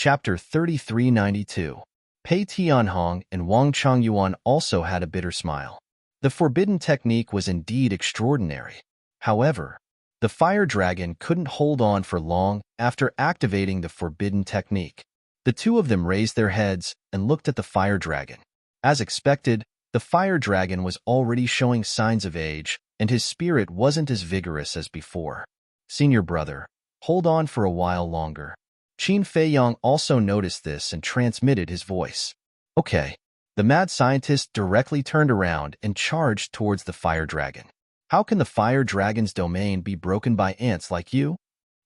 Chapter 3392. Pei Tianhong and Wang Changyuan also had a bitter smile. The forbidden technique was indeed extraordinary. However, the fire dragon couldn't hold on for long after activating the forbidden technique. The two of them raised their heads and looked at the fire dragon. As expected, the fire dragon was already showing signs of age, and his spirit wasn't as vigorous as before. Senior brother, hold on for a while longer. Qin Feiyong also noticed this and transmitted his voice. Okay. The mad scientist directly turned around and charged towards the fire dragon. How can the fire dragon's domain be broken by ants like you?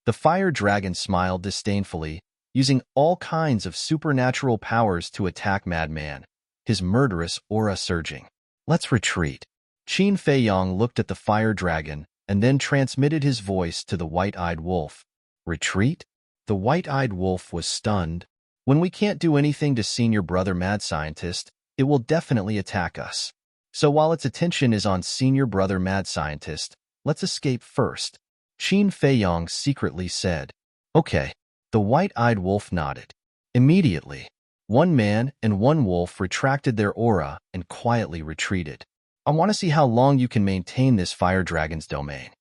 The fire dragon smiled disdainfully, using all kinds of supernatural powers to attack Madman, his murderous aura surging. Let's retreat. Qin Feiyong looked at the fire dragon and then transmitted his voice to the white-eyed wolf. Retreat? The white-eyed wolf was stunned. When we can't do anything to senior brother mad scientist, it will definitely attack us. So while its attention is on senior brother mad scientist, let's escape first. Qin Feiyong secretly said. Okay. The white-eyed wolf nodded. Immediately, one man and one wolf retracted their aura and quietly retreated. I want to see how long you can maintain this fire dragon's domain.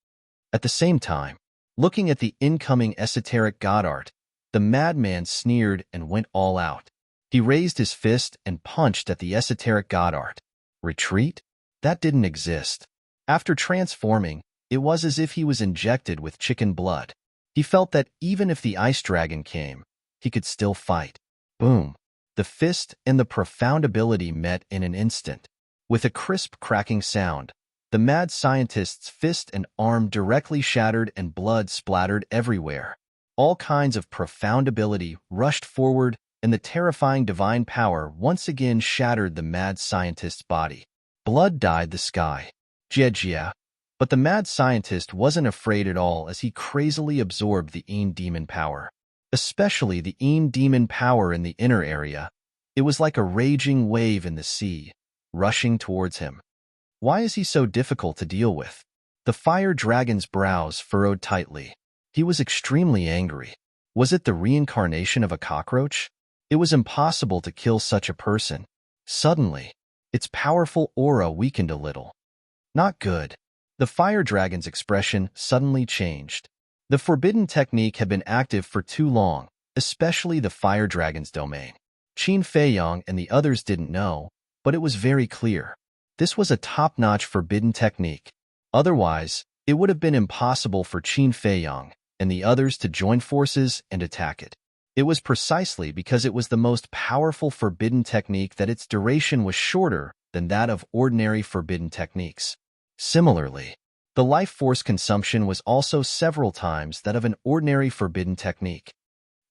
At the same time, looking at the incoming esoteric god art, the madman sneered and went all out. He raised his fist and punched at the esoteric god art. Retreat? That didn't exist. After transforming, it was as if he was injected with chicken blood. He felt that even if the ice dragon came, he could still fight. Boom. The fist and the profound ability met in an instant. With a crisp cracking sound, the mad scientist's fist and arm directly shattered and blood splattered everywhere. All kinds of profound ability rushed forward, and the terrifying divine power once again shattered the mad scientist's body. Blood dyed the sky. Jie. But the mad scientist wasn't afraid at all as he crazily absorbed the Een demon power. Especially the Een demon power in the inner area. It was like a raging wave in the sea, rushing towards him. Why is he so difficult to deal with? The fire dragon's brows furrowed tightly. He was extremely angry. Was it the reincarnation of a cockroach? It was impossible to kill such a person. Suddenly, its powerful aura weakened a little. Not good. The fire dragon's expression suddenly changed. The forbidden technique had been active for too long, especially the fire dragon's domain. Qin Feiyong and the others didn't know, but it was very clear. This was a top-notch forbidden technique. Otherwise, it would have been impossible for Qin Feiyong and the others to join forces and attack it. It was precisely because it was the most powerful forbidden technique that its duration was shorter than that of ordinary forbidden techniques. Similarly, the life force consumption was also several times that of an ordinary forbidden technique.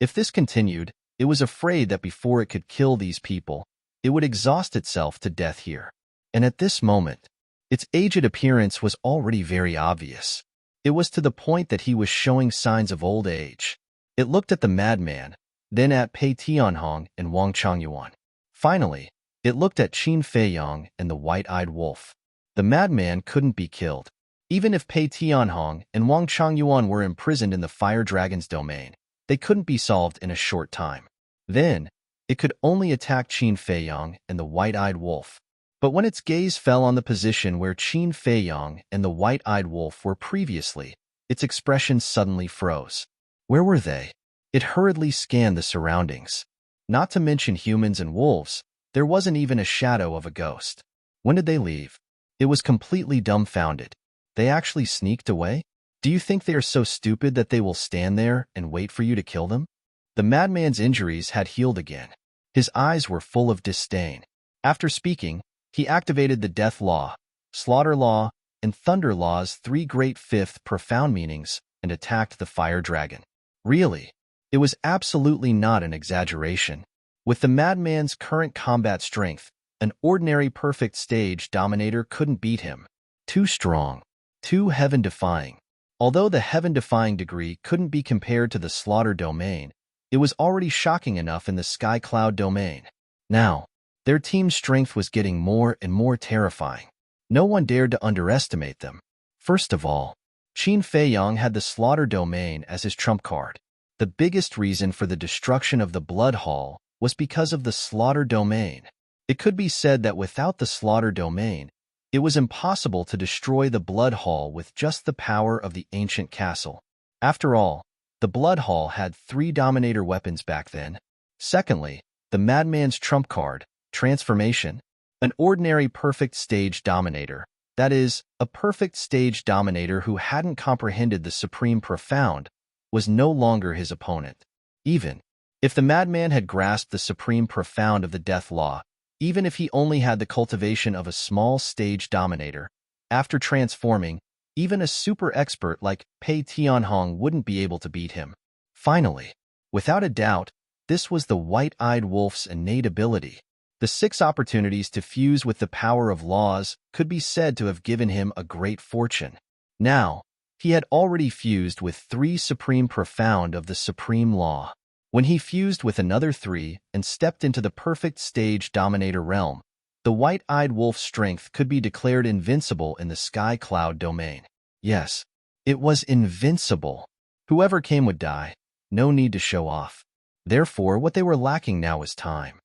If this continued, it was afraid that before it could kill these people, it would exhaust itself to death here. And at this moment, its aged appearance was already very obvious. It was to the point that he was showing signs of old age. It looked at the madman, then at Pei Tianhong and Wang Changyuan. Finally, it looked at Qin Feiyong and the white-eyed wolf. The madman couldn't be killed. Even if Pei Tianhong and Wang Changyuan were imprisoned in the fire dragon's domain, they couldn't be solved in a short time. Then, it could only attack Qin Feiyong and the white-eyed wolf. But when its gaze fell on the position where Qin Feiyong and the white-eyed wolf were previously, its expression suddenly froze. Where were they? It hurriedly scanned the surroundings. Not to mention humans and wolves, there wasn't even a shadow of a ghost. When did they leave? It was completely dumbfounded. They actually sneaked away? Do you think they are so stupid that they will stand there and wait for you to kill them? The madman's injuries had healed again. His eyes were full of disdain. After speaking, he activated the Death Law, Slaughter Law, and Thunder Law's three great fifth profound meanings and attacked the fire dragon. Really, it was absolutely not an exaggeration. With the madman's current combat strength, an ordinary perfect stage dominator couldn't beat him. Too strong, too heaven-defying. Although the heaven-defying degree couldn't be compared to the slaughter domain, it was already shocking enough in the sky cloud domain. Now, their team's strength was getting more and more terrifying. No one dared to underestimate them. First of all, Qin Feiyong had the slaughter domain as his trump card. The biggest reason for the destruction of the Blood Hall was because of the Slaughter Domain. It could be said that without the Slaughter Domain, it was impossible to destroy the Blood Hall with just the power of the ancient castle. After all, the Blood Hall had 3 Dominator weapons back then. Secondly, the Madman's trump card, Transformation. An ordinary perfect stage Dominator, that is, a perfect stage Dominator who hadn't comprehended the Supreme Profound, was no longer his opponent. Even if the Madman had grasped the Supreme Profound of the Death Law, even if he only had the cultivation of a small stage Dominator, after transforming, even a super expert like Pei Tianhong wouldn't be able to beat him. Finally, without a doubt, this was the White-Eyed Wolf's innate ability. The 6 opportunities to fuse with the power of laws could be said to have given him a great fortune. Now, he had already fused with 3 Supreme Profound of the Supreme Law. When he fused with another 3 and stepped into the perfect stage Dominator realm, the White-Eyed Wolf's strength could be declared invincible in the Sky Cloud domain. Yes, it was invincible. Whoever came would die. No need to show off. Therefore, what they were lacking now was time.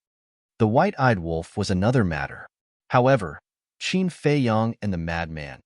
The White-Eyed Wolf was another matter. However, Qin Feiyang and the Madman,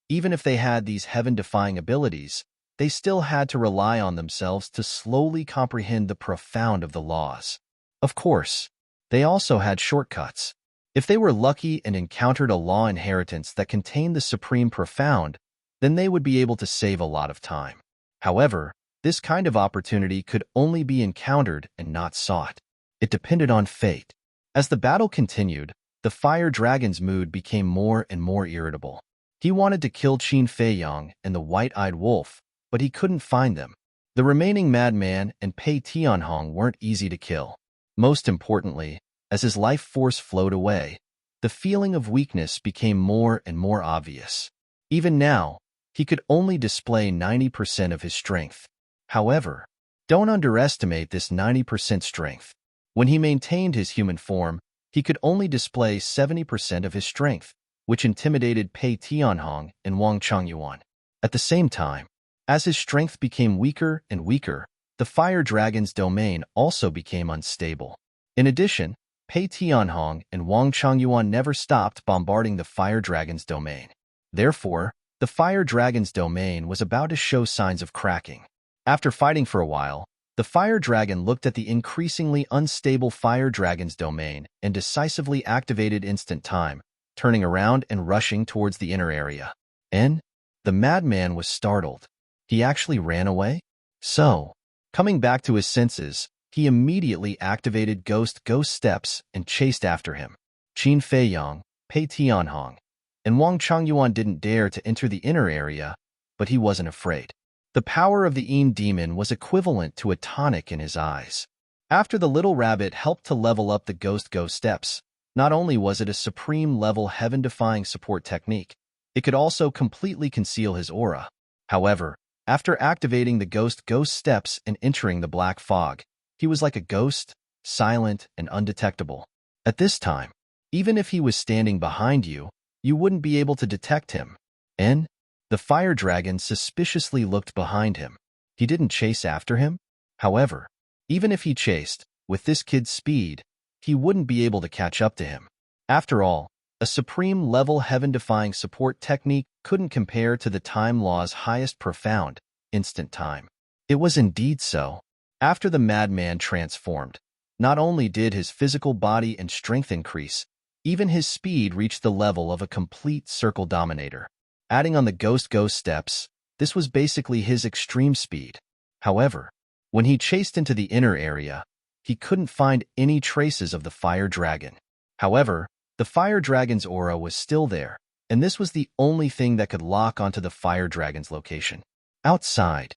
even if they had these heaven-defying abilities, they still had to rely on themselves to slowly comprehend the profound of the laws. Of course, they also had shortcuts. If they were lucky and encountered a law inheritance that contained the Supreme Profound, then they would be able to save a lot of time. However, this kind of opportunity could only be encountered and not sought. It depended on fate. As the battle continued, the Fire Dragon's mood became more and more irritable. He wanted to kill Qin Feiyang and the White-Eyed Wolf, but he couldn't find them. The remaining Madman and Pei Tianhong weren't easy to kill. Most importantly, as his life force flowed away, the feeling of weakness became more and more obvious. Even now, he could only display 90% of his strength. However, don't underestimate this 90% strength. When he maintained his human form, he could only display 70% of his strength, which intimidated Pei Tianhong and Wang Chongyuan. At the same time, as his strength became weaker and weaker, the Fire Dragon's domain also became unstable. In addition, Pei Tianhong and Wang Chongyuan never stopped bombarding the Fire Dragon's domain. Therefore, the Fire Dragon's domain was about to show signs of cracking. After fighting for a while, the Fire Dragon looked at the increasingly unstable Fire Dragon's domain and decisively activated Instant Time, turning around and rushing towards the inner area. And the Madman was startled. He actually ran away? So, coming back to his senses, he immediately activated Ghost Steps and chased after him. Qin Feiyang, Pei Tianhong, and Wang Chongyuan didn't dare to enter the inner area, but he wasn't afraid. The power of the Een Demon was equivalent to a tonic in his eyes. After the little rabbit helped to level up the Ghost Steps, not only was it a supreme-level heaven-defying support technique, it could also completely conceal his aura. However, after activating the Ghost Steps and entering the black fog, he was like a ghost, silent and undetectable. At this time, even if he was standing behind you, you wouldn't be able to detect him. And the Fire Dragon suspiciously looked behind him. He didn't chase after him. However, even if he chased, with this kid's speed, he wouldn't be able to catch up to him. After all, a supreme-level heaven-defying support technique couldn't compare to the Time Law's highest profound, Instant Time. It was indeed so. After the Madman transformed, not only did his physical body and strength increase, even his speed reached the level of a complete Circle Dominator. Adding on the Ghost Steps, this was basically his extreme speed. However, when he chased into the inner area, he couldn't find any traces of the Fire Dragon. However, the Fire Dragon's aura was still there, and this was the only thing that could lock onto the Fire Dragon's location. Outside,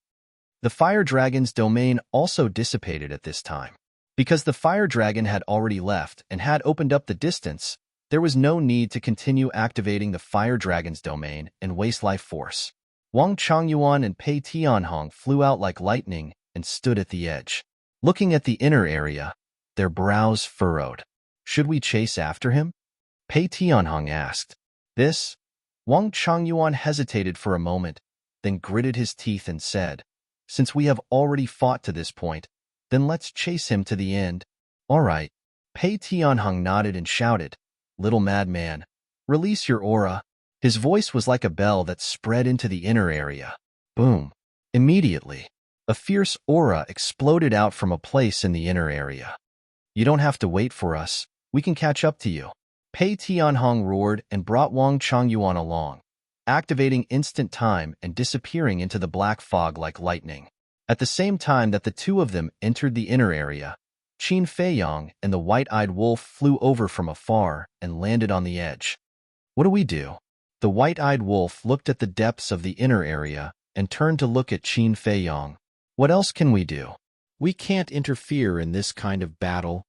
the Fire Dragon's domain also dissipated at this time. Because the Fire Dragon had already left and had opened up the distance, there was no need to continue activating the Fire Dragon's domain and waste life force. Wang Chongyuan and Pei Tianhong flew out like lightning and stood at the edge. Looking at the inner area, their brows furrowed. Should we chase after him? Pei Tianhong asked. This? Wang Chongyuan hesitated for a moment, then gritted his teeth and said, Since we have already fought to this point, then let's chase him to the end. All right. Pei Tianheng nodded and shouted, "Little madman, release your aura." His voice was like a bell that spread into the inner area. Boom. Immediately, a fierce aura exploded out from a place in the inner area. "You don't have to wait for us. We can catch up to you." Pei Tianheng roared and brought Wang Changyuan along, activating instant time and disappearing into the black fog like lightning. At the same time that the two of them entered the inner area, Qin Feiyang and the white-eyed wolf flew over from afar and landed on the edge. "What do we do?" The white-eyed wolf looked at the depths of the inner area and turned to look at Qin Feiyang. "What else can we do? We can't interfere in this kind of battle.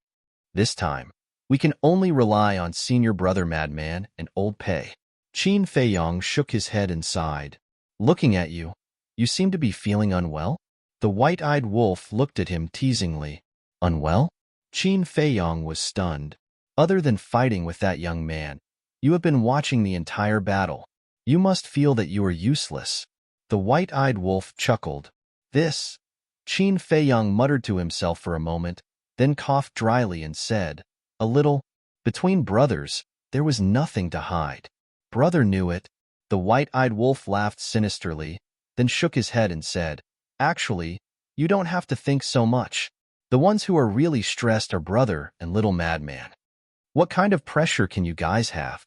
This time, we can only rely on senior brother Madman and old Pei." Qin Feiyang shook his head and sighed. "Looking at you, you seem to be feeling unwell?" The white-eyed wolf looked at him teasingly. "Unwell?" Qin Feiyang was stunned. "Other than fighting with that young man, you have been watching the entire battle. You must feel that you are useless." The white-eyed wolf chuckled. "This?" Qin Feiyang muttered to himself for a moment, then coughed dryly and said, "A little. Between brothers, there was nothing to hide. Brother knew it." The white-eyed wolf laughed sinisterly, then shook his head and said, "Actually, you don't have to think so much. The ones who are really stressed are brother and little madman." "What kind of pressure can you guys have?"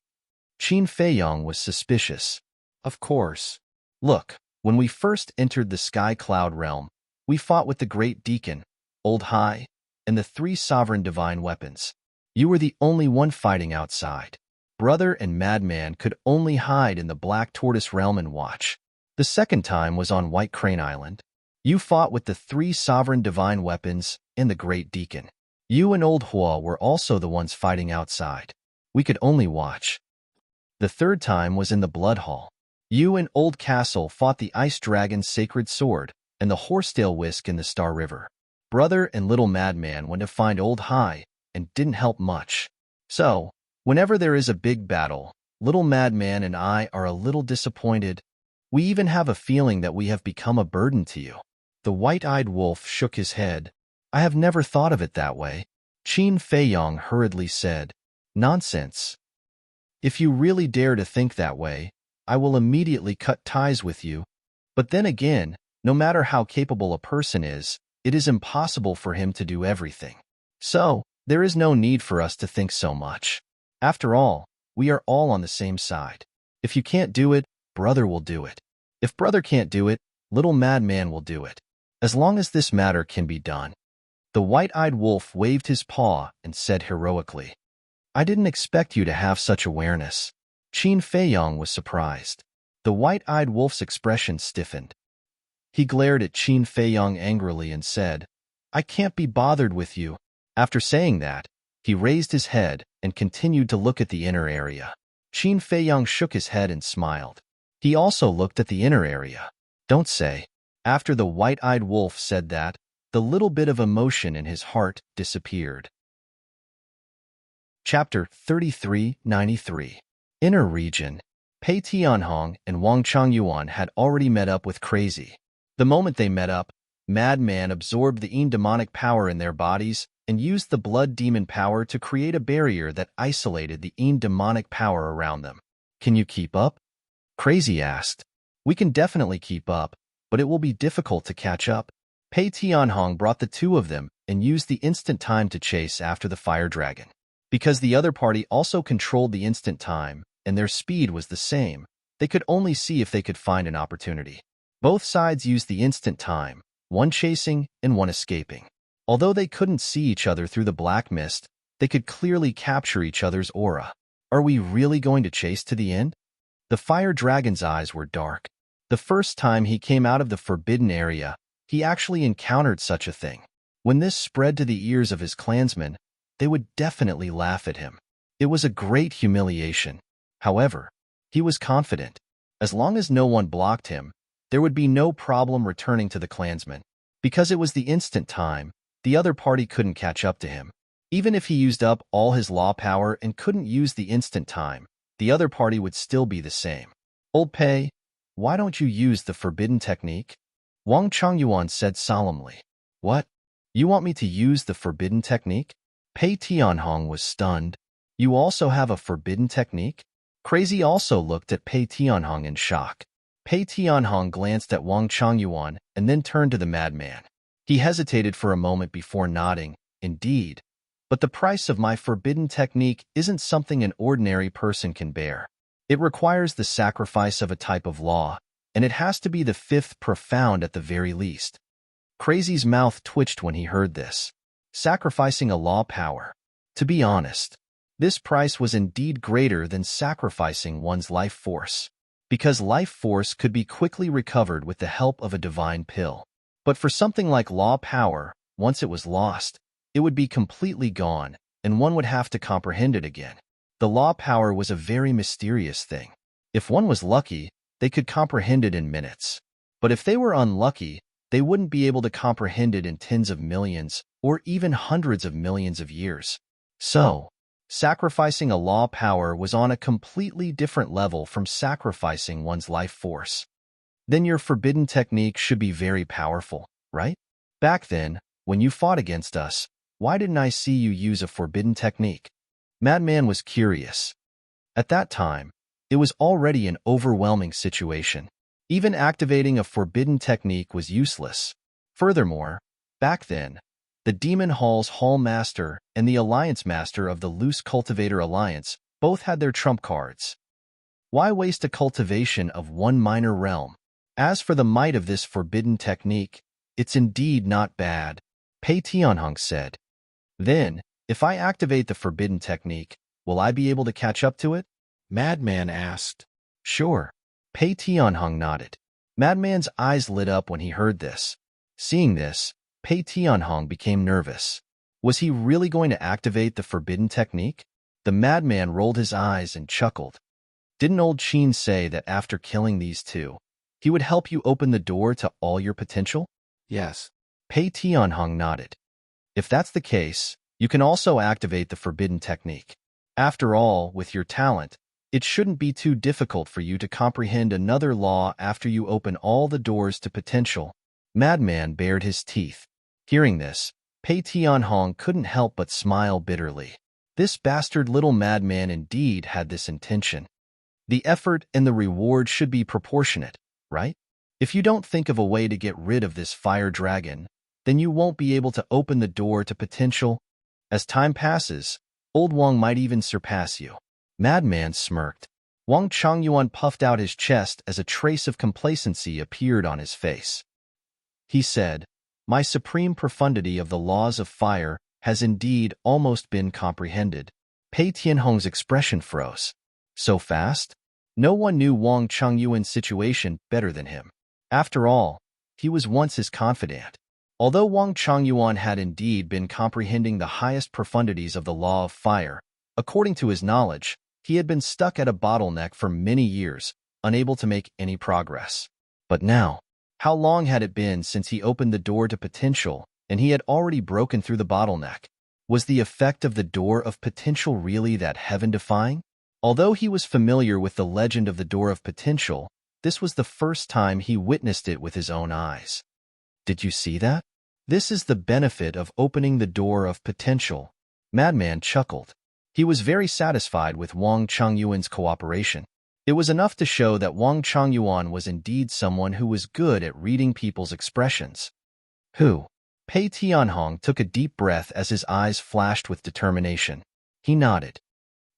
Qin Feiyang was suspicious. "Of course. Look, when we first entered the Sky Cloud realm, we fought with the Great Deacon, Old High, and the three sovereign divine weapons. You were the only one fighting outside. Brother and Madman could only hide in the Black Tortoise realm and watch. The second time was on White Crane Island. You fought with the three sovereign divine weapons and the Great Deacon. You and Old Hua were also the ones fighting outside. We could only watch. The third time was in the Blood Hall. You and Old Castle fought the Ice Dragon's sacred sword and the Horsetail Whisk in the Star River. Brother and Little Madman went to find Old High and didn't help much. So, whenever there is a big battle, Little Madman and I are a little disappointed. We even have a feeling that we have become a burden to you." The white-eyed wolf shook his head. "I have never thought of it that way." Qin Feiyang hurriedly said, "Nonsense. If you really dare to think that way, I will immediately cut ties with you. But then again, no matter how capable a person is, it is impossible for him to do everything. So, there is no need for us to think so much. After all, we are all on the same side. If you can't do it, brother will do it. If brother can't do it, little madman will do it. As long as this matter can be done." The white-eyed wolf waved his paw and said heroically, "I didn't expect you to have such awareness." Qin Feiyang was surprised. The white-eyed wolf's expression stiffened. He glared at Qin Feiyang angrily and said, "I can't be bothered with you." After saying that, he raised his head and continued to look at the inner area. Qin Feiyang shook his head and smiled. He also looked at the inner area. "Don't say." After the white-eyed wolf said that, the little bit of emotion in his heart disappeared. Chapter 3393. Inner Region. Pei Tianhong and Wang Changyuan had already met up with Crazy. The moment they met up, Madman absorbed the demonic power in their bodies and used the blood demon power to create a barrier that isolated the demonic power around them. "Can you keep up?" Crazy asked. "We can definitely keep up, but it will be difficult to catch up." Pei Tianhong brought the two of them and used the instant time to chase after the fire dragon. Because the other party also controlled the instant time, and their speed was the same, they could only see if they could find an opportunity. Both sides used the instant time, one chasing and one escaping. Although they couldn't see each other through the black mist, they could clearly capture each other's aura. "Are we really going to chase to the end?" The fire dragon's eyes were dark. The first time he came out of the forbidden area, he actually encountered such a thing. When this spread to the ears of his clansmen, they would definitely laugh at him. It was a great humiliation. However, he was confident. As long as no one blocked him, there would be no problem returning to the clansmen. Because it was the instant time, the other party couldn't catch up to him. Even if he used up all his law power and couldn't use the instant time, the other party would still be the same. "Old Pei, why don't you use the forbidden technique?" Wang Changyuan said solemnly. What? You want me to use the forbidden technique? Pei Tianhong was stunned. You also have a forbidden technique? Crazy also looked at Pei Tianhong in shock. Pei Tianhong glanced at Wang Changyuan and then turned to the madman. He hesitated for a moment before nodding. Indeed. But the price of my forbidden technique isn't something an ordinary person can bear. It requires the sacrifice of a type of law, and it has to be the fifth profound at the very least. Crazy's mouth twitched when he heard this. Sacrificing a law power. To be honest, this price was indeed greater than sacrificing one's life force, because life force could be quickly recovered with the help of a divine pill. But for something like law power, once it was lost, it would be completely gone, and one would have to comprehend it again. The law power was a very mysterious thing. If one was lucky, they could comprehend it in minutes. But if they were unlucky, they wouldn't be able to comprehend it in tens of millions or even hundreds of millions of years. So, sacrificing a law power was on a completely different level from sacrificing one's life force. Then your forbidden technique should be very powerful, right? Back then, when you fought against us, why didn't I see you use a forbidden technique? Madman was curious. At that time, it was already an overwhelming situation. Even activating a forbidden technique was useless. Furthermore, back then, the Demon Hall's Hall Master and the Alliance Master of the Loose Cultivator Alliance both had their trump cards. Why waste a cultivation of one minor realm? As for the might of this forbidden technique, it's indeed not bad, Pei Tianhong said. Then, if I activate the forbidden technique, will I be able to catch up to it? Madman asked. Sure. Pei Tianhong nodded. Madman's eyes lit up when he heard this. Seeing this, Pei Tianhong became nervous. Was he really going to activate the forbidden technique? The madman rolled his eyes and chuckled. Didn't old Qin say that after killing these two, he would help you open the door to all your potential? Yes. Pei Tianhong nodded. If that's the case, you can also activate the forbidden technique. After all, with your talent, it shouldn't be too difficult for you to comprehend another law after you open all the doors to potential. Madman bared his teeth. Hearing this, Pei Tianhong couldn't help but smile bitterly. This bastard little madman indeed had this intention. The effort and the reward should be proportionate, right? If you don't think of a way to get rid of this fire dragon, then you won't be able to open the door to potential. As time passes, old Wang might even surpass you. Madman smirked. Wang Changyuan puffed out his chest as a trace of complacency appeared on his face. He said, My supreme profundity of the laws of fire has indeed almost been comprehended. Pei Tianhong's expression froze. So fast? No one knew Wang Changyuan's situation better than him. After all, he was once his confidant. Although Wang Changyuan had indeed been comprehending the highest profundities of the law of fire, according to his knowledge, he had been stuck at a bottleneck for many years, unable to make any progress. But now, how long had it been since he opened the door to potential, and he had already broken through the bottleneck? Was the effect of the door of potential really that heaven-defying? Although he was familiar with the legend of the door of potential, this was the first time he witnessed it with his own eyes. Did you see that? This is the benefit of opening the door of potential. Madman chuckled. He was very satisfied with Wang Changyuan's cooperation. It was enough to show that Wang Changyuan was indeed someone who was good at reading people's expressions. Who? Pei Tianhong took a deep breath as his eyes flashed with determination. He nodded.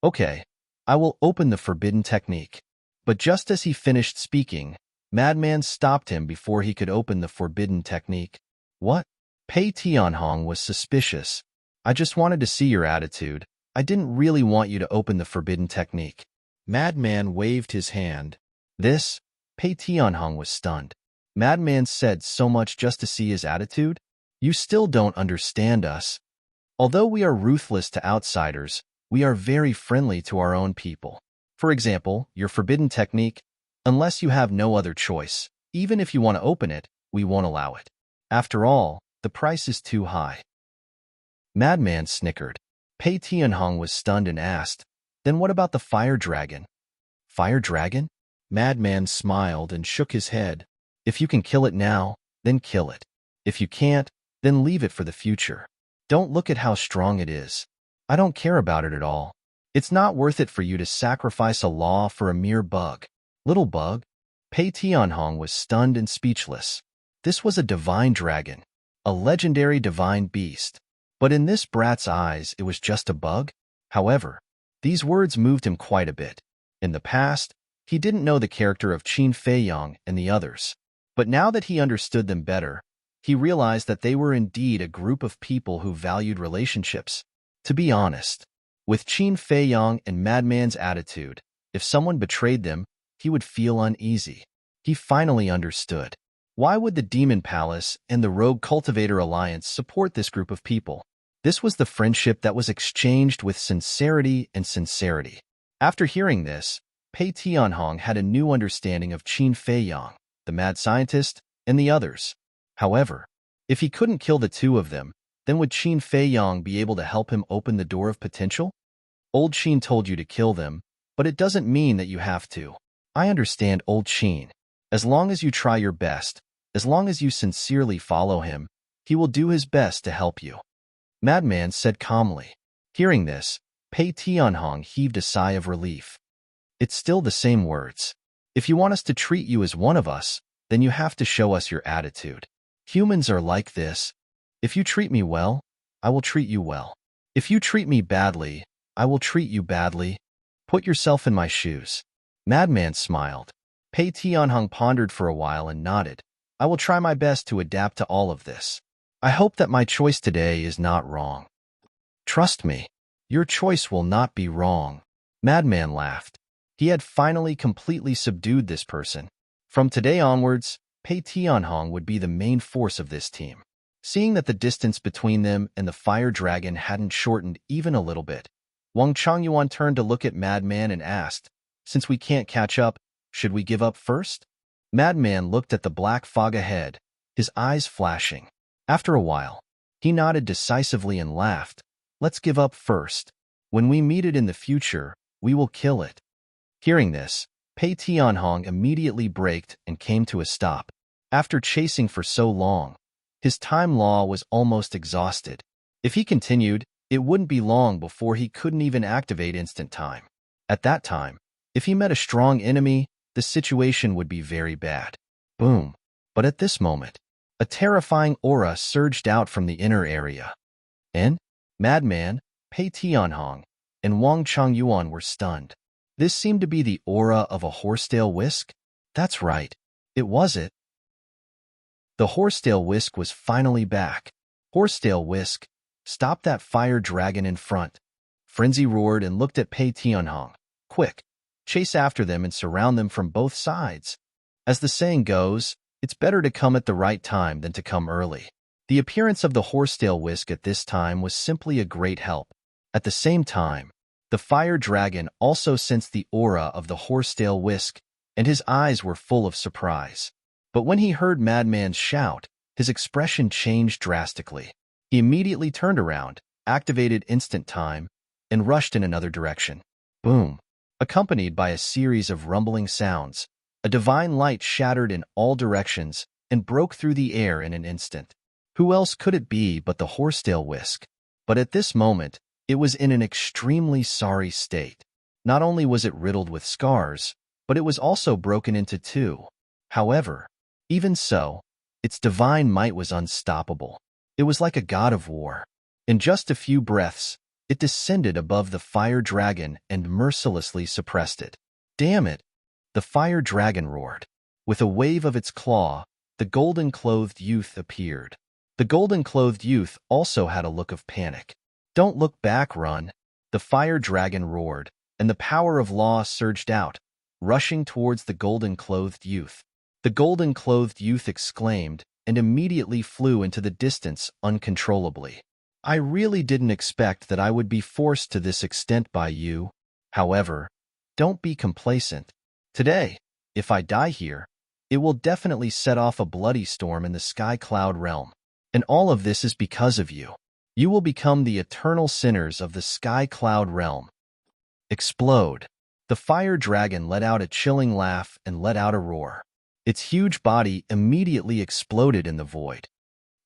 Okay, I will open the forbidden technique. But just as he finished speaking, Madman stopped him before he could open the forbidden technique. What? Pei Tianhong was suspicious. I just wanted to see your attitude. I didn't really want you to open the forbidden technique. Madman waved his hand. This? Pei Tianhong was stunned. Madman said so much just to see his attitude? You still don't understand us. Although we are ruthless to outsiders, we are very friendly to our own people. For example, your forbidden technique, unless you have no other choice, even if you want to open it, we won't allow it. After all, the price is too high. Madman snickered. Pei Tianhong was stunned and asked, Then what about the fire dragon? Fire dragon? Madman smiled and shook his head. If you can kill it now, then kill it. If you can't, then leave it for the future. Don't look at how strong it is. I don't care about it at all. It's not worth it for you to sacrifice a law for a mere bug. Little bug? Pei Tianhong was stunned and speechless. This was a divine dragon, a legendary divine beast. But in this brat's eyes, it was just a bug? However, these words moved him quite a bit. In the past, he didn't know the character of Qin Feiyang and the others. But now that he understood them better, he realized that they were indeed a group of people who valued relationships. To be honest, with Qin Feiyang and Madman's attitude, if someone betrayed them, he would feel uneasy. He finally understood. Why would the Demon Palace and the Rogue Cultivator Alliance support this group of people? This was the friendship that was exchanged with sincerity and sincerity. After hearing this, Pei Tianhong had a new understanding of Qin Feiyang, the mad scientist, and the others. However, if he couldn't kill the two of them, then would Qin Feiyang be able to help him open the door of potential? Old Qin told you to kill them, but it doesn't mean that you have to. I understand Old Qin. As long as you try your best, as long as you sincerely follow him, he will do his best to help you. Madman said calmly. Hearing this, Pei Tianhong heaved a sigh of relief. It's still the same words. If you want us to treat you as one of us, then you have to show us your attitude. Humans are like this. If you treat me well, I will treat you well. If you treat me badly, I will treat you badly. Put yourself in my shoes. Madman smiled. Pei Tianhong pondered for a while and nodded. I will try my best to adapt to all of this. I hope that my choice today is not wrong. Trust me, your choice will not be wrong. Madman laughed. He had finally completely subdued this person. From today onwards, Pei Tianhong would be the main force of this team. Seeing that the distance between them and the fire dragon hadn't shortened even a little bit, Wang Changyuan turned to look at Madman and asked, since we can't catch up, should we give up first? Madman looked at the black fog ahead, his eyes flashing. After a while, he nodded decisively and laughed. Let's give up first. When we meet it in the future, we will kill it. Hearing this, Pei Tianhong immediately braked and came to a stop. After chasing for so long, his time law was almost exhausted. If he continued, it wouldn't be long before he couldn't even activate instant time. At that time, if he met a strong enemy, the situation would be very bad. Boom. But at this moment, a terrifying aura surged out from the inner area. And Madman, Pei Tianhong, and Wang Changyuan were stunned. This seemed to be the aura of a horsetail whisk? That's right. It was it. The horsetail whisk was finally back. Horsetail whisk, stop that fire dragon in front. Frenzy roared and looked at Pei Tianhong. Quick, chase after them and surround them from both sides. As the saying goes, it's better to come at the right time than to come early. The appearance of the horsetail whisk at this time was simply a great help. At the same time, the fire dragon also sensed the aura of the horsetail whisk, and his eyes were full of surprise. But when he heard Madman's shout, his expression changed drastically. He immediately turned around, activated instant time, and rushed in another direction. Boom! Accompanied by a series of rumbling sounds, a divine light shattered in all directions and broke through the air in an instant. Who else could it be but the horsetail whisk? But at this moment, it was in an extremely sorry state. Not only was it riddled with scars, but it was also broken into two. However, even so, its divine might was unstoppable. It was like a god of war. In just a few breaths, it descended above the fire dragon and mercilessly suppressed it. Damn it! The fire dragon roared. With a wave of its claw, the golden-clothed youth appeared. The golden-clothed youth also had a look of panic. Don't look back, run! The fire dragon roared, and the power of law surged out, rushing towards the golden-clothed youth. The golden-clothed youth exclaimed and immediately flew into the distance uncontrollably. I really didn't expect that I would be forced to this extent by you. However, don't be complacent. Today, if I die here, it will definitely set off a bloody storm in the Sky Cloud realm. And all of this is because of you. You will become the eternal sinners of the Sky Cloud realm. Explode. The fire dragon let out a chilling laugh and let out a roar. Its huge body immediately exploded in the void.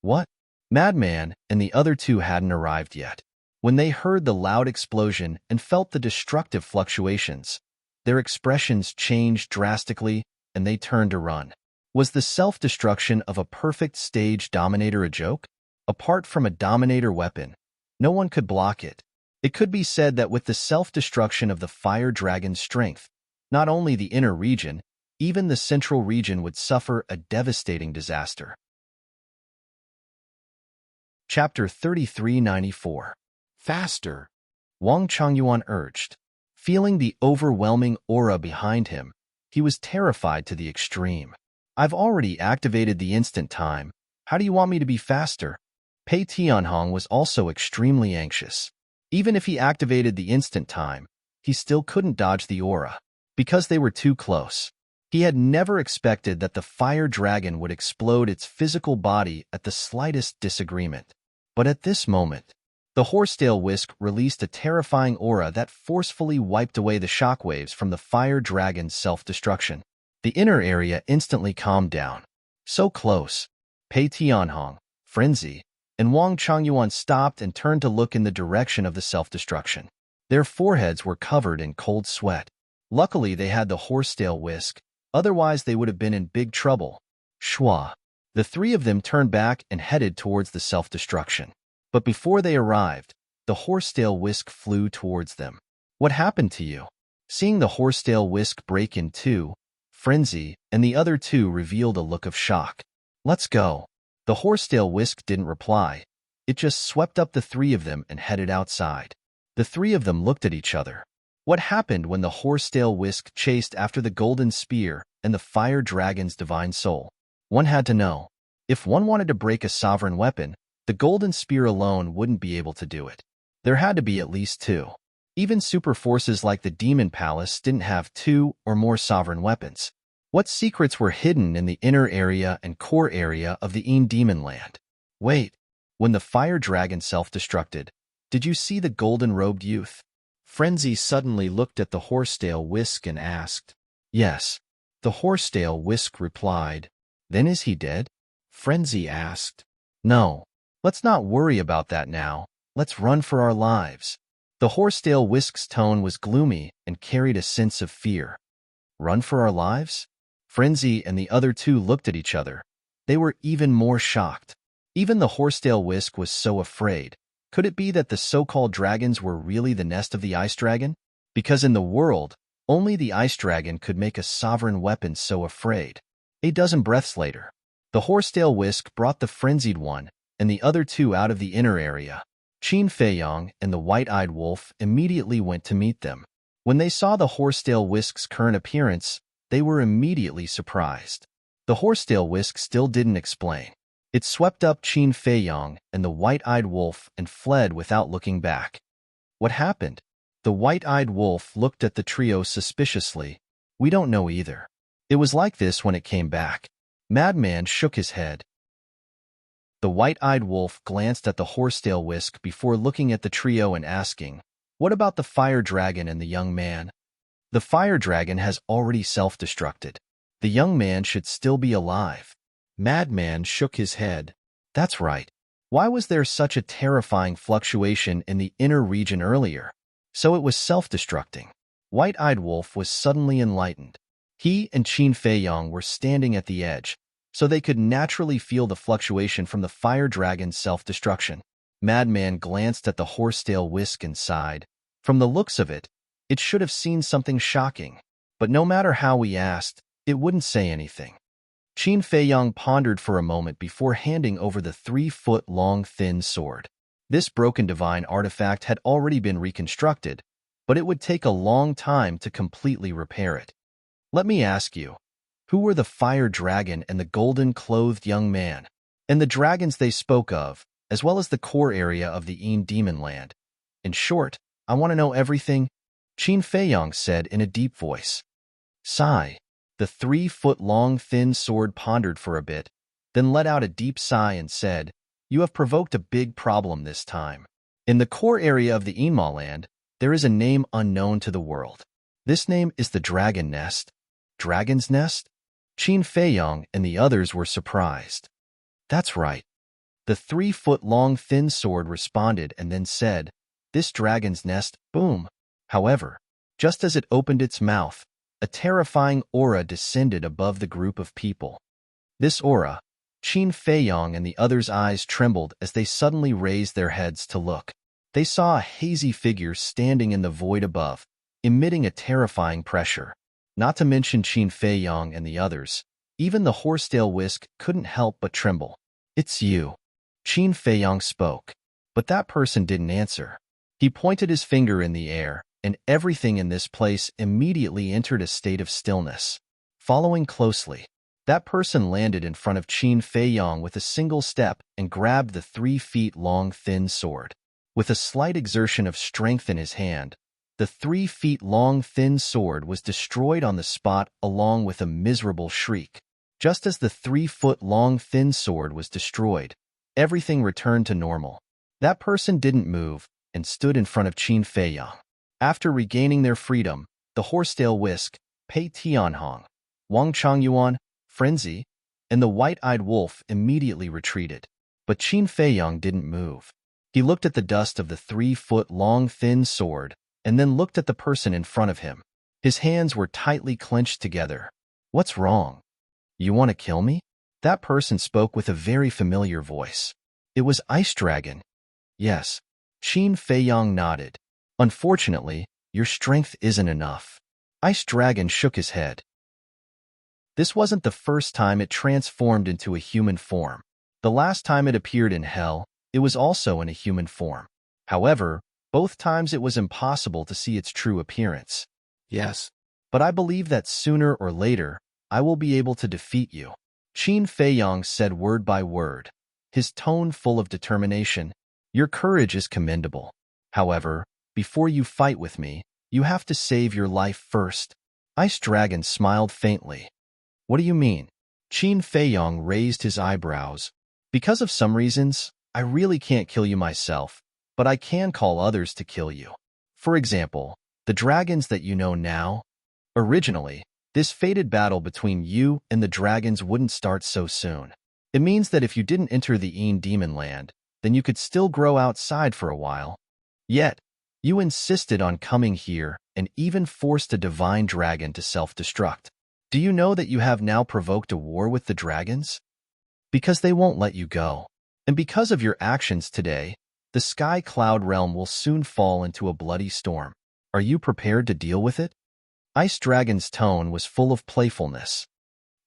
What? Madman and the other two hadn't arrived yet. When they heard the loud explosion and felt the destructive fluctuations, their expressions changed drastically and they turned to run. Was the self-destruction of a perfect stage dominator a joke? Apart from a dominator weapon, no one could block it. It could be said that with the self-destruction of the fire dragon's strength, not only the inner region, even the central region would suffer a devastating disaster. Chapter 3394. Faster, Wang Changyuan urged. Feeling the overwhelming aura behind him, he was terrified to the extreme. I've already activated the instant time. How do you want me to be faster? Pei Tianhong was also extremely anxious. Even if he activated the instant time, he still couldn't dodge the aura, because they were too close. He had never expected that the fire dragon would explode its physical body at the slightest disagreement. But at this moment, the horsetail whisk released a terrifying aura that forcefully wiped away the shockwaves from the fire dragon's self-destruction. The inner area instantly calmed down. So close. Pei Tianhong, Frenzy, and Wang Changyuan stopped and turned to look in the direction of the self-destruction. Their foreheads were covered in cold sweat. Luckily, they had the horsetail whisk, otherwise they would have been in big trouble. Shua. The three of them turned back and headed towards the self-destruction. But before they arrived, the horsetail whisk flew towards them. What happened to you? Seeing the horsetail whisk break in two, Frenzy and the other two revealed a look of shock. Let's go. The horsetail whisk didn't reply. It just swept up the three of them and headed outside. The three of them looked at each other. What happened when the horsetail whisk chased after the golden spear and the fire dragon's divine soul? One had to know. If one wanted to break a sovereign weapon, the golden spear alone wouldn't be able to do it. There had to be at least two. Even super forces like the Demon Palace didn't have two or more sovereign weapons. What secrets were hidden in the inner area and core area of the Demon Land? Wait, when the fire dragon self-destructed, did you see the golden-robed youth? Frenzy suddenly looked at the horsetail whisk and asked. Yes. The horsetail whisk replied. Then is he dead? Frenzy asked. No. Let's not worry about that now. Let's run for our lives. The horsetail whisk's tone was gloomy and carried a sense of fear. Run for our lives? Frenzy and the other two looked at each other. They were even more shocked. Even the horsetail whisk was so afraid. Could it be that the so-called dragons were really the nest of the ice dragon? Because in the world, only the ice dragon could make a sovereign weapon so afraid. A dozen breaths later, the horsetail whisk brought the frenzied one and the other two out of the inner area. Qin Feiyong and the white-eyed wolf immediately went to meet them. When they saw the horsetail whisk's current appearance, they were immediately surprised. The horsetail whisk still didn't explain. It swept up Qin Feiyong and the white-eyed wolf and fled without looking back. What happened? The white-eyed wolf looked at the trio suspiciously. We don't know either. It was like this when it came back. Madman shook his head. The white-eyed wolf glanced at the horsetail whisk before looking at the trio and asking, what about the fire dragon and the young man? The fire dragon has already self-destructed. The young man should still be alive. Madman shook his head. That's right. Why was there such a terrifying fluctuation in the inner region earlier? So it was self-destructing. White-eyed wolf was suddenly enlightened. He and Qin Feiyong were standing at the edge, so they could naturally feel the fluctuation from the fire dragon's self-destruction. Madman glanced at the horsetail whisk and sighed. From the looks of it, it should have seen something shocking, but no matter how we asked, it wouldn't say anything. Qin Feiyong pondered for a moment before handing over the 3-foot-long thin sword. This broken divine artifact had already been reconstructed, but it would take a long time to completely repair it. Let me ask you, who were the fire dragon and the golden-clothed young man, and the dragons they spoke of, as well as the core area of the Demon Land? In short, I want to know everything, Qin Feiyong said in a deep voice. Sigh. The 3-foot-long thin sword pondered for a bit, then let out a deep sigh and said, You have provoked a big problem this time. In the core area of the Enma Land, there is a name unknown to the world. This name is the Dragon Nest. Dragon's Nest? Qin Feiyong and the others were surprised. That's right. The 3-foot-long thin sword responded and then said, "This dragon's nest, boom." However, just as it opened its mouth, a terrifying aura descended above the group of people. This aura, Qin Feiyong and the others' eyes trembled as they suddenly raised their heads to look. They saw a hazy figure standing in the void above, emitting a terrifying pressure. Not to mention Qin Feiyong and the others, even the horsetail whisk couldn't help but tremble. "It's you." Qin Feiyong spoke, but that person didn't answer. He pointed his finger in the air, and everything in this place immediately entered a state of stillness. Following closely, that person landed in front of Qin Feiyong with a single step and grabbed the 3-feet-long thin sword. With a slight exertion of strength in his hand, the 3-feet-long thin sword was destroyed on the spot along with a miserable shriek. Just as the 3-foot-long thin sword was destroyed, everything returned to normal. That person didn't move and stood in front of Qin Feiyong. After regaining their freedom, the horsetail whisk, Pei Tianhong, Wang Changyuan, Frenzy, and the white-eyed wolf immediately retreated. But Qin Feiyong didn't move. He looked at the dust of the 3-foot-long thin sword and then looked at the person in front of him. His hands were tightly clenched together. "What's wrong? You want to kill me?" That person spoke with a very familiar voice. It was Ice Dragon. "Yes." Qin Feiyong nodded. "Unfortunately, your strength isn't enough." Ice Dragon shook his head. This wasn't the first time it transformed into a human form. The last time it appeared in hell, it was also in a human form. However, both times it was impossible to see its true appearance. "Yes, but I believe that sooner or later, I will be able to defeat you." Qin Feiyong said word by word, his tone full of determination. "Your courage is commendable. However, before you fight with me, you have to save your life first." Ice Dragon smiled faintly. "What do you mean?" Qin Feiyong raised his eyebrows. "Because of some reasons, I really can't kill you myself, but I can call others to kill you. For example, the dragons that you know now. Originally, this fated battle between you and the dragons wouldn't start so soon. It means that if you didn't enter the Een Demon Land, then you could still grow outside for a while. Yet, you insisted on coming here and even forced a divine dragon to self-destruct. Do you know that you have now provoked a war with the dragons? Because they won't let you go. And because of your actions today, the Sky Cloud Realm will soon fall into a bloody storm. Are you prepared to deal with it?" Ice Dragon's tone was full of playfulness.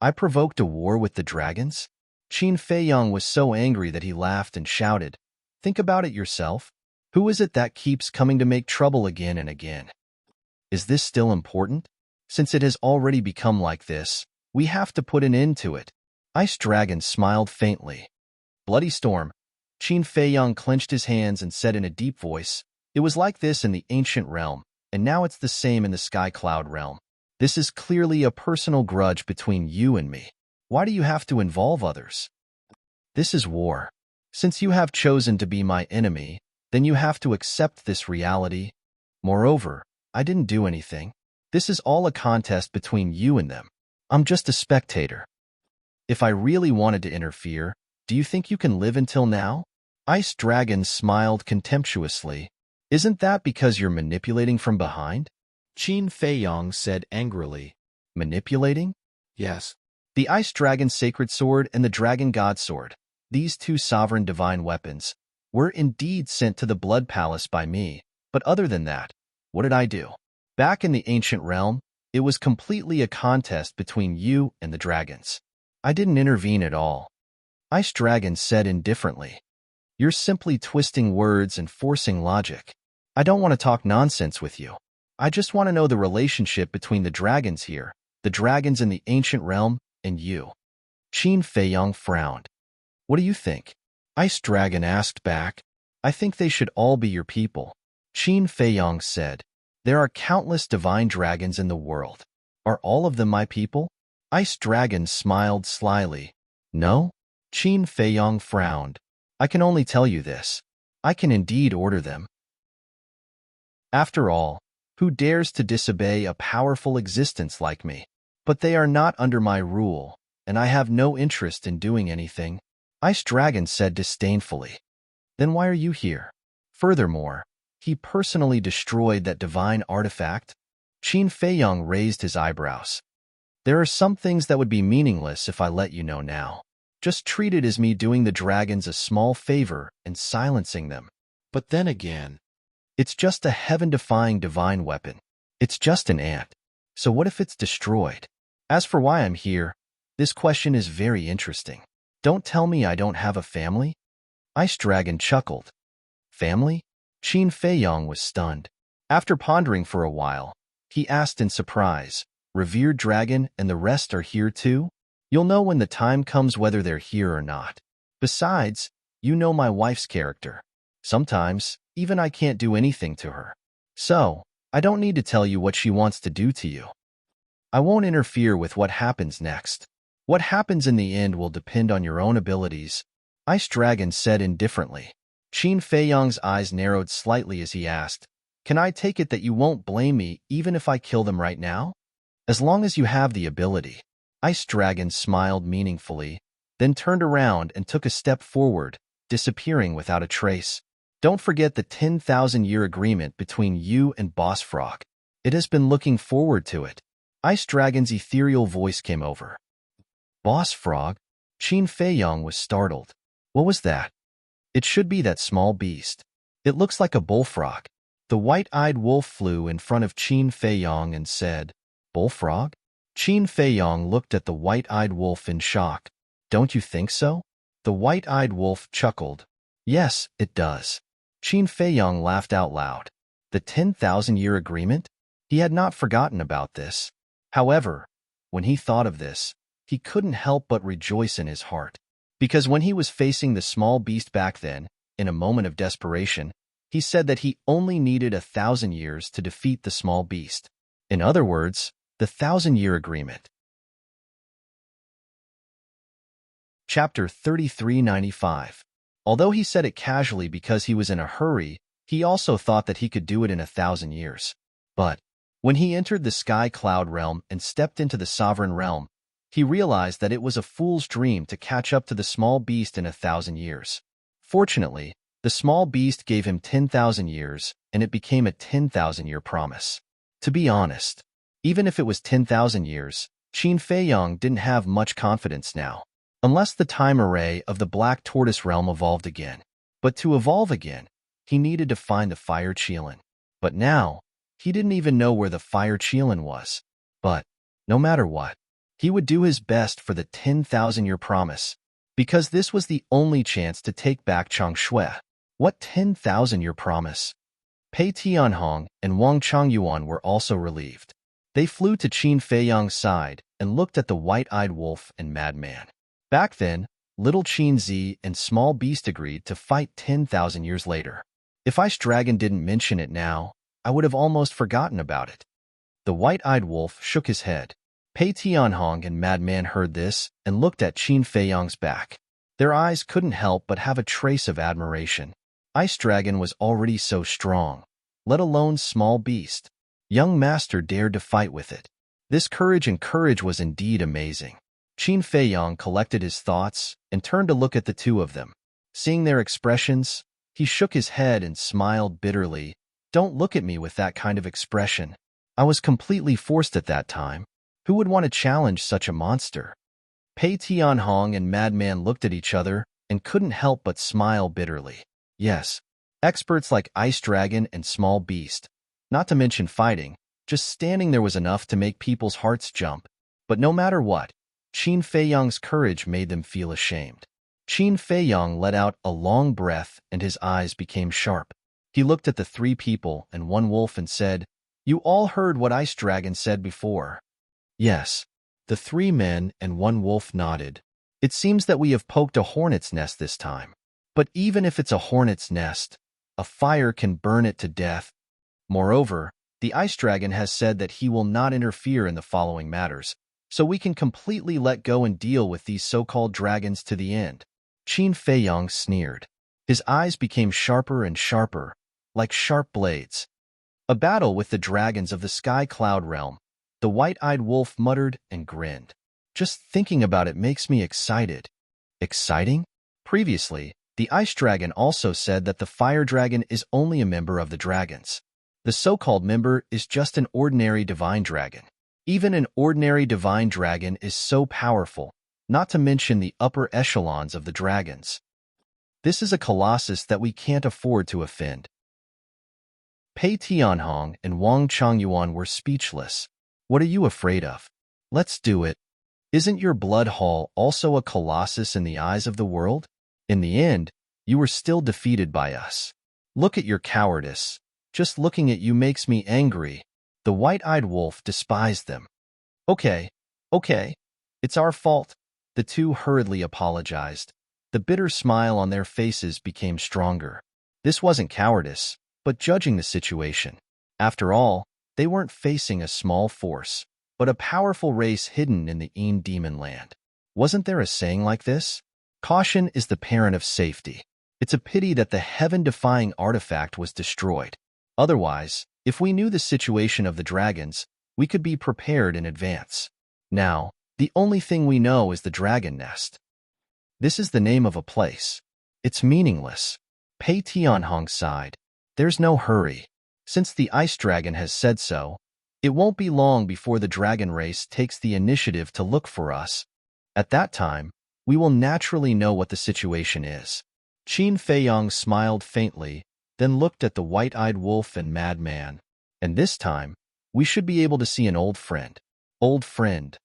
"I provoked a war with the dragons?" Qin Feiyong was so angry that he laughed and shouted, "Think about it yourself. Who is it that keeps coming to make trouble again and again? Is this still important? Since it has already become like this, we have to put an end to it." Ice Dragon smiled faintly. "Bloody storm." Qin Feiyong clenched his hands and said in a deep voice, "It was like this in the ancient realm, and now it's the same in the Sky Cloud Realm. This is clearly a personal grudge between you and me. Why do you have to involve others? This is war. Since you have chosen to be my enemy, then you have to accept this reality. Moreover, I didn't do anything. This is all a contest between you and them. I'm just a spectator. If I really wanted to interfere, do you think you can live until now?" Ice Dragon smiled contemptuously. "Isn't that because you're manipulating from behind?" Qin Feiyong said angrily. "Manipulating?" "Yes. The Ice Dragon Sacred Sword and the Dragon God Sword, these two sovereign divine weapons, were indeed sent to the Blood Palace by me, but other than that, what did I do? Back in the ancient realm, it was completely a contest between you and the dragons. I didn't intervene at all." Ice Dragon said indifferently. "You're simply twisting words and forcing logic. I don't want to talk nonsense with you. I just want to know the relationship between the dragons here, the dragons in the ancient realm, and you." Qin Feiyong frowned. "What do you think?" Ice Dragon asked back. "I think they should all be your people." Qin Feiyong said, "There are countless divine dragons in the world. Are all of them my people?" Ice Dragon smiled slyly. "No?" Qin Feiyong frowned. "I can only tell you this. I can indeed order them. After all, who dares to disobey a powerful existence like me? But they are not under my rule, and I have no interest in doing anything, Ice Dragon said disdainfully. Then why are you here? Furthermore, he personally destroyed that divine artifact? Qin Feiyong raised his eyebrows. There are some things that would be meaningless if I let you know now. Just treat it as me doing the dragons a small favor and silencing them. But then again, it's just a heaven-defying divine weapon. It's just an ant. So what if it's destroyed? As for why I'm here, this question is very interesting. Don't tell me I don't have a family? Ice Dragon chuckled. Family? Qin Feiyong was stunned. After pondering for a while, he asked in surprise, Revered Dragon and the rest are here too? You'll know when the time comes whether they're here or not. Besides, you know my wife's character. Sometimes, even I can't do anything to her. So, I don't need to tell you what she wants to do to you. I won't interfere with what happens next. What happens in the end will depend on your own abilities, Ice Dragon said indifferently. Qin Feiyong's eyes narrowed slightly as he asked, Can I take it that you won't blame me even if I kill them right now? As long as you have the ability. Ice Dragon smiled meaningfully, then turned around and took a step forward, disappearing without a trace. Don't forget the 10,000-year agreement between you and Boss Frog. It has been looking forward to it. Ice Dragon's ethereal voice came over. Boss Frog? Qin Feiyong was startled. What was that? It should be that small beast. It looks like a bullfrog. The white-eyed wolf flew in front of Qin Feiyong and said, Bullfrog? Qin Feiyong looked at the white-eyed wolf in shock. Don't you think so? The white-eyed wolf chuckled. Yes, it does. Qin Feiyong laughed out loud. The 10,000-year agreement? He had not forgotten about this. However, when he thought of this, he couldn't help but rejoice in his heart. Because when he was facing the small beast back then, in a moment of desperation, he said that he only needed 1,000 years to defeat the small beast. In other words, the 1,000-year agreement. Chapter 3395. Although he said it casually because he was in a hurry, he also thought that he could do it in 1,000 years. But when he entered the Sky Cloud realm and stepped into the Sovereign realm, he realized that it was a fool's dream to catch up to the small beast in 1,000 years. Fortunately, the small beast gave him 10,000 years, and it became a 10,000-year promise. To be honest, even if it was 10,000 years, Qin Feiyong didn't have much confidence now, unless the time array of the Black Tortoise realm evolved again. But to evolve again, he needed to find the Fire Qilin. But now, he didn't even know where the Fire Qilin was. But, no matter what, he would do his best for the 10,000-year promise, because this was the only chance to take back Changshui. What 10,000-year promise? Pei Tianhong and Wang Changyuan were also relieved. They flew to Qin Feiyong's side and looked at the white-eyed wolf and madman. Back then, Little Qin Zi and Small Beast agreed to fight 10,000 years later. If Ice Dragon didn't mention it now, I would have almost forgotten about it. The white-eyed wolf shook his head. Pei Tianhong and Madman heard this and looked at Qin Feiyong's back. Their eyes couldn't help but have a trace of admiration. Ice Dragon was already so strong, let alone Small Beast. Young Master dared to fight with it. This courage was indeed amazing. Qin Feiyong collected his thoughts and turned to look at the two of them. Seeing their expressions, he shook his head and smiled bitterly. Don't look at me with that kind of expression. I was completely forced at that time. Who would want to challenge such a monster? Pei Tianhong and Madman looked at each other and couldn't help but smile bitterly. Yes, experts like Ice Dragon and Small Beast, not to mention fighting, just standing there was enough to make people's hearts jump. But no matter what, Qin Feiyong's courage made them feel ashamed. Qin Feiyong let out a long breath and his eyes became sharp. He looked at the three people and one wolf and said, You all heard what Ice Dragon said before. Yes, the three men and one wolf nodded. It seems that we have poked a hornet's nest this time. But even if it's a hornet's nest, a fire can burn it to death. Moreover, the Ice Dragon has said that he will not interfere in the following matters, so we can completely let go and deal with these so-called dragons to the end. Qin Feiyong sneered. His eyes became sharper and sharper, like sharp blades. A battle with the dragons of the Sky Cloud realm. The white-eyed wolf muttered and grinned. Just thinking about it makes me excited. Exciting? Previously, the ice dragon also said that the fire dragon is only a member of the dragons. The so-called member is just an ordinary divine dragon. Even an ordinary divine dragon is so powerful, not to mention the upper echelons of the dragons. This is a colossus that we can't afford to offend. Pei Tianhong and Wang Changyuan were speechless. What are you afraid of? Let's do it. Isn't your blood hall also a colossus in the eyes of the world? In the end, you were still defeated by us. Look at your cowardice. Just looking at you makes me angry. The white-eyed wolf despised them. Okay. It's our fault. The two hurriedly apologized. The bitter smile on their faces became stronger. This wasn't cowardice, but judging the situation. After all, they weren't facing a small force, but a powerful race hidden in the Demon Land. Wasn't there a saying like this? Caution is the parent of safety. It's a pity that the heaven-defying artifact was destroyed. Otherwise, if we knew the situation of the dragons, we could be prepared in advance. Now, the only thing we know is the dragon nest. This is the name of a place. It's meaningless. Pei Tianhong sighed. There's no hurry. Since the ice dragon has said so, it won't be long before the dragon race takes the initiative to look for us. At that time, we will naturally know what the situation is. Qin Feiyang smiled faintly, then looked at the white-eyed wolf and madman. And this time, we should be able to see an old friend. Old friend.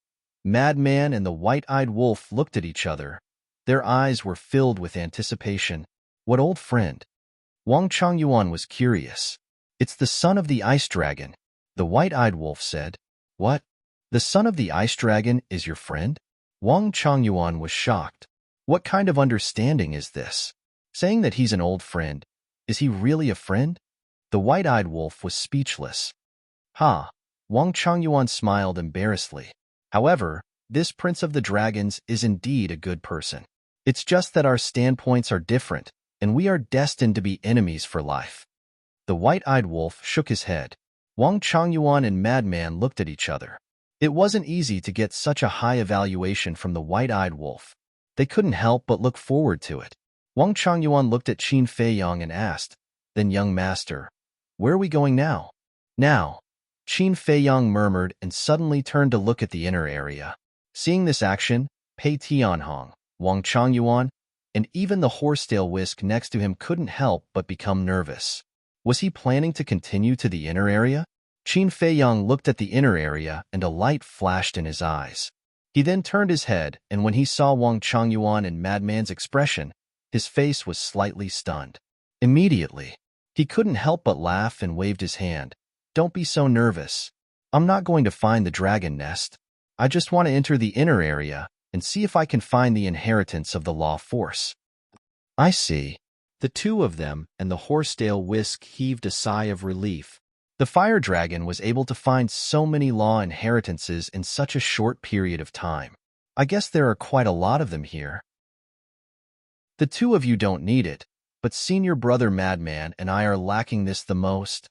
Madman and the white-eyed wolf looked at each other. Their eyes were filled with anticipation. What old friend? Wang Changyuan was curious. It's the son of the ice dragon, the white-eyed wolf said. What? The son of the ice dragon is your friend? Wang Changyuan was shocked. What kind of understanding is this? Saying that he's an old friend, is he really a friend? The white-eyed wolf was speechless. Ha! Wang Changyuan smiled embarrassedly. However, this prince of the dragons is indeed a good person. It's just that our standpoints are different, and we are destined to be enemies for life. The white-eyed wolf shook his head. Wang Changyuan and Madman looked at each other. It wasn't easy to get such a high evaluation from the white-eyed wolf. They couldn't help but look forward to it. Wang Changyuan looked at Qin Feiyang and asked, Then, young master, where are we going now? Now, Qin Feiyang murmured and suddenly turned to look at the inner area. Seeing this action, Pei Tianhong, Wang Changyuan, and even the horsetail whisk next to him couldn't help but become nervous. Was he planning to continue to the inner area? Qin Feiyang looked at the inner area and a light flashed in his eyes. He then turned his head, and when he saw Wang Changyuan and Madman's expression, his face was slightly stunned. Immediately, he couldn't help but laugh and waved his hand. Don't be so nervous. I'm not going to find the dragon nest. I just want to enter the inner area and see if I can find the inheritance of the law force. I see. The two of them and the horsetail whisk heaved a sigh of relief. The fire dragon was able to find so many law inheritances in such a short period of time. I guess there are quite a lot of them here. The two of you don't need it, but senior brother Madman and I are lacking this the most.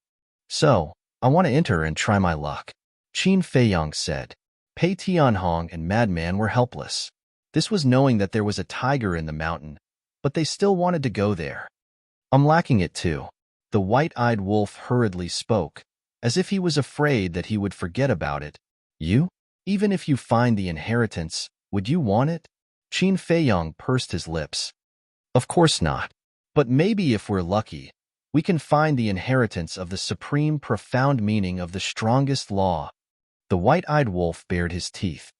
So, I want to enter and try my luck. Qin Feiyang said. Pei Tianhong and Madman were helpless. This was knowing that there was a tiger in the mountain, but they still wanted to go there. I'm lacking it too. The white-eyed wolf hurriedly spoke, as if he was afraid that he would forget about it. You? Even if you find the inheritance, would you want it? Qin Feiyang pursed his lips. Of course not. But maybe if we're lucky, we can find the inheritance of the supreme profound meaning of the strongest law. The white-eyed wolf bared his teeth.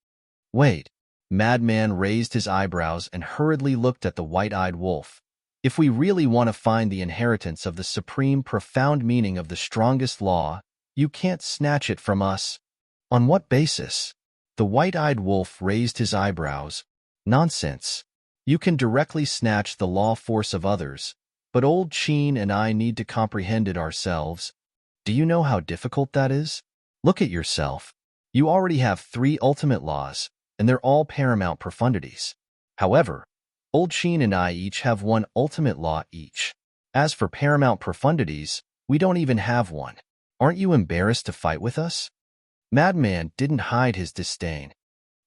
Wait. Madman raised his eyebrows and hurriedly looked at the white-eyed wolf. If we really want to find the inheritance of the supreme profound meaning of the strongest law, you can't snatch it from us. On what basis? The white-eyed wolf raised his eyebrows. Nonsense. You can directly snatch the law force of others, but old Qin and I need to comprehend it ourselves. Do you know how difficult that is? Look at yourself. You already have 3 ultimate laws, and they're all paramount profundities. However, old Qin and I each have 1 ultimate law each. As for paramount profundities, we don't even have one. Aren't you embarrassed to fight with us? Madman didn't hide his disdain.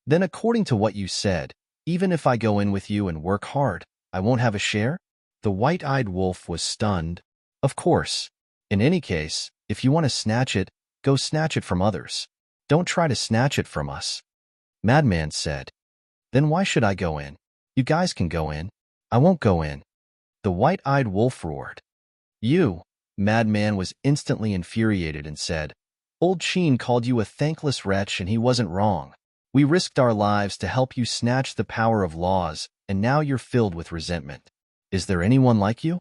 Then according to what you said, even if I go in with you and work hard, I won't have a share? The white-eyed wolf was stunned. Of course. In any case, if you want to snatch it, go snatch it from others. Don't try to snatch it from us. Madman said. Then why should I go in? You guys can go in. I won't go in. The white-eyed wolf roared. You, Madman was instantly infuriated and said, Old Sheen called you a thankless wretch and he wasn't wrong. We risked our lives to help you snatch the power of laws, and now you're filled with resentment. Is there anyone like you?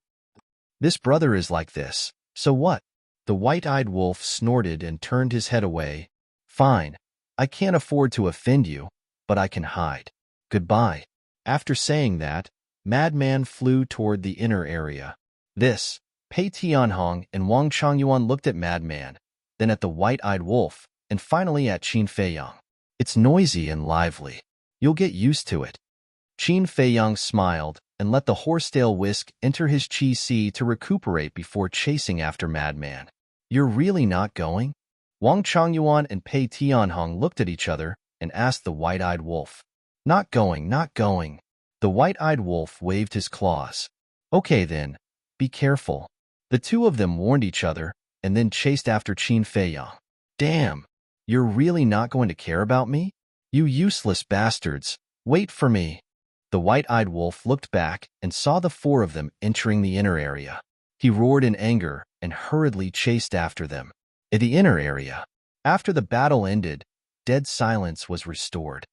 This brother is like this, so what? The white-eyed wolf snorted and turned his head away. Fine, I can't afford to offend you, but I can hide. Goodbye. After saying that, Madman flew toward the inner area. This, Pei Tianhong and Wang Changyuan looked at Madman, then at the white-eyed wolf, and finally at Qin Feiyang. It's noisy and lively. You'll get used to it. Qin Feiyang smiled and let the horsetail whisk enter his chi-si to recuperate before chasing after Madman. You're really not going? Wang Changyuan and Pei Tianhong looked at each other and asked the white-eyed wolf. Not going, not going. The white-eyed wolf waved his claws. Okay then, be careful. The two of them warned each other and then chased after Qin Feiyang. Damn, you're really not going to care about me? You useless bastards, wait for me. The white-eyed wolf looked back and saw the four of them entering the inner area. He roared in anger and hurriedly chased after them. In the inner area, after the battle ended, dead silence was restored.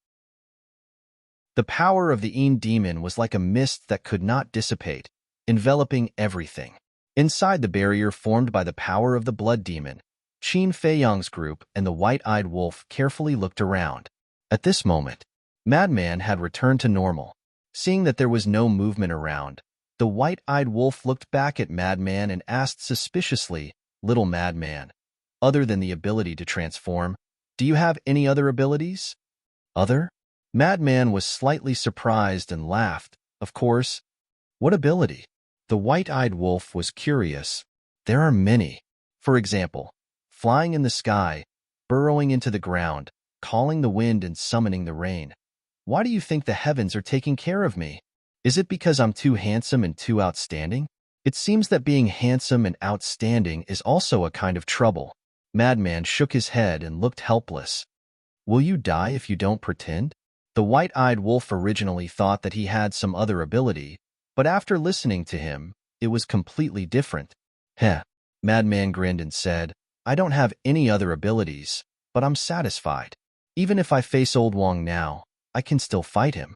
The power of the Een demon was like a mist that could not dissipate, enveloping everything. Inside the barrier formed by the power of the blood demon, Qin Feiyang's group and the white-eyed wolf carefully looked around. At this moment, Madman had returned to normal. Seeing that there was no movement around, the white-eyed wolf looked back at Madman and asked suspiciously, Little Madman, other than the ability to transform, do you have any other abilities? Other? Madman was slightly surprised and laughed. Of course. What ability? The white-eyed wolf was curious. There are many. For example, flying in the sky, burrowing into the ground, calling the wind and summoning the rain. Why do you think the heavens are taking care of me? Is it because I'm too handsome and too outstanding? It seems that being handsome and outstanding is also a kind of trouble. Madman shook his head and looked helpless. Will you die if you don't pretend? The white-eyed wolf originally thought that he had some other ability, but after listening to him, it was completely different. Heh. Madman grinned and said, I don't have any other abilities, but I'm satisfied. Even if I face old Wang now, I can still fight him.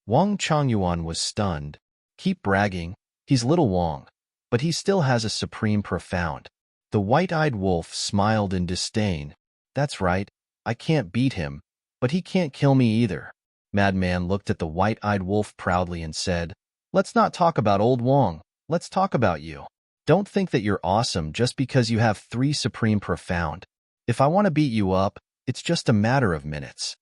Wang Changyuan was stunned. Keep bragging, he's little Wang, but he still has a supreme profound. The white-eyed wolf smiled in disdain. That's right, I can't beat him, but he can't kill me either. Madman looked at the white-eyed wolf proudly and said, Let's not talk about old Wang, let's talk about you. Don't think that you're awesome just because you have 3 supreme profound. If I want to beat you up, it's just a matter of minutes.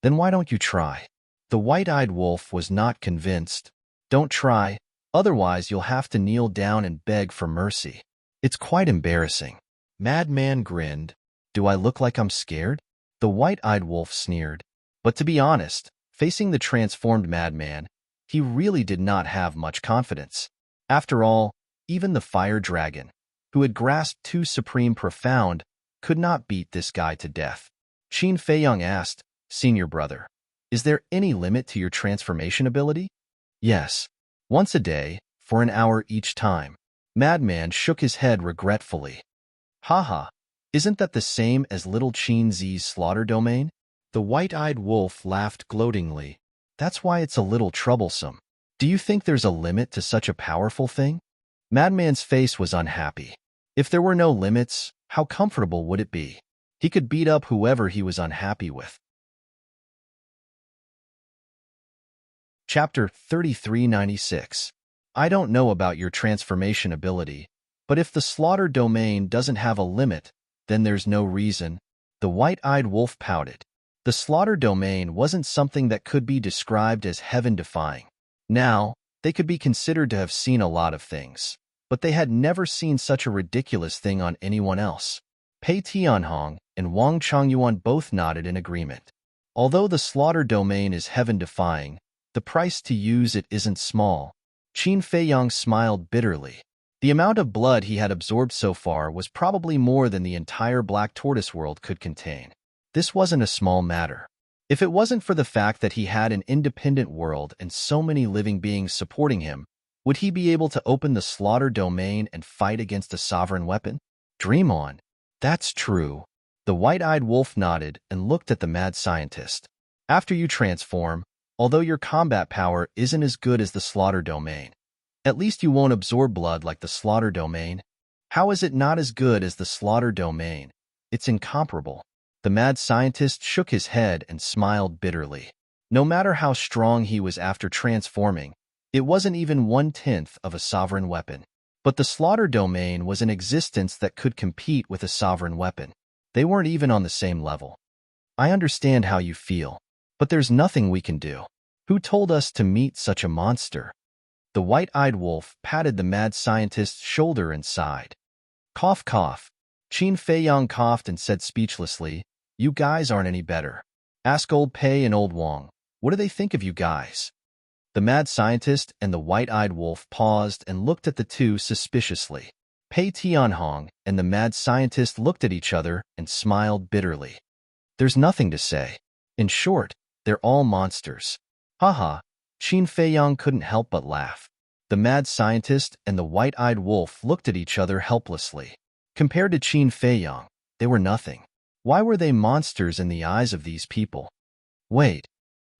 Then why don't you try? The white-eyed wolf was not convinced. Don't try, otherwise you'll have to kneel down and beg for mercy. It's quite embarrassing. Madman grinned. Do I look like I'm scared? The white-eyed wolf sneered. But to be honest, facing the transformed Madman, he really did not have much confidence. After all, even the fire dragon, who had grasped 2 supreme profound, could not beat this guy to death. Qin Feiyang asked, Senior brother, is there any limit to your transformation ability? Yes. Once a day, for an hour each time. Madman shook his head regretfully. Haha, isn't that the same as little Qin Zi's slaughter domain? The white-eyed wolf laughed gloatingly. That's why it's a little troublesome. Do you think there's a limit to such a powerful thing? Madman's face was unhappy. If there were no limits, how comfortable would it be? He could beat up whoever he was unhappy with. Chapter 3396. I don't know about your transformation ability, but if the slaughter domain doesn't have a limit, then there's no reason. The white-eyed wolf pouted. The slaughter domain wasn't something that could be described as heaven-defying. Now, they could be considered to have seen a lot of things, but they had never seen such a ridiculous thing on anyone else. Pei Tianhong and Wang Changyuan both nodded in agreement. Although the slaughter domain is heaven-defying, the price to use it isn't small. Qin Feiyang smiled bitterly. The amount of blood he had absorbed so far was probably more than the entire Black Tortoise world could contain. This wasn't a small matter. If it wasn't for the fact that he had an independent world and so many living beings supporting him, would he be able to open the slaughter domain and fight against a sovereign weapon? Dream on. That's true. The white-eyed wolf nodded and looked at the mad scientist. After you transform, although your combat power isn't as good as the slaughter domain, at least you won't absorb blood like the slaughter domain. How is it not as good as the slaughter domain? It's incomparable. The mad scientist shook his head and smiled bitterly. No matter how strong he was after transforming, it wasn't even 1/10 of a sovereign weapon. But the slaughter domain was an existence that could compete with a sovereign weapon. They weren't even on the same level. I understand how you feel, but there's nothing we can do. Who told us to meet such a monster? The white-eyed wolf patted the mad scientist's shoulder and sighed. Cough, cough. Qin Feiyang coughed and said speechlessly, "You guys aren't any better. Ask old Pei and old Wang. What do they think of you guys?" The mad scientist and the white-eyed wolf paused and looked at the two suspiciously. Pei Tianhong and the mad scientist looked at each other and smiled bitterly. There's nothing to say. In short, they're all monsters. Haha, Qin Feiyang couldn't help but laugh. The mad scientist and the white-eyed wolf looked at each other helplessly. Compared to Qin Feiyang, they were nothing. Why were they monsters in the eyes of these people? Wait.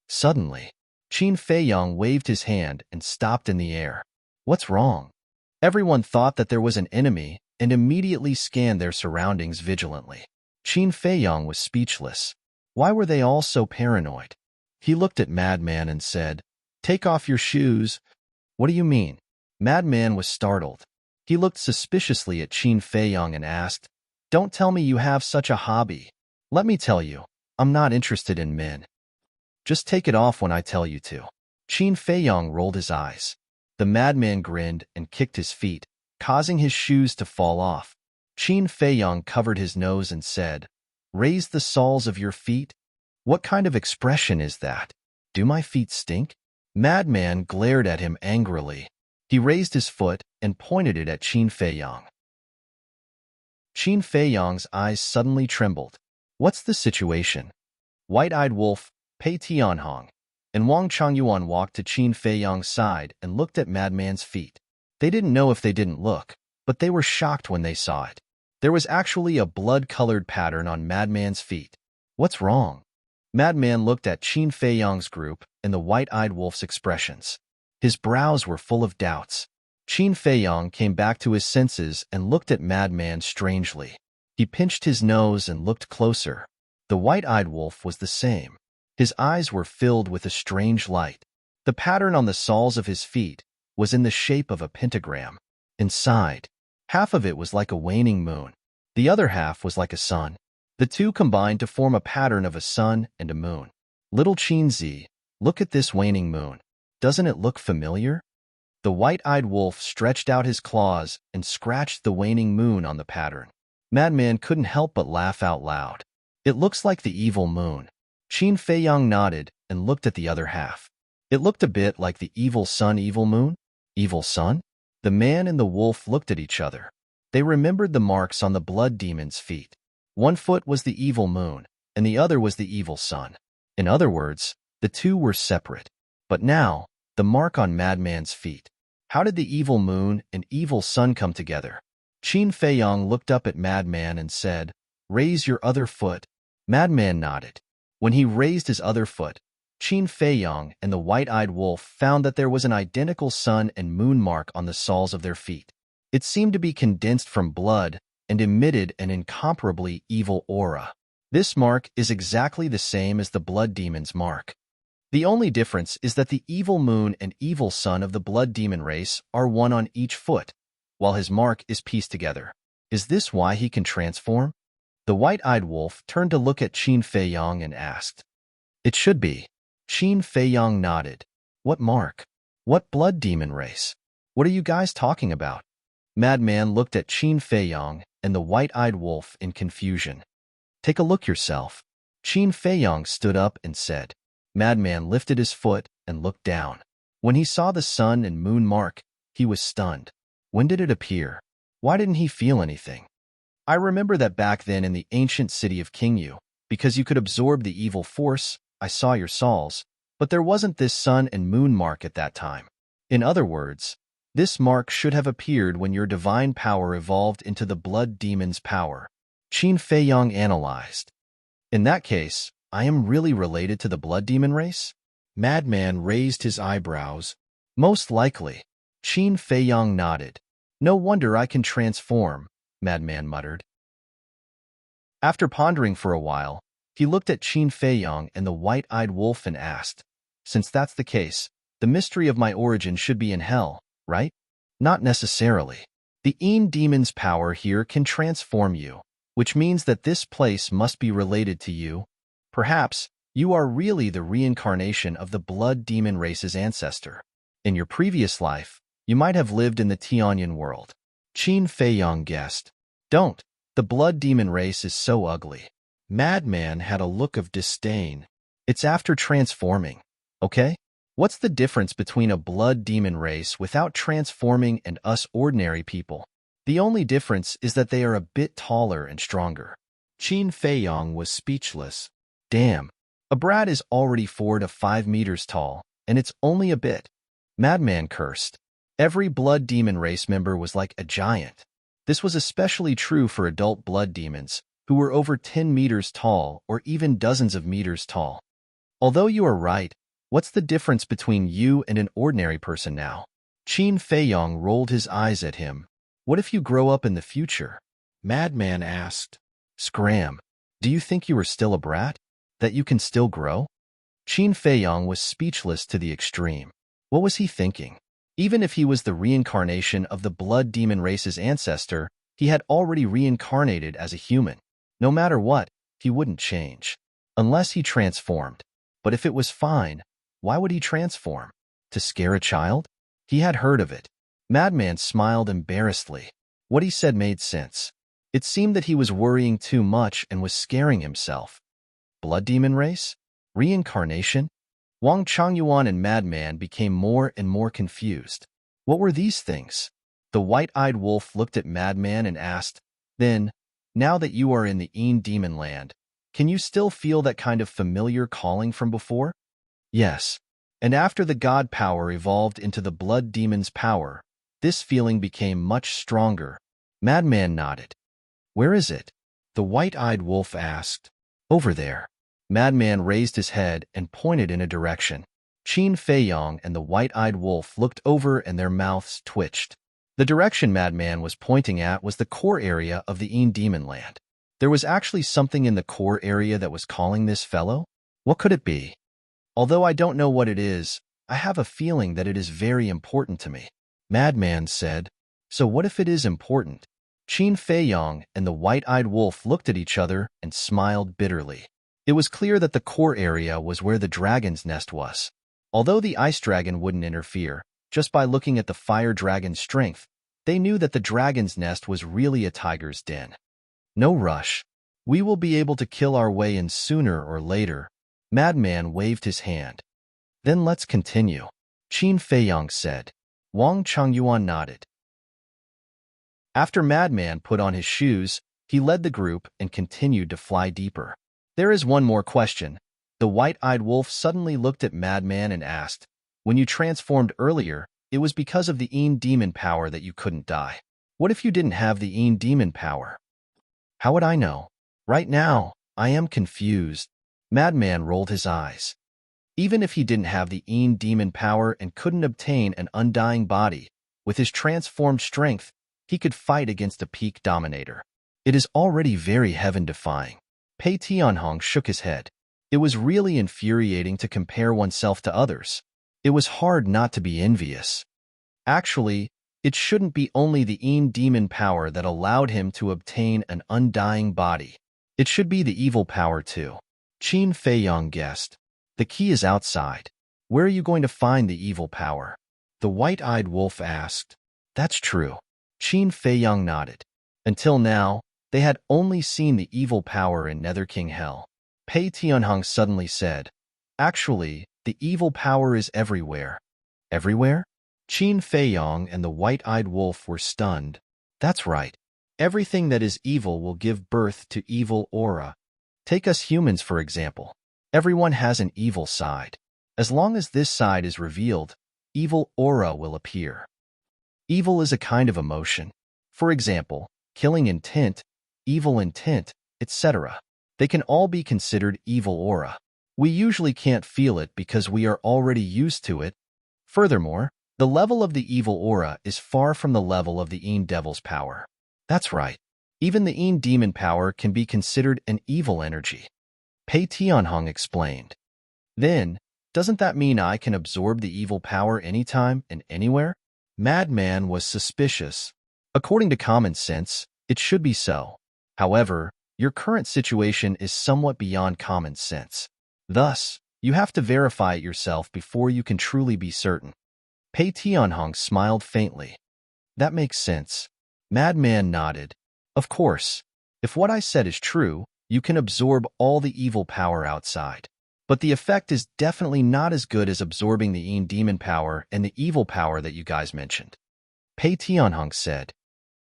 Suddenly, Qin Feiyang waved his hand and stopped in the air. What's wrong? Everyone thought that there was an enemy and immediately scanned their surroundings vigilantly. Qin Feiyang was speechless. Why were they all so paranoid? He looked at Madman and said, "Take off your shoes." What do you mean? Madman was startled. He looked suspiciously at Qin Feiyang and asked, "Don't tell me you have such a hobby. Let me tell you, I'm not interested in men. Just take it off when I tell you to." Qin Feiyang rolled his eyes. The madman grinned and kicked his feet, causing his shoes to fall off. Qin Feiyang covered his nose and said, "Raise the soles of your feet? What kind of expression is that? Do my feet stink?" Madman glared at him angrily. He raised his foot and pointed it at Qin Feiyang. Qin Feiyang's eyes suddenly trembled. What's the situation? White-eyed wolf, Pei Tianhong, and Wang Changyuan walked to Qin Feiyang's side and looked at Madman's feet. They didn't know if they didn't look, but they were shocked when they saw it. There was actually a blood-colored pattern on Madman's feet. What's wrong? Madman looked at Qin Feiyang's group and the white-eyed wolf's expressions. His brows were full of doubts. Qin Feiyang came back to his senses and looked at Madman strangely. He pinched his nose and looked closer. The white-eyed wolf was the same. His eyes were filled with a strange light. The pattern on the soles of his feet was in the shape of a pentagram. Inside, half of it was like a waning moon. The other half was like a sun. The two combined to form a pattern of a sun and a moon. Little Qinzi, look at this waning moon. Doesn't it look familiar? The white-eyed wolf stretched out his claws and scratched the waning moon on the pattern. Madman couldn't help but laugh out loud. It looks like the evil moon. Qin Feiyang nodded and looked at the other half. It looked a bit like the evil sun, evil moon. Evil sun? The man and the wolf looked at each other. They remembered the marks on the blood demon's feet. One foot was the evil moon, and the other was the evil sun. In other words, the two were separate. But now, the mark on Madman's feet. How did the evil moon and evil sun come together? Qin Feiyang looked up at Madman and said, "Raise your other foot." Madman nodded. When he raised his other foot, Qin Feiyang and the white-eyed wolf found that there was an identical sun and moon mark on the soles of their feet. It seemed to be condensed from blood and emitted an incomparably evil aura. This mark is exactly the same as the blood demon's mark. The only difference is that the evil moon and evil sun of the blood demon race are one on each foot, while his mark is pieced together. Is this why he can transform? The white-eyed wolf turned to look at Qin Feiyang and asked. It should be. Qin Feiyang nodded. What mark? What blood demon race? What are you guys talking about? Madman looked at Qin Feiyang and the white-eyed wolf in confusion. Take a look yourself. Qin Feiyong stood up and said. Madman lifted his foot and looked down. When he saw the sun and moon mark, he was stunned. When did it appear? Why didn't he feel anything? I remember that back then in the ancient city of Qingyu, because you could absorb the evil force, I saw your souls, but there wasn't this sun and moon mark at that time. In other words, this mark should have appeared when your divine power evolved into the blood demon's power. Qin Feiyong analyzed. In that case, I am really related to the blood demon race? Madman raised his eyebrows. Most likely. Qin Feiyong nodded. No wonder I can transform, Madman muttered. After pondering for a while, he looked at Qin Feiyong and the white-eyed wolf and asked, since that's the case, the mystery of my origin should be in hell, right? Not necessarily. The Een demon's power here can transform you, which means that this place must be related to you. Perhaps you are really the reincarnation of the blood demon race's ancestor. In your previous life, you might have lived in the Tianyan world. Qin Feiyong guessed. Don't. The blood demon race is so ugly. Madman had a look of disdain. It's after transforming, okay? What's the difference between a blood demon race without transforming and us ordinary people? The only difference is that they are a bit taller and stronger. Qin Feiyong was speechless. Damn. A brat is already 4 to 5 meters tall, and it's only a bit. Madman cursed. Every blood demon race member was like a giant. This was especially true for adult blood demons, who were over 10 meters tall or even dozens of meters tall. Although you are right, what's the difference between you and an ordinary person now? Qin Feiyong rolled his eyes at him. What if you grow up in the future? Madman asked. Scram. Do you think you are still a brat? That you can still grow? Qin Feiyong was speechless to the extreme. What was he thinking? Even if he was the reincarnation of the blood demon race's ancestor, he had already reincarnated as a human. No matter what, he wouldn't change. Unless he transformed. But if it was fine, why would he transform? To scare a child? He had heard of it. Madman smiled embarrassedly. What he said made sense. It seemed that he was worrying too much and was scaring himself. Blood demon race? Reincarnation? Wang Changyuan and Madman became more and more confused. What were these things? The white-eyed wolf looked at Madman and asked, Then, now that you are in the Een demon land, can you still feel that kind of familiar calling from before? Yes. And after the god power evolved into the blood demon's power, this feeling became much stronger. Madman nodded. Where is it? The white-eyed wolf asked. Over there. Madman raised his head and pointed in a direction. Qin Feiyong and the white-eyed wolf looked over and their mouths twitched. The direction Madman was pointing at was the core area of the Een demon land. There was actually something in the core area that was calling this fellow? What could it be? Although I don't know what it is, I have a feeling that it is very important to me. Madman said. So what if it is important? Qin Feiyong and the white-eyed wolf looked at each other and smiled bitterly. It was clear that the core area was where the dragon's nest was. Although the ice dragon wouldn't interfere, just by looking at the fire dragon's strength, they knew that the dragon's nest was really a tiger's den. No rush. We will be able to kill our way in sooner or later. Madman waved his hand. Then let's continue. Qin Feiyong said. Wang Changyuan nodded. After Madman put on his shoes, he led the group and continued to fly deeper. There is one more question. The white-eyed wolf suddenly looked at Madman and asked, When you transformed earlier, it was because of the Een demon power that you couldn't die. What if you didn't have the Een demon power? How would I know? Right now, I am confused. Madman rolled his eyes. Even if he didn't have the Een demon power and couldn't obtain an undying body, with his transformed strength, he could fight against a peak dominator. It is already very heaven-defying. Pei Tianhong shook his head. It was really infuriating to compare oneself to others. It was hard not to be envious. Actually, it shouldn't be only the Een demon power that allowed him to obtain an undying body. It should be the evil power too. Qin Feiyong guessed. The key is outside. Where are you going to find the evil power? The white-eyed wolf asked. That's true. Qin Feiyong nodded. Until now, They had only seen the evil power in Nether King Hell. Pei Tianhong suddenly said, "Actually, the evil power is everywhere." Everywhere? Qin Feiyong and the white-eyed wolf were stunned. That's right. Everything that is evil will give birth to evil aura. Take us humans, for example. Everyone has an evil side. As long as this side is revealed, evil aura will appear. Evil is a kind of emotion. For example, killing intent, evil intent, etc. They can all be considered evil aura. We usually can't feel it because we are already used to it. Furthermore, the level of the evil aura is far from the level of the Een Devil's power. That's right. Even the Een Demon power can be considered an evil energy. Pei Tianhong explained. Then, doesn't that mean I can absorb the evil power anytime and anywhere? Madman was suspicious. According to common sense, it should be so. However, your current situation is somewhat beyond common sense. Thus, you have to verify it yourself before you can truly be certain. Pei Tianhong smiled faintly. That makes sense. Madman nodded. Of course, if what I said is true, you can absorb all the evil power outside. But the effect is definitely not as good as absorbing the Een Demon power and the evil power that you guys mentioned. Pei Tianhong said.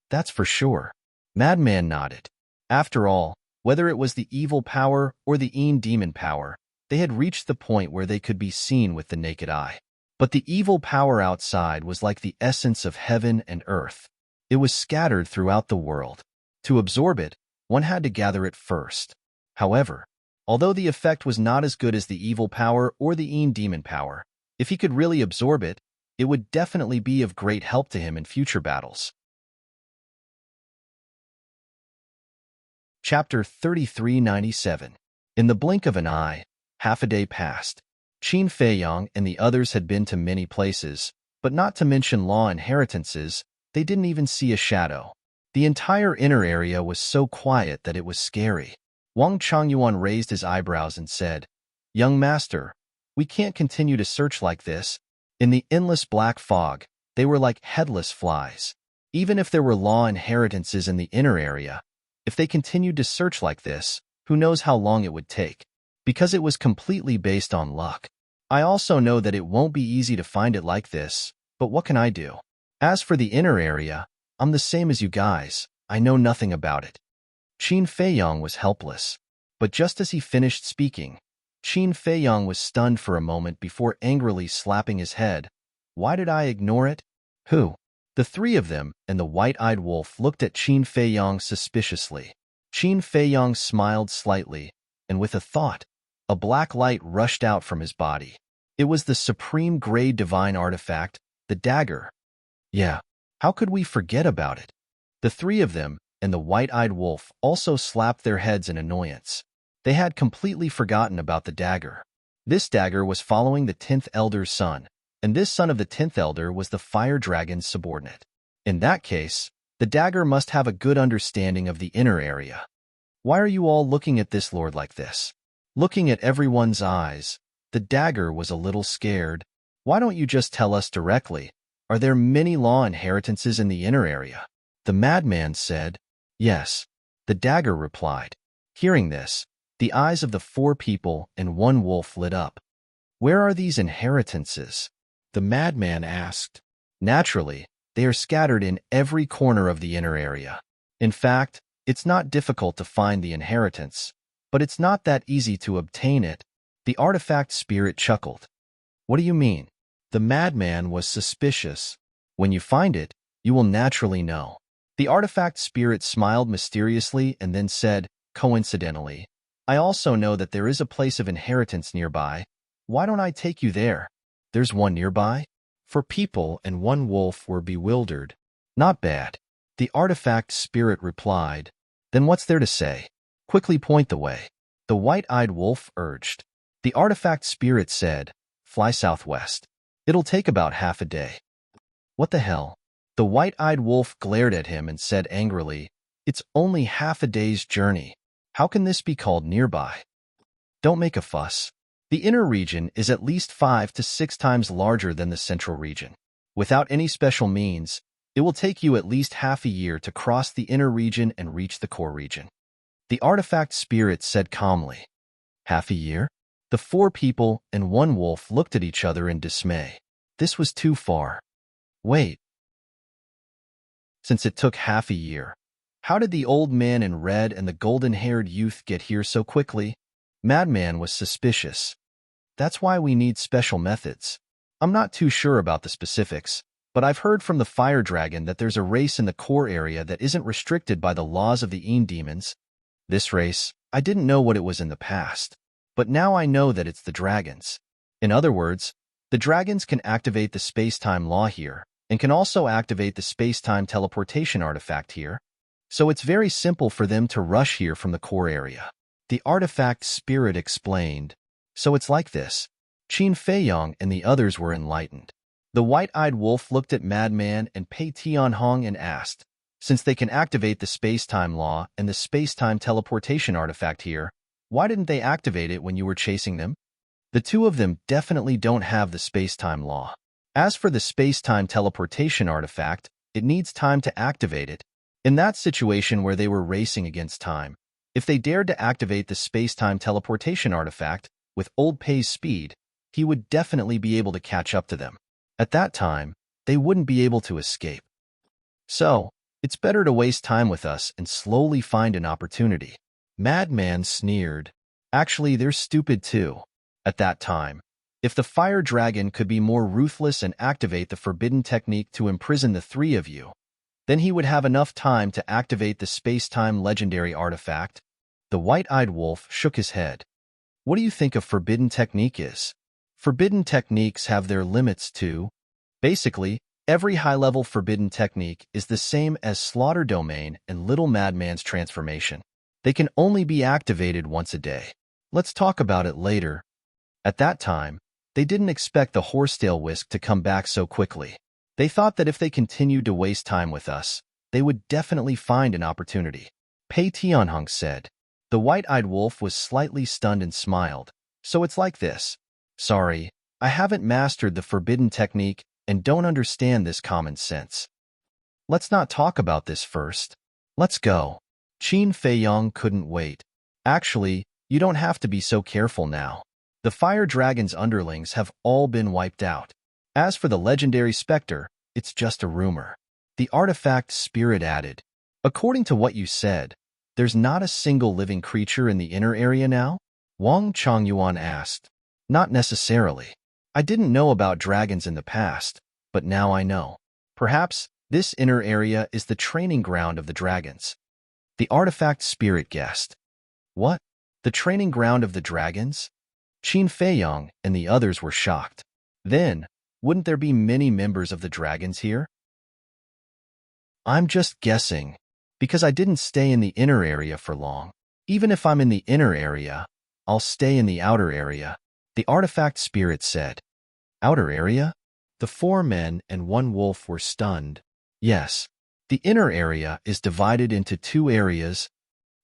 That's for sure. Madman nodded. After all, whether it was the evil power or the Een Demon power, they had reached the point where they could be seen with the naked eye. But the evil power outside was like the essence of heaven and earth. It was scattered throughout the world. To absorb it, one had to gather it first. However, although the effect was not as good as the evil power or the Een Demon power, if he could really absorb it, it would definitely be of great help to him in future battles. Chapter 3397. In the blink of an eye, half a day passed. Qin Feiyong and the others had been to many places, but not to mention law inheritances, they didn't even see a shadow. The entire inner area was so quiet that it was scary. Wang Chongyuan raised his eyebrows and said, "Young master, we can't continue to search like this." In the endless black fog, they were like headless flies. Even if there were law inheritances in the inner area, if they continued to search like this, who knows how long it would take? Because it was completely based on luck. I also know that it won't be easy to find it like this, but what can I do? As for the inner area, I'm the same as you guys. I know nothing about it. Qin Feiyong was helpless. But just as he finished speaking, Qin Feiyong was stunned for a moment before angrily slapping his head. Why did I ignore it? Who? The three of them and the white-eyed wolf looked at Qin Feiyong suspiciously. Qin Feiyong smiled slightly, and with a thought, a black light rushed out from his body. It was the supreme grade divine artifact, the dagger. Yeah, how could we forget about it? The three of them and the white-eyed wolf also slapped their heads in annoyance. They had completely forgotten about the dagger. This dagger was following the 10th Elder's son, and this son of the 10th Elder was the Fire Dragon's subordinate. In that case, the dagger must have a good understanding of the inner area. Why are you all looking at this lord like this? Looking at everyone's eyes, the dagger was a little scared. Why don't you just tell us directly? Are there many law inheritances in the inner area? The madman said. Yes. The dagger replied. Hearing this, the eyes of the four people and one wolf lit up. Where are these inheritances? The madman asked. Naturally, they are scattered in every corner of the inner area. In fact, it's not difficult to find the inheritance, but it's not that easy to obtain it. The artifact spirit chuckled. What do you mean? The madman was suspicious. When you find it, you will naturally know. The artifact spirit smiled mysteriously and then said, coincidentally, I also know that there is a place of inheritance nearby. Why don't I take you there? There's one nearby? For people and one wolf were bewildered. Not bad. The artifact spirit replied. Then what's there to say? Quickly point the way. The white-eyed wolf urged. The artifact spirit said, fly southwest. It'll take about half a day. What the hell? The white-eyed wolf glared at him and said angrily, it's only half a day's journey. How can this be called nearby? Don't make a fuss. The inner region is at least 5 to 6 times larger than the central region. Without any special means, It will take you at least half a year to cross the inner region and reach the core region. The artifact spirit said calmly. Half a year? The 4 people and 1 wolf looked at each other in dismay. This was too far. Wait. Since it took half a year, how did the old man in red and the golden-haired youth get here so quickly? Madman was suspicious. That's why we need special methods. I'm not too sure about the specifics, but I've heard from the fire dragon that there's a race in the core area that isn't restricted by the laws of the Een demons. This race, I didn't know what it was in the past, but now I know that it's the dragons. In other words, the dragons can activate the space-time law here, and can also activate the space-time teleportation artifact here, so it's very simple for them to rush here from the core area. The artifact spirit explained. So it's like this. Qin Feiyong and the others were enlightened. The white-eyed wolf looked at Madman and Pei Tianhong and asked, since they can activate the space-time law and the space-time teleportation artifact here, why didn't they activate it when you were chasing them? The 2 of them definitely don't have the space-time law. As for the space-time teleportation artifact, it needs time to activate it. In that situation where they were racing against time, if they dared to activate the space-time teleportation artifact with old Pei's speed, he would definitely be able to catch up to them. At that time, they wouldn't be able to escape. So, it's better to waste time with us and slowly find an opportunity. Madman sneered. Actually, they're stupid too. At that time, if the fire dragon could be more ruthless and activate the forbidden technique to imprison the 3 of you, then he would have enough time to activate the space-time legendary artifact. The white-eyed wolf shook his head. What do you think a forbidden technique is? Forbidden techniques have their limits too. Basically, every high-level forbidden technique is the same as Slaughter Domain and Little Madman's transformation. They can only be activated once a day. Let's talk about it later. At that time, they didn't expect the horsetail whisk to come back so quickly. They thought that if they continued to waste time with us, they would definitely find an opportunity. Pei Tianhong said. The white-eyed wolf was slightly stunned and smiled. So it's like this. Sorry, I haven't mastered the forbidden technique and don't understand this common sense. Let's not talk about this first. Let's go. Qin Feiyong couldn't wait. Actually, you don't have to be so careful now. The fire dragon's underlings have all been wiped out. As for the legendary specter, it's just a rumor. The artifact spirit added. According to what you said, there's not a single living creature in the inner area now? Wang Chongyuan asked. Not necessarily. I didn't know about dragons in the past, but now I know. Perhaps this inner area is the training ground of the dragons. The artifact spirit guessed. What? The training ground of the dragons? Qin Feiyong and the others were shocked. Then, wouldn't there be many members of the dragons here? I'm just guessing, because I didn't stay in the inner area for long. Even if I'm in the inner area, I'll stay in the outer area, the artifact spirit said. Outer area? The 4 men and 1 wolf were stunned. Yes, the inner area is divided into 2 areas,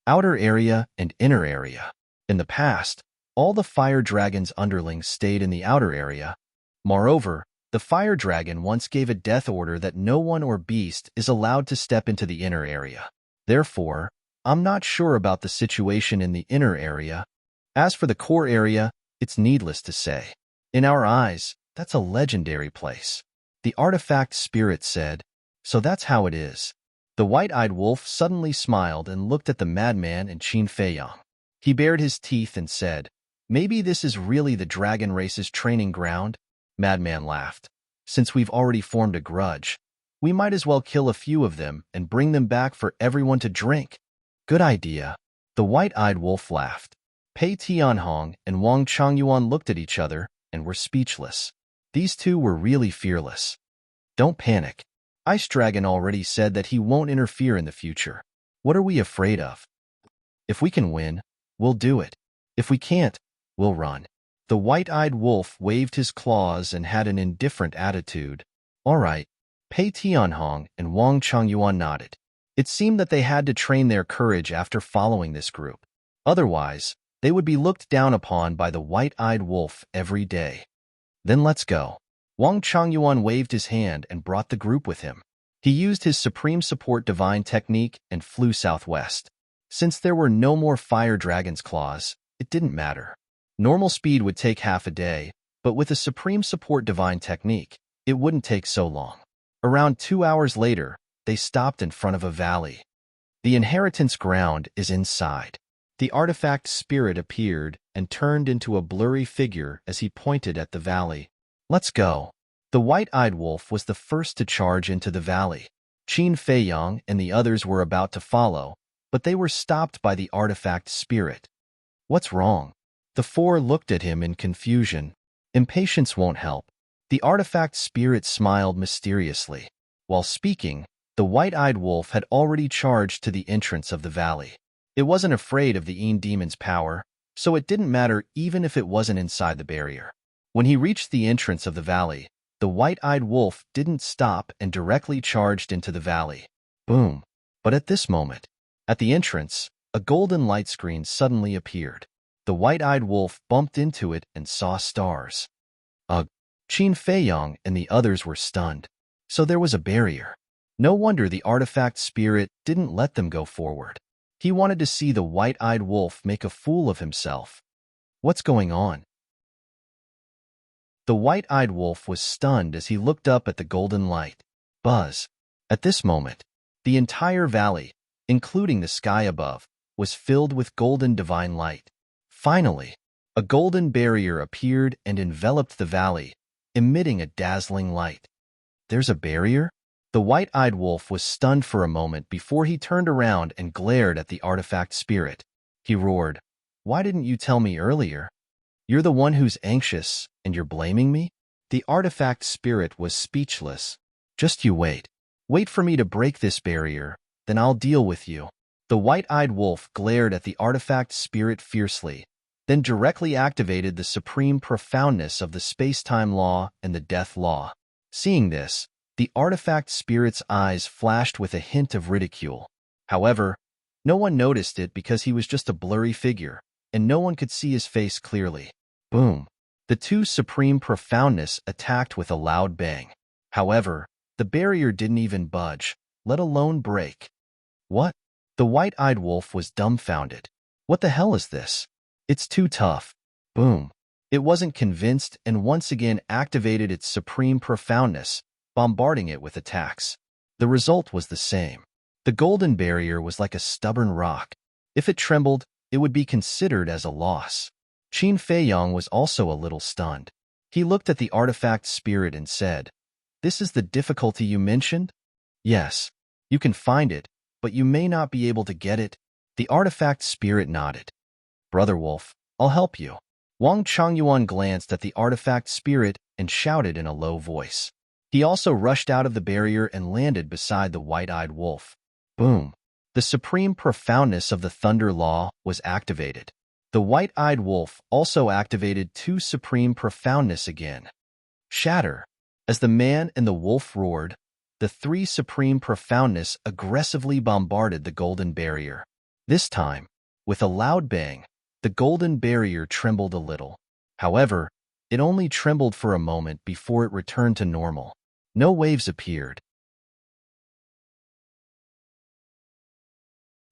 outer area and inner area. In the past, all the fire dragon's underlings stayed in the outer area. Moreover, the fire dragon once gave a death order that no one or beast is allowed to step into the inner area. Therefore, I'm not sure about the situation in the inner area. As for the core area, it's needless to say. In our eyes, that's a legendary place. The artifact spirit said, so that's how it is. The white-eyed wolf suddenly smiled and looked at the madman and Qin Feiyong. He bared his teeth and said, maybe this is really the dragon race's training ground? Madman laughed. Since we've already formed a grudge, we might as well kill a few of them and bring them back for everyone to drink. Good idea. The white-eyed wolf laughed. Pei Tianhong and Wang Chongyuan looked at each other and were speechless. These 2 were really fearless. Don't panic. Ice Dragon already said that he won't interfere in the future. What are we afraid of? If we can win, we'll do it. If we can't, we'll run. The white-eyed wolf waved his claws and had an indifferent attitude. All right. Pei Tianhong and Wang Chongyuan nodded. It seemed that they had to train their courage after following this group. Otherwise, they would be looked down upon by the white-eyed wolf every day. Then let's go. Wang Chongyuan waved his hand and brought the group with him. He used his Supreme Support Divine technique and flew southwest. Since there were no more fire dragon's claws, it didn't matter. Normal speed would take half a day, but with a Supreme Support Divine technique, it wouldn't take so long. Around 2 hours later, they stopped in front of a valley. The inheritance ground is inside. The artifact spirit appeared and turned into a blurry figure as he pointed at the valley. Let's go. The white-eyed wolf was the first to charge into the valley. Qin Feiyang and the others were about to follow, but they were stopped by the artifact spirit. What's wrong? The four looked at him in confusion. Impatience won't help. The artifact spirit smiled mysteriously. While speaking, the white-eyed wolf had already charged to the entrance of the valley. It wasn't afraid of the Een demon's power, so it didn't matter even if it wasn't inside the barrier. When he reached the entrance of the valley, the white-eyed wolf didn't stop and directly charged into the valley. Boom! But at this moment, at the entrance, a golden light screen suddenly appeared. The white-eyed wolf bumped into it and saw stars. Ugh! Qin Feiyang and the others were stunned. So there was a barrier. No wonder the artifact spirit didn't let them go forward. He wanted to see the white-eyed wolf make a fool of himself. What's going on? The white-eyed wolf was stunned as he looked up at the golden light. Buzz! At this moment, the entire valley, including the sky above, was filled with golden divine light. Finally, a golden barrier appeared and enveloped the valley, emitting a dazzling light. There's a barrier? The white-eyed wolf was stunned for a moment before he turned around and glared at the artifact spirit. He roared, "Why didn't you tell me earlier? You're the one who's anxious, and you're blaming me?" The artifact spirit was speechless. "Just you wait. Wait for me to break this barrier, then I'll deal with you." The white-eyed wolf glared at the artifact spirit fiercely, then directly activated the supreme profoundness of the space-time law and the death law. Seeing this, the artifact spirit's eyes flashed with a hint of ridicule. However, no one noticed it because he was just a blurry figure, and no one could see his face clearly. Boom! The two supreme profoundness attacked with a loud bang. However, the barrier didn't even budge, let alone break. What? The white-eyed wolf was dumbfounded. What the hell is this? It's too tough. Boom! It wasn't convinced and once again activated its supreme profoundness, bombarding it with attacks. The result was the same. The golden barrier was like a stubborn rock. If it trembled, it would be considered as a loss. Qin Feiyang was also a little stunned. He looked at the artifact spirit and said, "This is the difficulty you mentioned?" "Yes. You can find it, but you may not be able to get it." The artifact spirit nodded. "Brother Wolf, I'll help you." Wang Changyuan glanced at the artifact spirit and shouted in a low voice. He also rushed out of the barrier and landed beside the white-eyed wolf. Boom! The supreme profoundness of the thunder law was activated. The white-eyed wolf also activated two supreme profoundness again. Shatter! As the man and the wolf roared, the three supreme profoundness aggressively bombarded the golden barrier. This time, with a loud bang, the golden barrier trembled a little. However, it only trembled for a moment before it returned to normal. No waves appeared.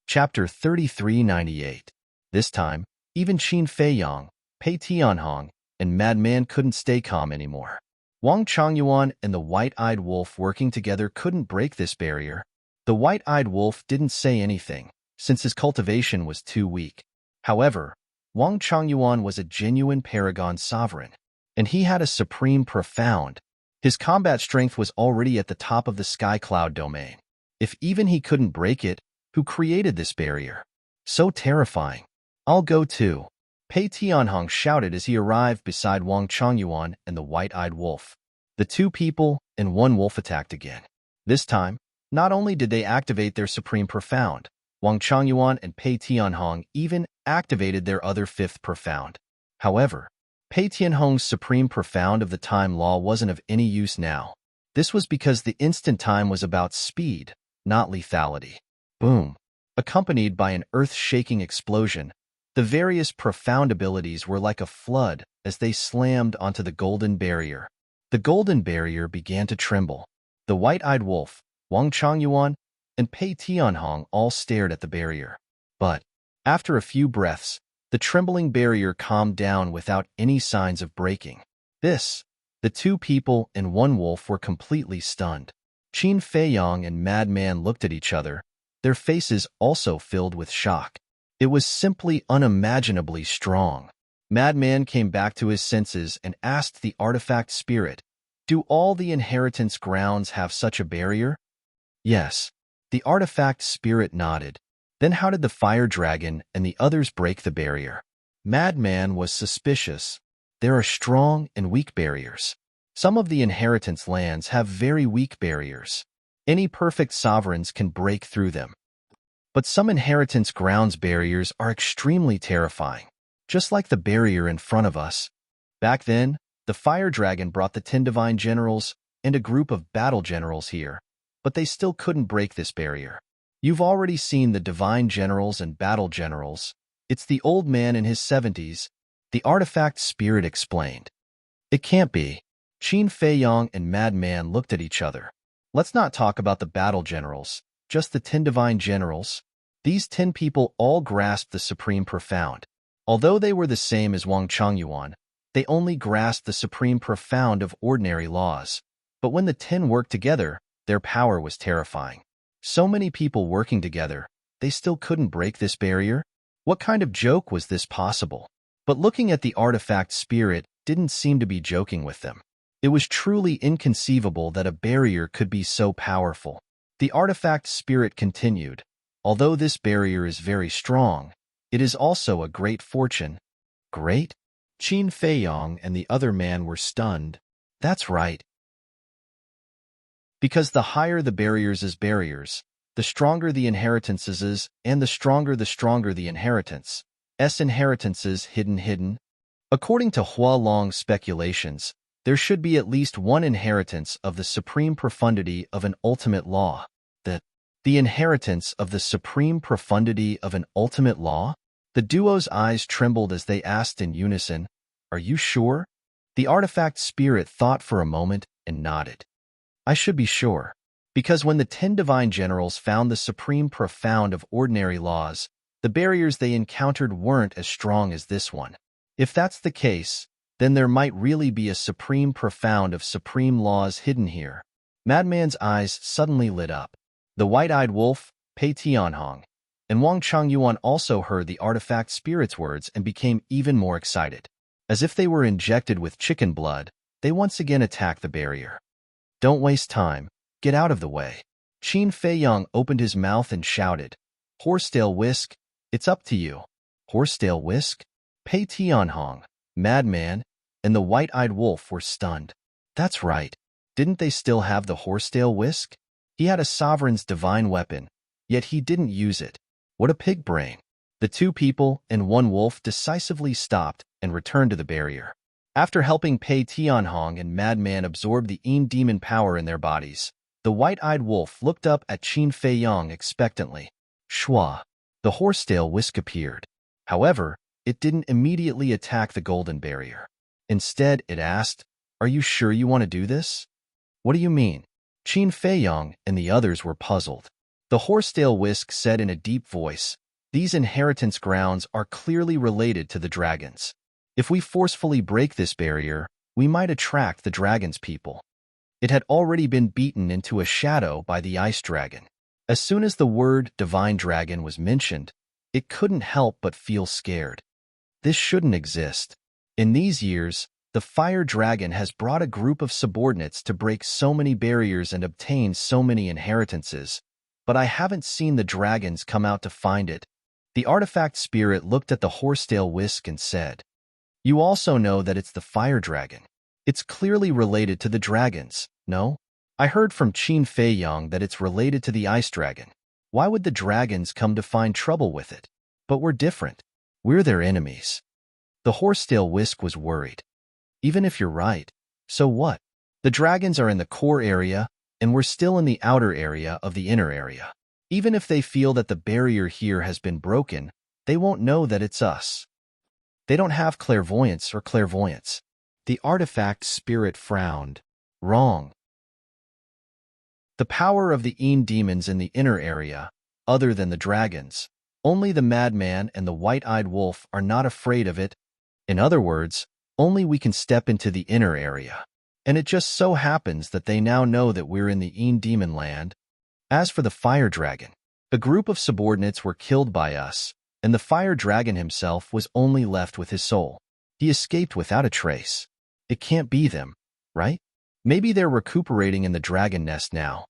Chapter 3398. This time, even Qin Feiyang, Pei Tianhong, and Madman couldn't stay calm anymore. Wang Changyuan and the white-eyed wolf working together couldn't break this barrier. The white-eyed wolf didn't say anything, since his cultivation was too weak. However, Wang Changyuan was a genuine paragon sovereign, and he had a supreme profound. His combat strength was already at the top of the sky cloud domain. If even he couldn't break it, who created this barrier? So terrifying. "I'll go too," Pei Tianhong shouted as he arrived beside Wang Changyuan and the white-eyed wolf. The two people and one wolf attacked again. This time, not only did they activate their supreme profound, Wang Changyuan and Pei Tianhong even activated their other fifth profound. However, Pei Tianhong's supreme profound of the time law wasn't of any use now. This was because the instant time was about speed, not lethality. Boom! Accompanied by an earth-shaking explosion, the various profound abilities were like a flood as they slammed onto the golden barrier. The golden barrier began to tremble. The white-eyed wolf, Wang Changyuan, and Pei Tianhong all stared at the barrier. But, after a few breaths, the trembling barrier calmed down without any signs of breaking. The two people and one wolf were completely stunned. Qin Feiyong and Madman looked at each other, their faces also filled with shock. It was simply unimaginably strong. Madman came back to his senses and asked the artifact spirit, "Do all the inheritance grounds have such a barrier?" "Yes." The artifact spirit nodded. "Then how did the fire dragon and the others break the barrier?" Madman was suspicious. "There are strong and weak barriers. Some of the inheritance lands have very weak barriers. Any perfect sovereigns can break through them. But some inheritance grounds barriers are extremely terrifying, just like the barrier in front of us." Back then, the fire dragon brought the 10 divine generals and a group of battle generals here, but they still couldn't break this barrier. "You've already seen the divine generals and battle generals. It's the old man in his 70s, the artifact spirit explained. "It can't be." Qin Feiyong and Madman looked at each other. "Let's not talk about the battle generals, just the 10 divine generals." These 10 people all grasped the supreme profound. Although they were the same as Wang Changyuan, they only grasped the supreme profound of ordinary laws. But when the 10 worked together, their power was terrifying. So many people working together, they still couldn't break this barrier? What kind of joke was this possible? But looking at the artifact spirit didn't seem to be joking with them. It was truly inconceivable that a barrier could be so powerful. The artifact spirit continued, "Although this barrier is very strong, it is also a great fortune." "Great?" Qin Feiyong and the other man were stunned. "That's right. Because the higher the barriers, the stronger the inheritances is, and the stronger the inheritance. Inheritances hidden. According to Hua Long's speculations, there should be at least one inheritance of the supreme profundity of an ultimate law. The inheritance of the supreme profundity of an ultimate law? The duo's eyes trembled as they asked in unison, "Are you sure?" The artifact spirit thought for a moment and nodded. "I should be sure. Because when the 10 divine generals found the supreme profound of ordinary laws, the barriers they encountered weren't as strong as this one. If that's the case, then there might really be a supreme profound of supreme laws hidden here." Madman's eyes suddenly lit up. The white-eyed wolf, Pei Tianhong, and Wang Changyuan also heard the artifact spirit's words and became even more excited. As if they were injected with chicken blood, they once again attacked the barrier. "Don't waste time. Get out of the way." Qin Feiyong opened his mouth and shouted, "Horsetail Whisk, it's up to you." "Horsetail Whisk?" Pei Tianhong, Madman, and the white-eyed wolf were stunned. That's right. Didn't they still have the horsetail whisk? He had a sovereign's divine weapon, yet he didn't use it. What a pig brain. The 2 people and 1 wolf decisively stopped and returned to the barrier. After helping Pei Tianhong and Madman absorb the demon power in their bodies, the white-eyed wolf looked up at Qin Feiyong expectantly. Shua. The horsetail whisk appeared. However, it didn't immediately attack the golden barrier. Instead, it asked, "Are you sure you want to do this?" "What do you mean?" Qin Feiyong and the others were puzzled. The horsetail whisk said in a deep voice, "These inheritance grounds are clearly related to the dragons. If we forcefully break this barrier, we might attract the dragon's people." It had already been beaten into a shadow by the ice dragon. As soon as the word divine dragon was mentioned, it couldn't help but feel scared. This shouldn't exist. In these years, the fire dragon has brought a group of subordinates to break so many barriers and obtain so many inheritances, but I haven't seen the dragons come out to find it. The artifact spirit looked at the horsetail whisk and said, "You also know that it's the fire dragon. It's clearly related to the dragons, no? I heard from Qin Feiyong that it's related to the ice dragon. Why would the dragons come to find trouble with it? But we're different. We're their enemies." The horsetail whisk was worried. "Even if you're right, so what? The dragons are in the core area, and we're still in the outer area of the inner area. Even if they feel that the barrier here has been broken, they won't know that it's us. They don't have clairvoyance or clairvoyance." The artifact spirit frowned. "Wrong. The power of the Een demons in the inner area, other than the dragons. Only the madman and the white-eyed wolf are not afraid of it. In other words, only we can step into the inner area. And it just so happens that they now know that we're in the Een demon land. As for the fire dragon, a group of subordinates were killed by us, and the fire dragon himself was only left with his soul. He escaped without a trace. It can't be them, right? Maybe they're recuperating in the dragon nest now.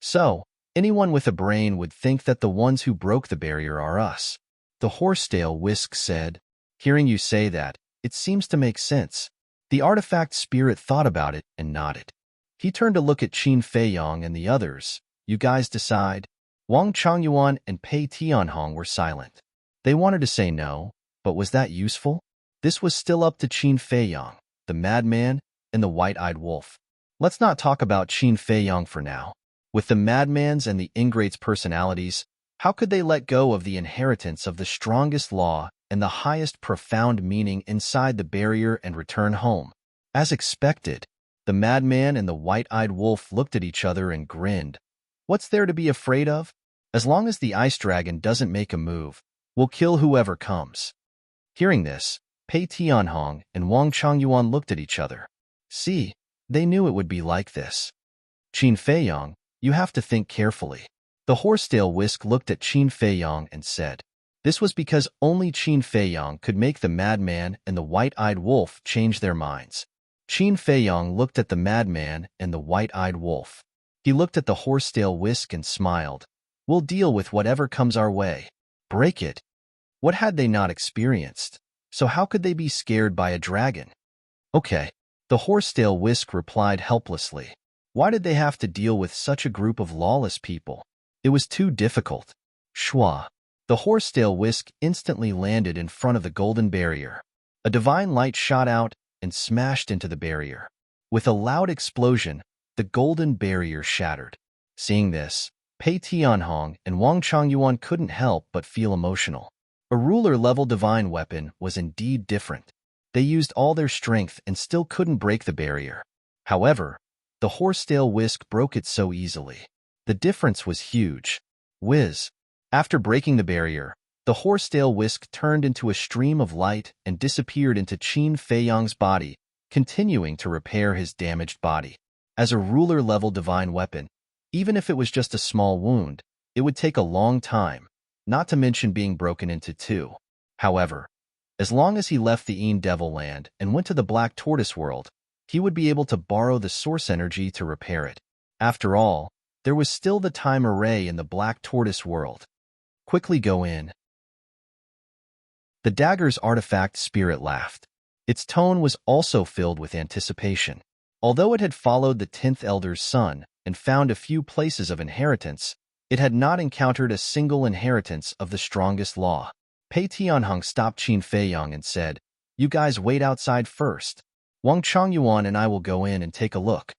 So, anyone with a brain would think that the ones who broke the barrier are us. The horsetail Whisk said. Hearing you say that, it seems to make sense. The artifact spirit thought about it and nodded. He turned to look at Qin Feiyong and the others. You guys decide. Wang Changyuan and Pei Tianhong were silent. They wanted to say no, but was that useful? This was still up to Qin Feiyong, the madman, and the white-eyed wolf. Let's not talk about Qin Feiyong for now. With the madman's and the ingrate's personalities, how could they let go of the inheritance of the strongest law and the highest profound meaning inside the barrier and return home? As expected, the madman and the white-eyed wolf looked at each other and grinned. What's there to be afraid of? As long as the ice dragon doesn't make a move, we'll kill whoever comes. Hearing this, Pei Tianhong and Wang Changyuan looked at each other. See, they knew it would be like this. Qin Feiyong, you have to think carefully. The horsetail Whisk looked at Qin Feiyong and said. This was because only Qin Feiyong could make the madman and the white-eyed wolf change their minds. Qin Feiyong looked at the madman and the white-eyed wolf. He looked at the horsetail Whisk and smiled. We'll deal with whatever comes our way. Break it. What had they not experienced? So how could they be scared by a dragon? Okay. The horsetail Whisk replied helplessly. Why did they have to deal with such a group of lawless people? It was too difficult. Shwa. The horsetail Whisk instantly landed in front of the golden barrier. A divine light shot out and smashed into the barrier. With a loud explosion, the golden barrier shattered. Seeing this, Pei Tianhong and Wang Changyuan couldn't help but feel emotional. A ruler-level divine weapon was indeed different. They used all their strength and still couldn't break the barrier. However, the horsetail Whisk broke it so easily. The difference was huge. Whiz. After breaking the barrier, the horsetail Whisk turned into a stream of light and disappeared into Qin Feiyong's body, continuing to repair his damaged body. As a ruler-level divine weapon, even if it was just a small wound, it would take a long time, not to mention being broken into two. However, as long as he left the Een Devil Land and went to the Black Tortoise world, he would be able to borrow the source energy to repair it. After all, there was still the time array in the Black Tortoise world. Quickly go in. The dagger's artifact spirit laughed. Its tone was also filled with anticipation. Although it had followed the 10th Elder's son and found a few places of inheritance, it had not encountered a single inheritance of the strongest law. Pei Tianhong stopped Qin Feiyong and said, You guys wait outside first. Wang Changyuan and I will go in and take a look.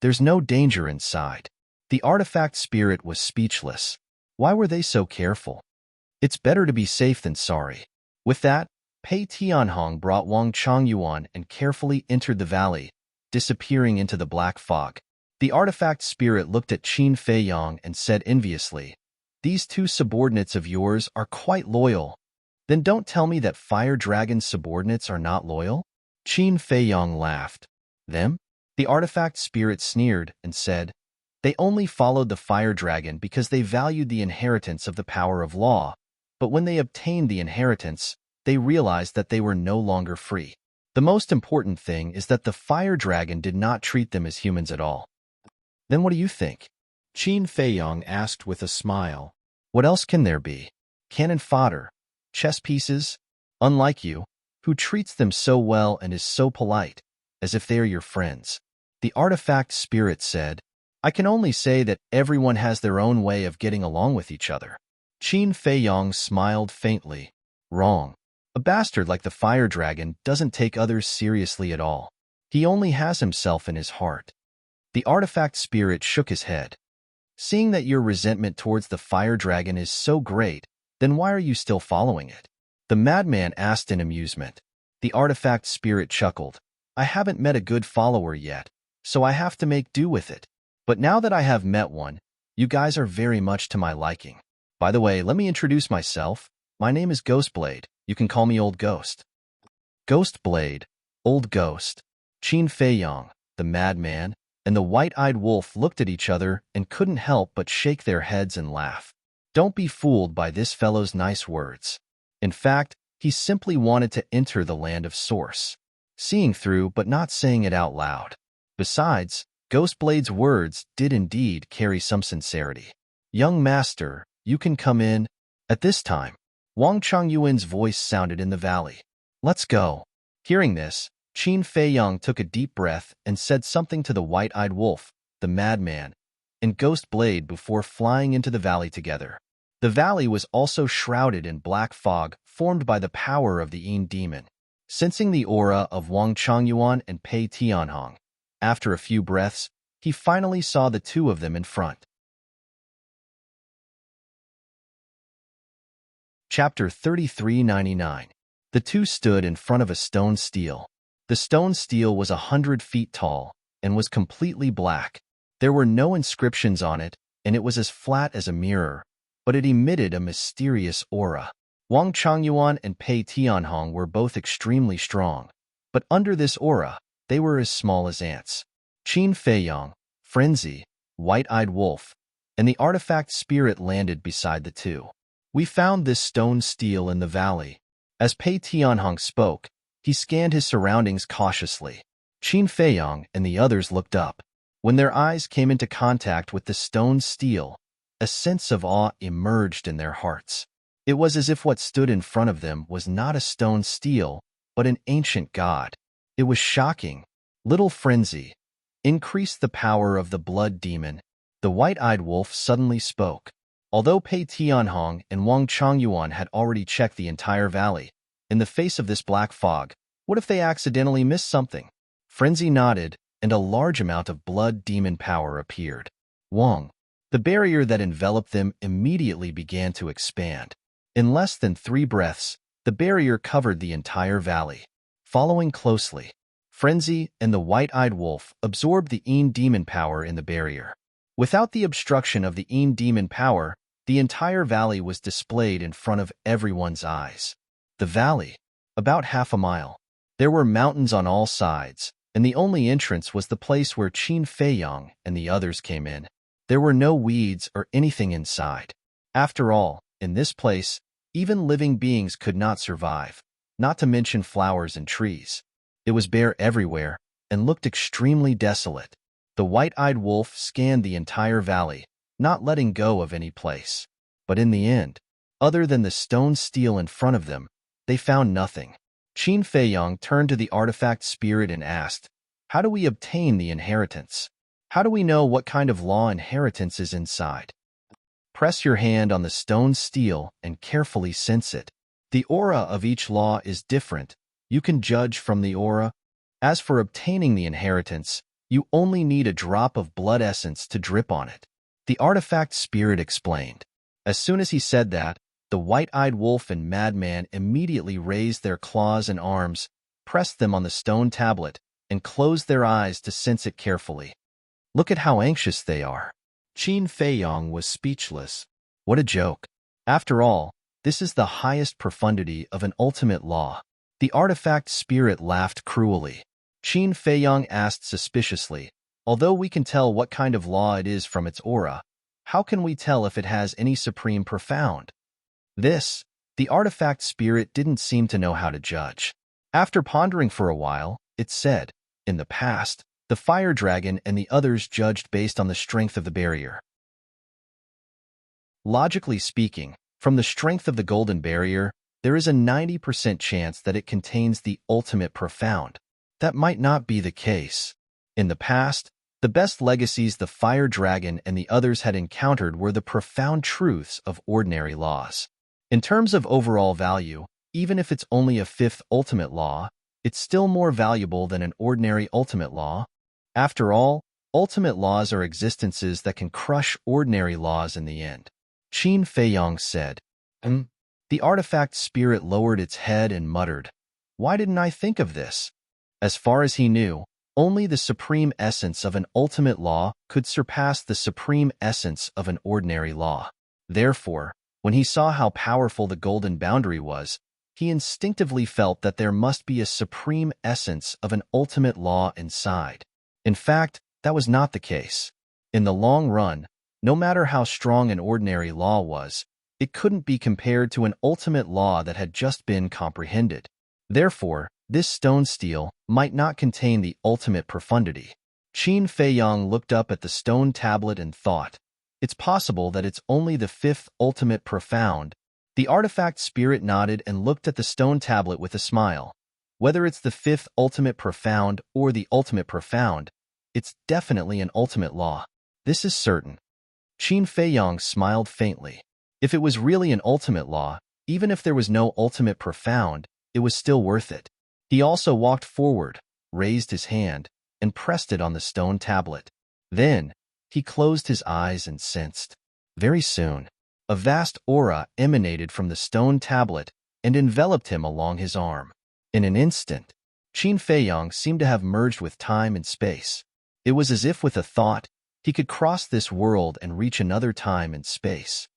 There's no danger inside. The artifact spirit was speechless. Why were they so careful? It's better to be safe than sorry. With that, Pei Tianhong brought Wang Changyuan and carefully entered the valley, disappearing into the black fog. The artifact spirit looked at Qin Feiyong and said enviously, These two subordinates of yours are quite loyal. Then don't tell me that Fire Dragon's subordinates are not loyal? Qin Feiyong laughed. Them? The artifact spirit sneered and said, They only followed the Fire Dragon because they valued the inheritance of the power of law, but when they obtained the inheritance, they realized that they were no longer free. The most important thing is that the Fire Dragon did not treat them as humans at all. Then what do you think? Qin Feiyong asked with a smile. What else can there be? Cannon fodder, chess pieces, unlike you, who treats them so well and is so polite, as if they are your friends. The artifact spirit said, I can only say that everyone has their own way of getting along with each other. Qin Feiyong smiled faintly. Wrong. A bastard like the Fire Dragon doesn't take others seriously at all. He only has himself in his heart. The artifact spirit shook his head. Seeing that your resentment towards the Fire Dragon is so great, then why are you still following it? The madman asked in amusement. The artifact spirit chuckled. I haven't met a good follower yet, so I have to make do with it. But now that I have met one, you guys are very much to my liking. By the way, let me introduce myself. My name is Ghostblade. You can call me Old Ghost. Ghostblade, Old Ghost, Qin Feiyong, the madman, and the white-eyed wolf looked at each other and couldn't help but shake their heads and laugh. Don't be fooled by this fellow's nice words. In fact, he simply wanted to enter the land of Source, seeing through but not saying it out loud. Besides, Ghostblade's words did indeed carry some sincerity. Young master, you can come in. At this time, Wang Chongyuan's voice sounded in the valley. Let's go. Hearing this, Qin Feiyong took a deep breath and said something to the white-eyed wolf, the madman, and Ghostblade before flying into the valley together. The valley was also shrouded in black fog formed by the power of the Yin demon. Sensing the aura of Wang Chongyuan and Pei Tianhong, after a few breaths, he finally saw the two of them in front. Chapter 3399. The two stood in front of a stone stele. The stone stele was 100 feet tall and was completely black. There were no inscriptions on it, and it was as flat as a mirror, but it emitted a mysterious aura. Wang Chongyuan and Pei Tianhong were both extremely strong, but under this aura, they were as small as ants. Qin Feiyong, Frenzy, White-Eyed Wolf, and the artifact spirit landed beside the two. We found this stone stele in the valley. As Pei Tianhong spoke, he scanned his surroundings cautiously. Qin Feiyong and the others looked up. When their eyes came into contact with the stone stele, a sense of awe emerged in their hearts. It was as if what stood in front of them was not a stone stele, but an ancient god. It was shocking. Little Frenzy, increase the power of the blood demon. The white-eyed wolf suddenly spoke. Although Pei Tianhong and Wang Chongyuan had already checked the entire valley, in the face of this black fog, what if they accidentally missed something? Frenzy nodded, and a large amount of blood demon power appeared. Wang, the barrier that enveloped them immediately began to expand. In less than 3 breaths, the barrier covered the entire valley. Following closely, Frenzy and the white-eyed wolf absorbed the Yin demon power in the barrier. Without the obstruction of the Yin demon power, the entire valley was displayed in front of everyone's eyes. The valley, about half a mile. There were mountains on all sides, and the only entrance was the place where Qin Feiyong and the others came in. There were no weeds or anything inside. After all, in this place, even living beings could not survive, not to mention flowers and trees. It was bare everywhere and looked extremely desolate. The white-eyed wolf scanned the entire valley, not letting go of any place. But in the end, other than the stone stele in front of them, they found nothing. Qin Feiyong turned to the artifact spirit and asked, "How do we obtain the inheritance? How do we know what kind of law inheritance is inside?" Press your hand on the stone stele and carefully sense it. The aura of each law is different. You can judge from the aura. As for obtaining the inheritance, you only need a drop of blood essence to drip on it. The artifact spirit explained. As soon as he said that, the white-eyed wolf and madman immediately raised their claws and arms, pressed them on the stone tablet, and closed their eyes to sense it carefully. Look at how anxious they are. Qin Feiyong was speechless. What a joke. After all, this is the highest profundity of an ultimate law. The artifact spirit laughed cruelly. Qin Feiyong asked suspiciously, "Although we can tell what kind of law it is from its aura, how can we tell if it has any supreme profound?" This, the artifact spirit didn't seem to know how to judge. After pondering for a while, it said, "In the past, the fire dragon and the others judged based on the strength of the barrier. Logically speaking, from the strength of the golden barrier, there is a 90% chance that it contains the ultimate profound. That might not be the case. In the past, the best legacies the fire dragon and the others had encountered were the profound truths of ordinary laws. In terms of overall value, even if it's only a 5th ultimate law, it's still more valuable than an ordinary ultimate law. After all, ultimate laws are existences that can crush ordinary laws in the end. Qin Feiyong said. The artifact spirit lowered its head and muttered, "Why didn't I think of this?" As far as he knew, Only the supreme essence of an ultimate law could surpass the supreme essence of an ordinary law. Therefore, when he saw how powerful the golden boundary was, he instinctively felt that there must be a supreme essence of an ultimate law inside. In fact, that was not the case. In the long run, no matter how strong an ordinary law was, it couldn't be compared to an ultimate law that had just been comprehended. Therefore, this stone stele might not contain the ultimate profundity. Qin Feiyang looked up at the stone tablet and thought, it's possible that it's only the fifth ultimate profound. The artifact spirit nodded and looked at the stone tablet with a smile. Whether it's the fifth ultimate profound or the ultimate profound, it's definitely an ultimate law. This is certain. Qin Feiyang smiled faintly. If it was really an ultimate law, even if there was no ultimate profound, it was still worth it. He also walked forward, raised his hand, and pressed it on the stone tablet. Then, he closed his eyes and sensed. Very soon, a vast aura emanated from the stone tablet and enveloped him along his arm. In an instant, Qin Feiyang seemed to have merged with time and space. It was as if with a thought, he could cross this world and reach another time and space.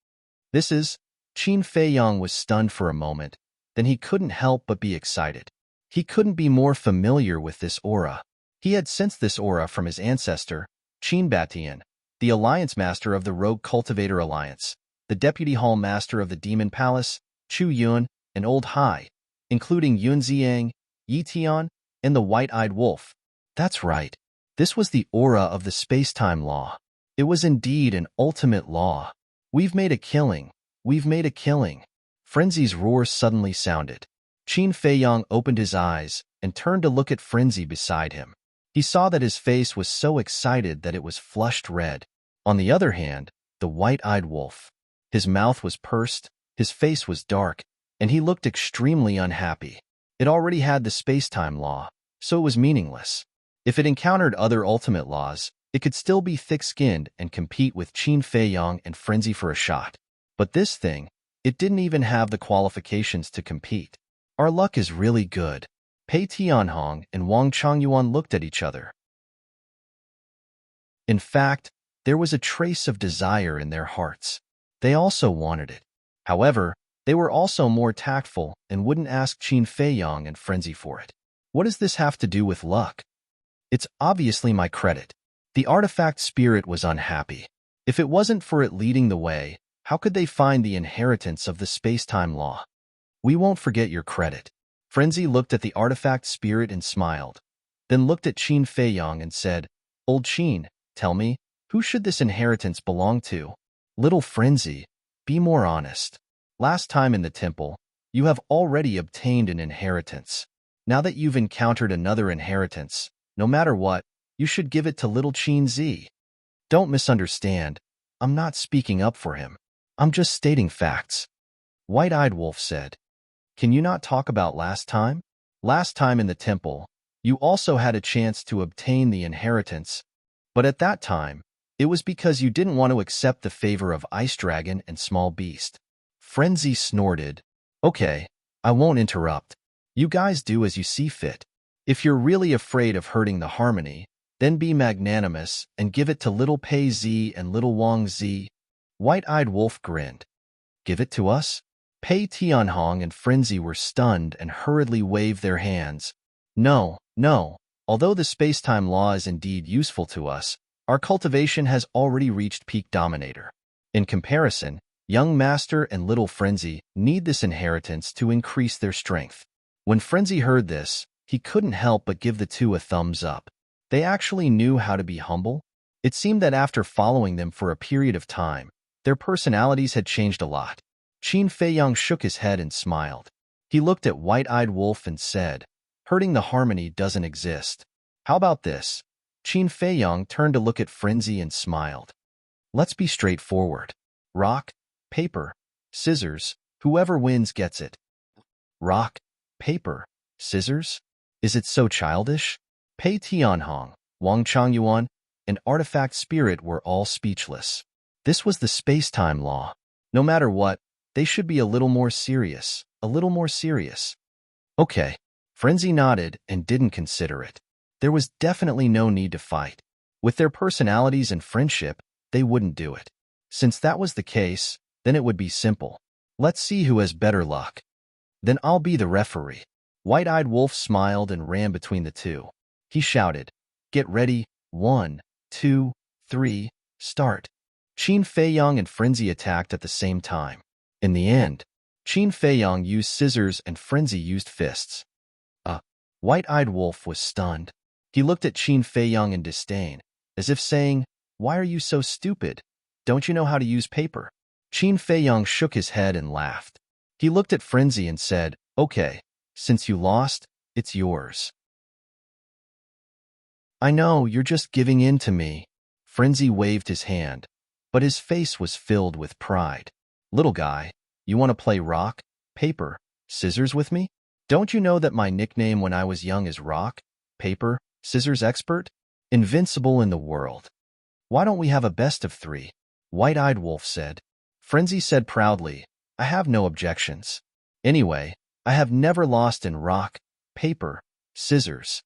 Qin Feiyang was stunned for a moment, then he couldn't help but be excited. He couldn't be more familiar with this aura. He had sensed this aura from his ancestor, Qin Batian, the Alliance Master of the Rogue Cultivator Alliance, the Deputy Hall Master of the Demon Palace, Chu Yun, and Old Hai, including Yun Ziang, Yi Tian, and the White-Eyed Wolf. That's right. This was the aura of the space-time law. It was indeed an ultimate law. We've made a killing. We've made a killing. Frenzy's roar suddenly sounded. Qin Feiyang opened his eyes and turned to look at Frenzy beside him. He saw that his face was so excited that it was flushed red. On the other hand, the White-Eyed Wolf. His mouth was pursed, his face was dark, and he looked extremely unhappy. It already had the space-time law, so it was meaningless. If it encountered other ultimate laws, it could still be thick-skinned and compete with Qin Feiyang and Frenzy for a shot. But this thing, it didn't even have the qualifications to compete. Our luck is really good. Pei Tianhong and Wang Changyuan looked at each other. In fact, there was a trace of desire in their hearts. They also wanted it. However, they were also more tactful and wouldn't ask Qin Feiyang and Frenzy for it. What does this have to do with luck? It's obviously my credit. The artifact spirit was unhappy. If it wasn't for it leading the way, how could they find the inheritance of the space-time law? We won't forget your credit. Frenzy looked at the artifact spirit and smiled, then looked at Qin Feiyang and said, Old Qin, tell me, who should this inheritance belong to? Little Frenzy, be more honest. Last time in the temple, you have already obtained an inheritance. Now that you've encountered another inheritance, no matter what, you should give it to little Qin Zi. Don't misunderstand. I'm not speaking up for him. I'm just stating facts. White-Eyed Wolf said. Can you not talk about last time? Last time in the temple, you also had a chance to obtain the inheritance, but at that time, it was because you didn't want to accept the favor of Ice Dragon and Small Beast. Frenzy snorted. Okay, I won't interrupt. You guys do as you see fit. If you're really afraid of hurting the harmony, then be magnanimous and give it to little Pei Zi and little Wang Zi. White-Eyed Wolf grinned. Give it to us? Pei Tianhong and Frenzy were stunned and hurriedly waved their hands. No. Although the space-time law is indeed useful to us, our cultivation has already reached peak dominator. In comparison, young Master and little Frenzy need this inheritance to increase their strength. When Frenzy heard this, he couldn't help but give the two a thumbs up. They actually knew how to be humble. It seemed that after following them for a period of time, their personalities had changed a lot. Qin Feiyang shook his head and smiled. He looked at White-Eyed Wolf and said, hurting the harmony doesn't exist. How about this? Qin Feiyang turned to look at Frenzy and smiled. Let's be straightforward. Rock, paper, scissors, whoever wins gets it. Rock, paper, scissors? Is it so childish? Pei Tianhong, Wang Changyuan, and Artifact Spirit were all speechless. This was the space-time law. No matter what, they should be a little more serious, a little more serious. Okay. Frenzy nodded and didn't consider it. There was definitely no need to fight. With their personalities and friendship, they wouldn't do it. Since that was the case, then it would be simple. Let's see who has better luck. Then I'll be the referee. White-Eyed Wolf smiled and ran between the two. He shouted, "Get ready, 1, 2, 3, start." Qin Feiyong and Frenzy attacked at the same time. In the end, Qin Feiyong used scissors and Frenzy used fists. White-Eyed Wolf was stunned. He looked at Qin Feiyong in disdain, as if saying, "Why are you so stupid? Don't you know how to use paper?" Qin Feiyong shook his head and laughed. He looked at Frenzy and said, "Okay, since you lost, it's yours." "I know, you're just giving in to me." Frenzy waved his hand, but his face was filled with pride. "Little guy, you want to play rock, paper, scissors with me? Don't you know that my nickname when I was young is Rock, Paper, Scissors Expert? Invincible in the world. Why don't we have a best of 3? White-Eyed Wolf said. Frenzy said proudly, "I have no objections. Anyway, I have never lost in rock, paper, scissors.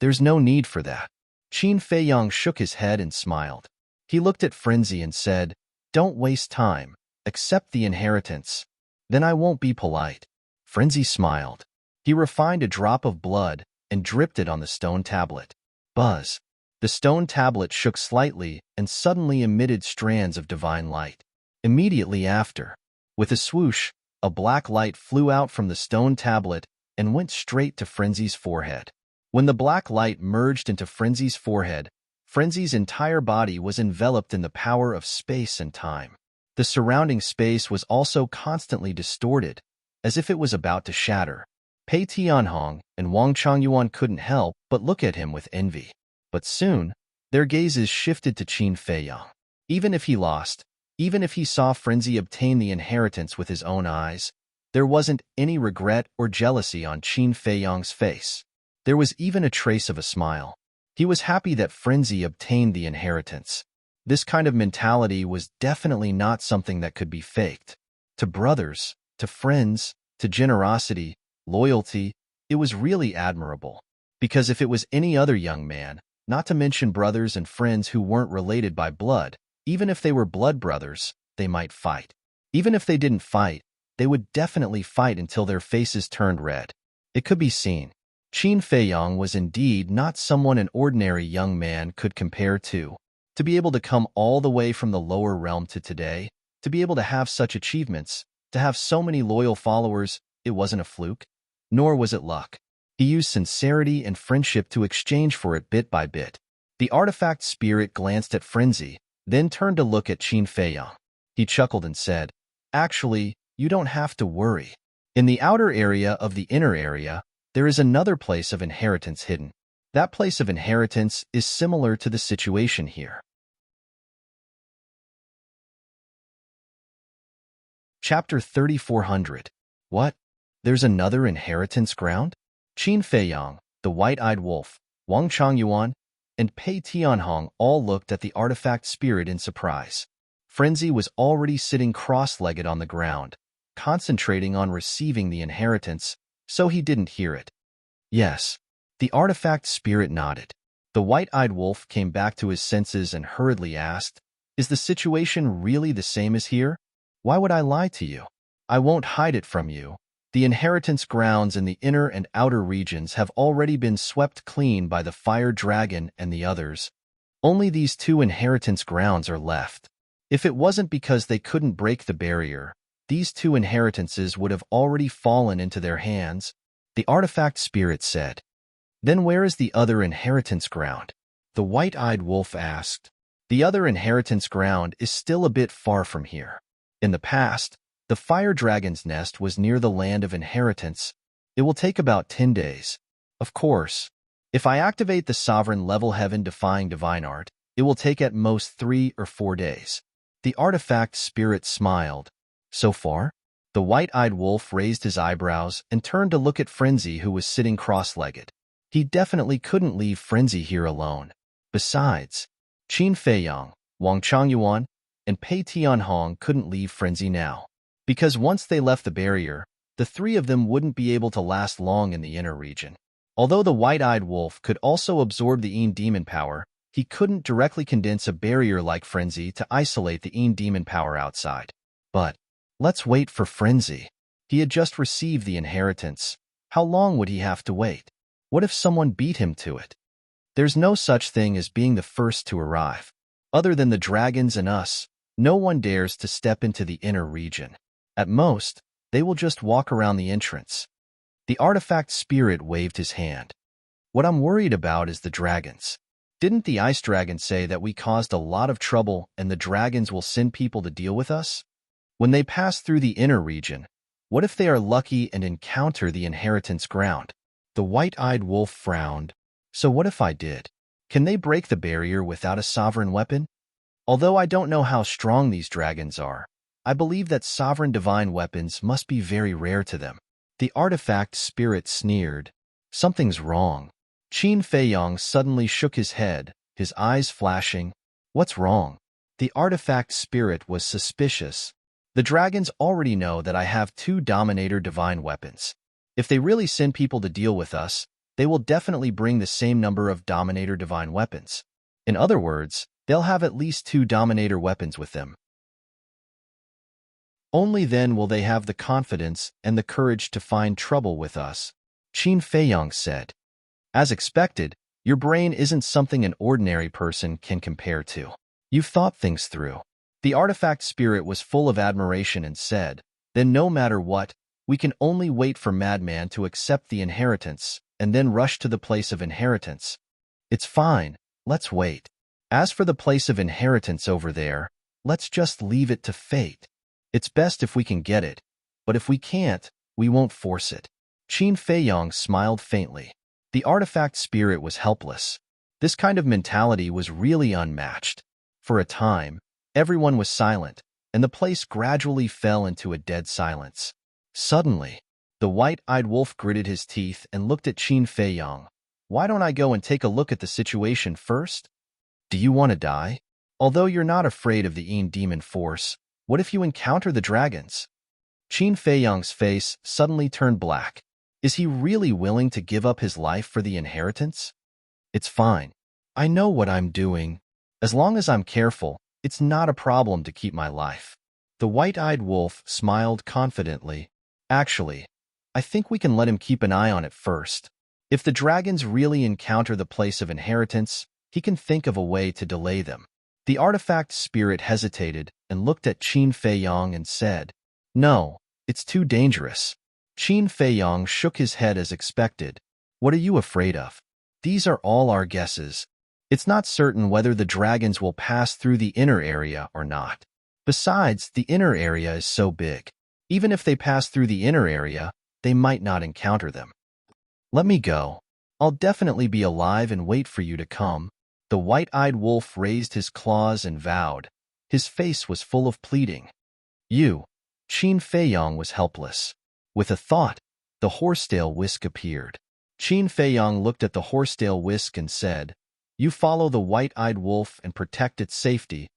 There's no need for that." Qin Feiyong shook his head and smiled. He looked at Frenzy and said, "Don't waste time. Accept the inheritance. Then I won't be polite." Frenzy smiled. He refined a drop of blood and dripped it on the stone tablet. Buzz. The stone tablet shook slightly and suddenly emitted strands of divine light. Immediately after, with a swoosh, a black light flew out from the stone tablet and went straight to Frenzy's forehead. When the black light merged into Frenzy's forehead, Frenzy's entire body was enveloped in the power of space and time. The surrounding space was also constantly distorted, as if it was about to shatter. Pei Tianhong and Wang Changyuan couldn't help but look at him with envy. But soon, their gazes shifted to Qin Feiyong. Even if he lost, even if he saw Frenzy obtain the inheritance with his own eyes, there wasn't any regret or jealousy on Qin Feiyong's face. There was even a trace of a smile. He was happy that Frenzy obtained the inheritance. This kind of mentality was definitely not something that could be faked. To brothers, to friends, to generosity, loyalty, it was really admirable. Because if it was any other young man, not to mention brothers and friends who weren't related by blood, even if they were blood brothers, they might fight. Even if they didn't fight, they would definitely fight until their faces turned red. It could be seen. Qin Feiyong was indeed not someone an ordinary young man could compare to. To be able to come all the way from the lower realm to today, to be able to have such achievements, to have so many loyal followers, it wasn't a fluke, nor was it luck. He used sincerity and friendship to exchange for it bit by bit. The artifact spirit glanced at Frenzy, then turned to look at Qin Feiyong. He chuckled and said, "Actually, you don't have to worry. In the outer area of the inner area, there is another place of inheritance hidden. That place of inheritance is similar to the situation here." Chapter 3400. What? There's another inheritance ground? Qin Feiyong, the White-Eyed Wolf, Wang Changyuan, and Pei Tianhong all looked at the artifact spirit in surprise. Frenzy was already sitting cross-legged on the ground, concentrating on receiving the inheritance, so he didn't hear it. Yes, the artifact spirit nodded. The White-Eyed Wolf came back to his senses and hurriedly asked, "Is the situation really the same as here? Why would I lie to you? I won't hide it from you. The inheritance grounds in the inner and outer regions have already been swept clean by the fire dragon and the others. Only these 2 inheritance grounds are left. If it wasn't because they couldn't break the barrier, these 2 inheritances would have already fallen into their hands," the artifact spirit said. "Then where is the other inheritance ground?" the White-Eyed Wolf asked. "The other inheritance ground is still a bit far from here. In the past, the fire dragon's nest was near the land of inheritance. It will take about 10 days. Of course, if I activate the sovereign level heaven-defying divine art, it will take at most 3 or 4 days." The artifact spirit smiled. "So far?" The White-Eyed Wolf raised his eyebrows and turned to look at Frenzy, who was sitting cross-legged. He definitely couldn't leave Frenzy here alone. Besides, Qin Feiyong, Wang Changyuan, and Pei Tianhong couldn't leave Frenzy now. Because once they left the barrier, the 3 of them wouldn't be able to last long in the inner region. Although the white-eyed wolf could also absorb the demon power, he couldn't directly condense a barrier like Frenzy to isolate the demon power outside. But let's wait for Frenzy. He had just received the inheritance. How long would he have to wait? What if someone beat him to it? There's no such thing as being the first to arrive. Other than the dragons and us, no one dares to step into the inner region. At most, they will just walk around the entrance. The artifact spirit waved his hand. What I'm worried about is the dragons. Didn't the ice dragon say that we caused a lot of trouble and the dragons will send people to deal with us? When they pass through the inner region, what if they are lucky and encounter the inheritance ground? The white-eyed wolf frowned. So what if I did? Can they break the barrier without a sovereign weapon? Although I don't know how strong these dragons are, I believe that sovereign divine weapons must be very rare to them. The artifact spirit sneered. Something's wrong. Qin Feiyong suddenly shook his head, his eyes flashing. What's wrong? The artifact spirit was suspicious. The dragons already know that I have 2 Dominator divine weapons. If they really send people to deal with us, they will definitely bring the same number of Dominator divine weapons. In other words, they'll have at least 2 Dominator weapons with them. Only then will they have the confidence and the courage to find trouble with us, Qin Feiyong said. As expected, your brain isn't something an ordinary person can compare to. You've thought things through. The artifact spirit was full of admiration and said, then no matter what, we can only wait for Madman to accept the inheritance and then rush to the place of inheritance. It's fine, let's wait. As for the place of inheritance over there, let's just leave it to fate. It's best if we can get it, but if we can't, we won't force it. Qin Feiyong smiled faintly. The artifact spirit was helpless. This kind of mentality was really unmatched. For a time, everyone was silent, and the place gradually fell into a dead silence. Suddenly, the white-eyed wolf gritted his teeth and looked at Qin Feiyong. Why don't I go and take a look at the situation first? Do you want to die? Although you're not afraid of the demon force, what if you encounter the dragons? Qin Feiyong's face suddenly turned black. Is he really willing to give up his life for the inheritance? It's fine. I know what I'm doing. As long as I'm careful, it's not a problem to keep my life. The white-eyed wolf smiled confidently. Actually, I think we can let him keep an eye on it first. If the dragons really encounter the place of inheritance, he can think of a way to delay them. The artifact spirit hesitated and looked at Qin Feiyong and said, no, it's too dangerous. Qin Feiyong shook his head as expected. What are you afraid of? These are all our guesses. It's not certain whether the dragons will pass through the inner area or not. Besides, the inner area is so big. Even if they pass through the inner area, they might not encounter them. Let me go. I'll definitely be alive and wait for you to come. The white-eyed wolf raised his claws and vowed. His face was full of pleading. You. Qin Feiyong was helpless. With a thought, the horsetail whisk appeared. Qin Feiyong looked at the horsetail whisk and said, you follow the white-eyed wolf and protect its safety.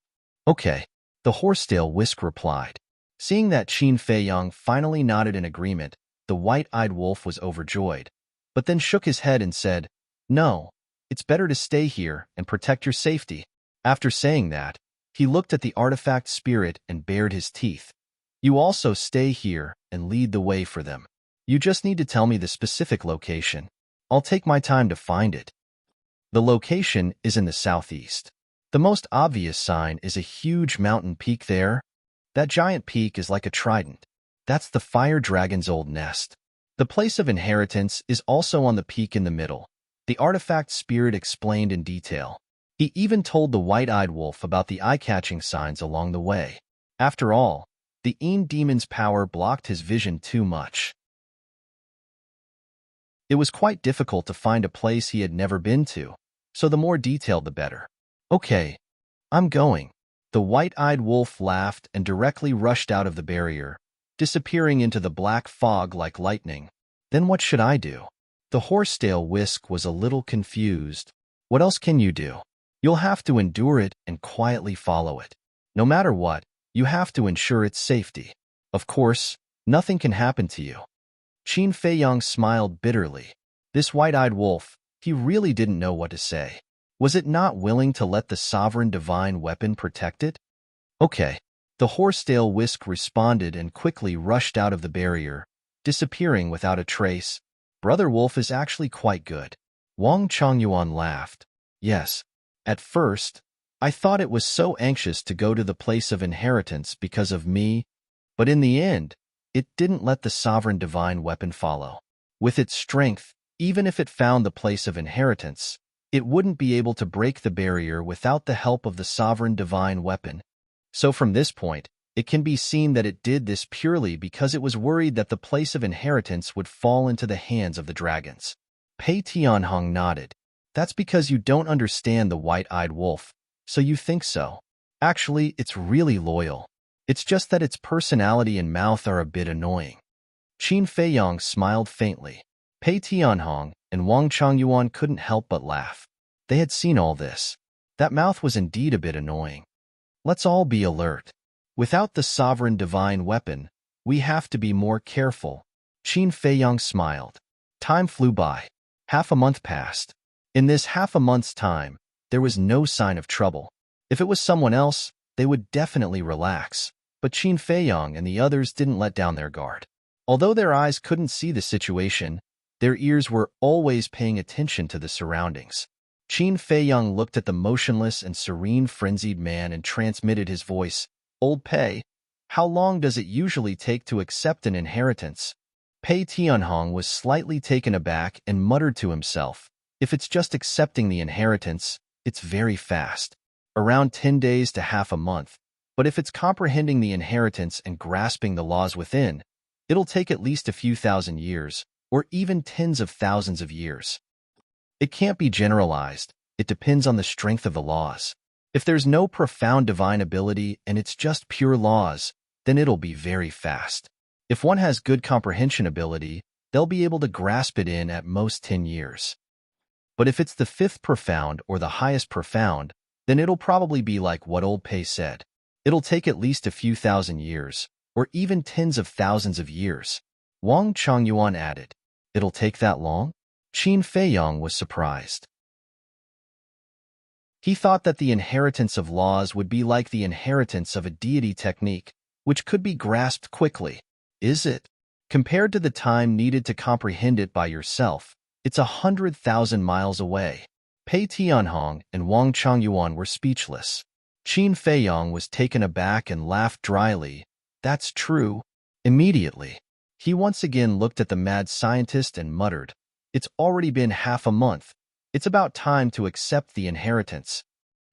Okay, the horsetail whisk replied. Seeing that Qin Feiyong finally nodded in agreement, the white-eyed wolf was overjoyed, but then shook his head and said, no, it's better to stay here and protect your safety. After saying that, he looked at the artifact spirit and bared his teeth. You also stay here and lead the way for them. You just need to tell me the specific location. I'll take my time to find it. The location is in the southeast. The most obvious sign is a huge mountain peak there. That giant peak is like a trident. That's the fire dragon's old nest. The place of inheritance is also on the peak in the middle. The artifact spirit explained in detail. He even told the white-eyed wolf about the eye-catching signs along the way. After all, the demon's power blocked his vision too much. It was quite difficult to find a place he had never been to, so the more detailed the better. Okay, I'm going. The white-eyed wolf laughed and directly rushed out of the barrier, disappearing into the black fog like lightning. Then what should I do? The horsetail whisk was a little confused. What else can you do? You'll have to endure it and quietly follow it. No matter what, you have to ensure its safety. Of course, nothing can happen to you. Qin Feiyong smiled bitterly. This white-eyed wolf, he really didn't know what to say. Was it not willing to let the sovereign divine weapon protect it? Okay. The horsetail whisk responded and quickly rushed out of the barrier, disappearing without a trace. Brother Wolf is actually quite good. Wang Chongyuan laughed. Yes. At first, I thought it was so anxious to go to the place of inheritance because of me, but in the end, it didn't let the sovereign divine weapon follow. With its strength, even if it found the place of inheritance, it wouldn't be able to break the barrier without the help of the sovereign divine weapon. So from this point, it can be seen that it did this purely because it was worried that the place of inheritance would fall into the hands of the dragons. Pei Tianhong nodded. That's because you don't understand the white-eyed wolf, so you think so. Actually, it's really loyal. It's just that its personality and mouth are a bit annoying. Qin Feiyang smiled faintly. Pei Tianhong and Wang Chongyuan couldn't help but laugh. They had seen all this. That mouth was indeed a bit annoying. Let's all be alert. Without the sovereign divine weapon, we have to be more careful. Qin Feiyang smiled. Time flew by. Half a month passed. In this half a month's time, there was no sign of trouble. If it was someone else, they would definitely relax. But Qin Feiyang and the others didn't let down their guard. Although their eyes couldn't see the situation, their ears were always paying attention to the surroundings. Qin Feiyang looked at the motionless and serene frenzied man and transmitted his voice. Old Pei, how long does it usually take to accept an inheritance? Pei Tianhong was slightly taken aback and muttered to himself. If it's just accepting the inheritance, it's very fast. Around 10 days to half a month. But if it's comprehending the inheritance and grasping the laws within, it'll take at least a few thousand years, or even tens of thousands of years. It can't be generalized. It depends on the strength of the laws. If there's no profound divine ability and it's just pure laws, then it'll be very fast. If one has good comprehension ability, they'll be able to grasp it in at most 10 years. But if it's the fifth profound or the highest profound, then it'll probably be like what old Pei said. It'll take at least a few thousand years, or even tens of thousands of years. Wang Chongyuan added, It'll take that long? Qin Feiyang was surprised. He thought that the inheritance of laws would be like the inheritance of a deity technique, which could be grasped quickly. Is it? Compared to the time needed to comprehend it by yourself, it's 100,000 miles away. Pei Tianhong and Wang Chongyuan were speechless. Qin Feiyang was taken aback and laughed dryly. That's true. Immediately, he once again looked at the mad scientist and muttered, It's already been half a month. It's about time to accept the inheritance.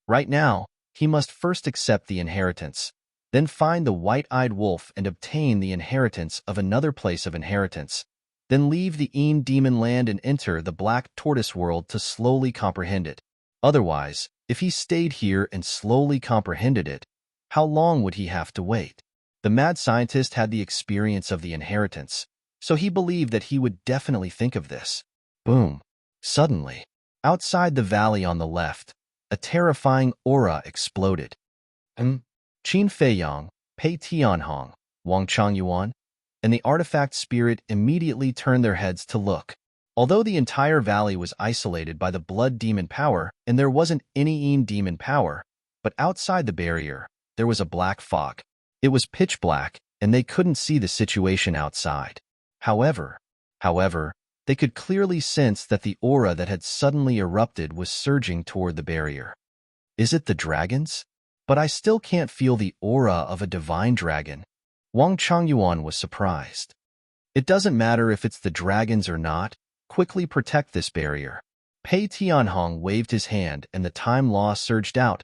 Right now, he must first accept the inheritance, then find the white-eyed wolf and obtain the inheritance of another place of inheritance, then leave the demon land and enter the black tortoise world to slowly comprehend it. Otherwise, if he stayed here and slowly comprehended it, how long would he have to wait? The mad scientist had the experience of the inheritance, so he believed that he would definitely think of this. Boom. Suddenly, outside the valley on the left, a terrifying aura exploded. Qin Feiyang, Pei Tianhong, Wang Chongyuan, and the artifact spirit immediately turned their heads to look. Although the entire valley was isolated by the blood demon power and there wasn't any demon power, but outside the barrier, there was a black fog. It was pitch black, and they couldn't see the situation outside. However, they could clearly sense that the aura that had suddenly erupted was surging toward the barrier. Is it the dragons? But I still can't feel the aura of a divine dragon. Wang Chongyuan was surprised. It doesn't matter if it's the dragons or not. Quickly protect this barrier. Pei Tianhong waved his hand and the time law surged out,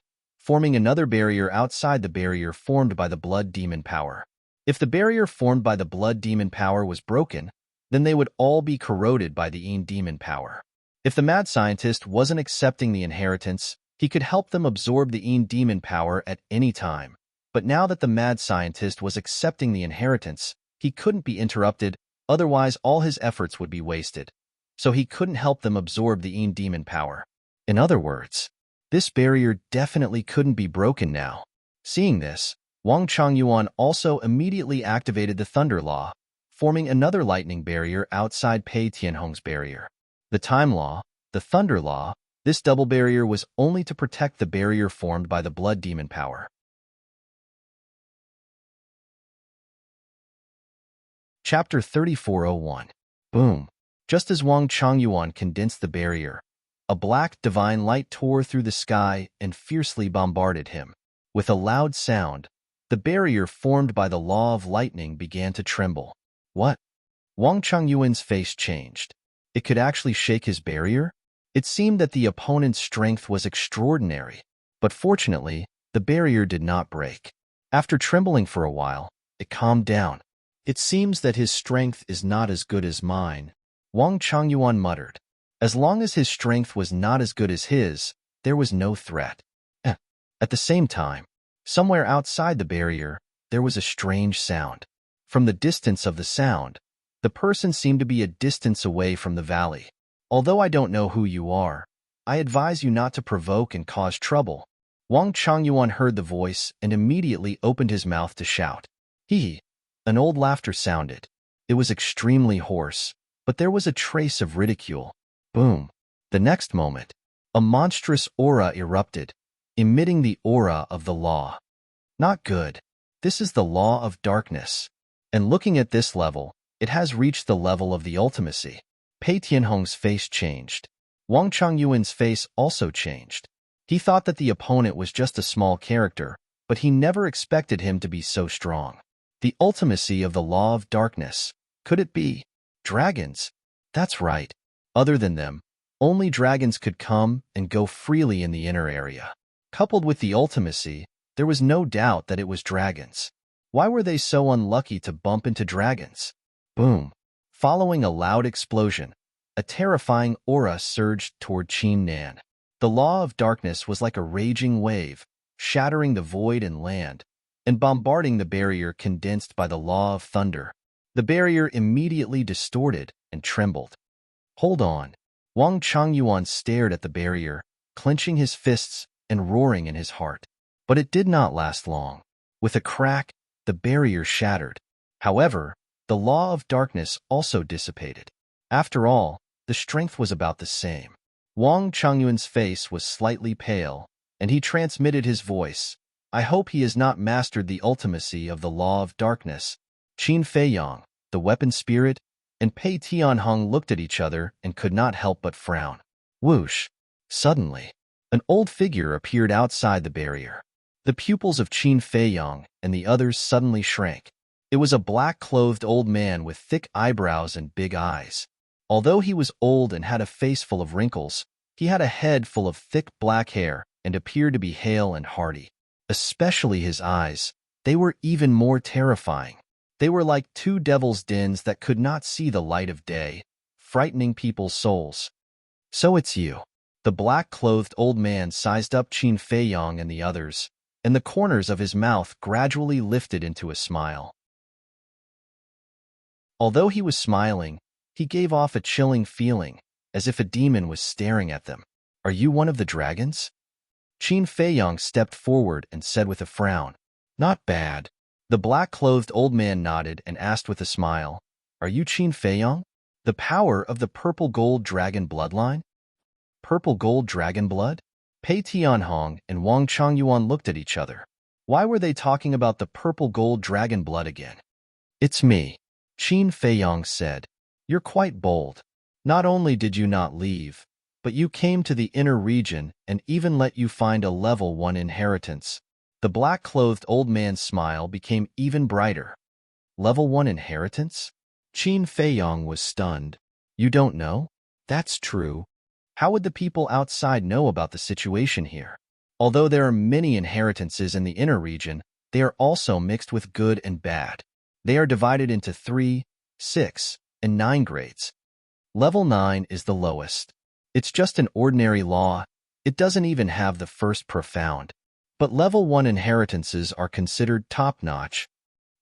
forming another barrier outside the barrier formed by the blood demon power. If the barrier formed by the blood demon power was broken, then they would all be corroded by the demon power. If the mad scientist wasn't accepting the inheritance, he could help them absorb the demon power at any time. But now that the mad scientist was accepting the inheritance, he couldn't be interrupted, otherwise all his efforts would be wasted. So he couldn't help them absorb the demon power. In other words, this barrier definitely couldn't be broken now. Seeing this, Wang Chongyuan also immediately activated the Thunder Law, forming another lightning barrier outside Pei Tianhong's barrier. The time law, the thunder law, this double barrier was only to protect the barrier formed by the blood demon power. Chapter 3401. Boom. Just as Wang Changyuan condensed the barrier, a black divine light tore through the sky and fiercely bombarded him. With a loud sound, the barrier formed by the law of lightning began to tremble. What? Wang Changyuan's face changed. It could actually shake his barrier? It seemed that the opponent's strength was extraordinary, but fortunately, the barrier did not break. After trembling for a while, it calmed down. It seems that his strength is not as good as mine, Wang Changyuan muttered. As long as his strength was not as good as his, there was no threat. At the same time, somewhere outside the barrier, there was a strange sound. From the distance of the sound, the person seemed to be a distance away from the valley. Although I don't know who you are, I advise you not to provoke and cause trouble. Wang Changyuan heard the voice and immediately opened his mouth to shout. Hee. An old laughter sounded. It was extremely hoarse, but there was a trace of ridicule. Boom. The next moment, a monstrous aura erupted, emitting the aura of the law. Not good. This is the law of darkness. And looking at this level, it has reached the level of the ultimacy. Pei Tianhong's face changed. Wang Changyuan's face also changed. He thought that the opponent was just a small character, but he never expected him to be so strong. The ultimacy of the law of darkness. Could it be dragons? That's right. Other than them, only dragons could come and go freely in the inner area. Coupled with the ultimacy, there was no doubt that it was dragons. Why were they so unlucky to bump into dragons? Boom. Following a loud explosion, a terrifying aura surged toward Qin Nan. The law of darkness was like a raging wave, shattering the void and land, and bombarding the barrier condensed by the law of thunder. The barrier immediately distorted and trembled. Hold on. Wang Changyuan stared at the barrier, clenching his fists and roaring in his heart. But it did not last long. With a crack, the barrier shattered. However, the law of darkness also dissipated. After all, the strength was about the same. Wang Changyuan's face was slightly pale, and he transmitted his voice. I hope he has not mastered the ultimacy of the law of darkness. Qin Feiyang, the weapon spirit, and Pei Tianhong looked at each other and could not help but frown. Whoosh! Suddenly, an old figure appeared outside the barrier. The pupils of Qin Feiyang and the others suddenly shrank. It was a black-clothed old man with thick eyebrows and big eyes. Although he was old and had a face full of wrinkles, he had a head full of thick black hair and appeared to be hale and hearty. Especially his eyes. They were even more terrifying. They were like two devil's dens that could not see the light of day, frightening people's souls. So it's you. The black-clothed old man sized up Qin Feiyang and the others, and the corners of his mouth gradually lifted into a smile. Although he was smiling, he gave off a chilling feeling, as if a demon was staring at them. Are you one of the dragons? Qin Feiyang stepped forward and said with a frown. Not bad. The black-clothed old man nodded and asked with a smile, Are you Qin Feiyang? The power of the purple gold dragon bloodline? Purple gold dragon blood? Pei Tianhong and Wang Changyuan looked at each other. Why were they talking about the purple gold dragon blood again? It's me, Qin Feiyang said. You're quite bold. Not only did you not leave, but you came to the inner region and even let you find a level 1 inheritance. The black-clothed old man's smile became even brighter. Level 1 inheritance? Qin Feiyang was stunned. You don't know? That's true. How would the people outside know about the situation here? Although there are many inheritances in the inner region, they are also mixed with good and bad. They are divided into 3, 6, and 9 grades. Level 9 is the lowest. It's just an ordinary law. It doesn't even have the first profound. But level 1 inheritances are considered top-notch,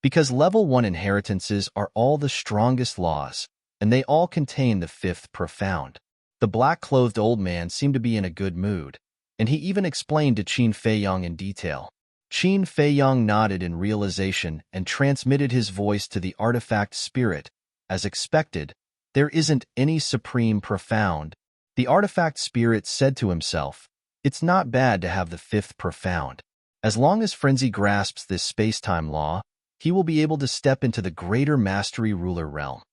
because level 1 inheritances are all the strongest laws, and they all contain the 5th profound. The black-clothed old man seemed to be in a good mood, and he even explained to Qin Feiyang in detail. Qin Feiyang nodded in realization and transmitted his voice to the artifact spirit. As expected, There isn't any supreme profound. The artifact spirit said to himself, it's not bad to have the fifth profound. As long as Frenzy grasps this space-time law, he will be able to step into the greater mastery ruler realm.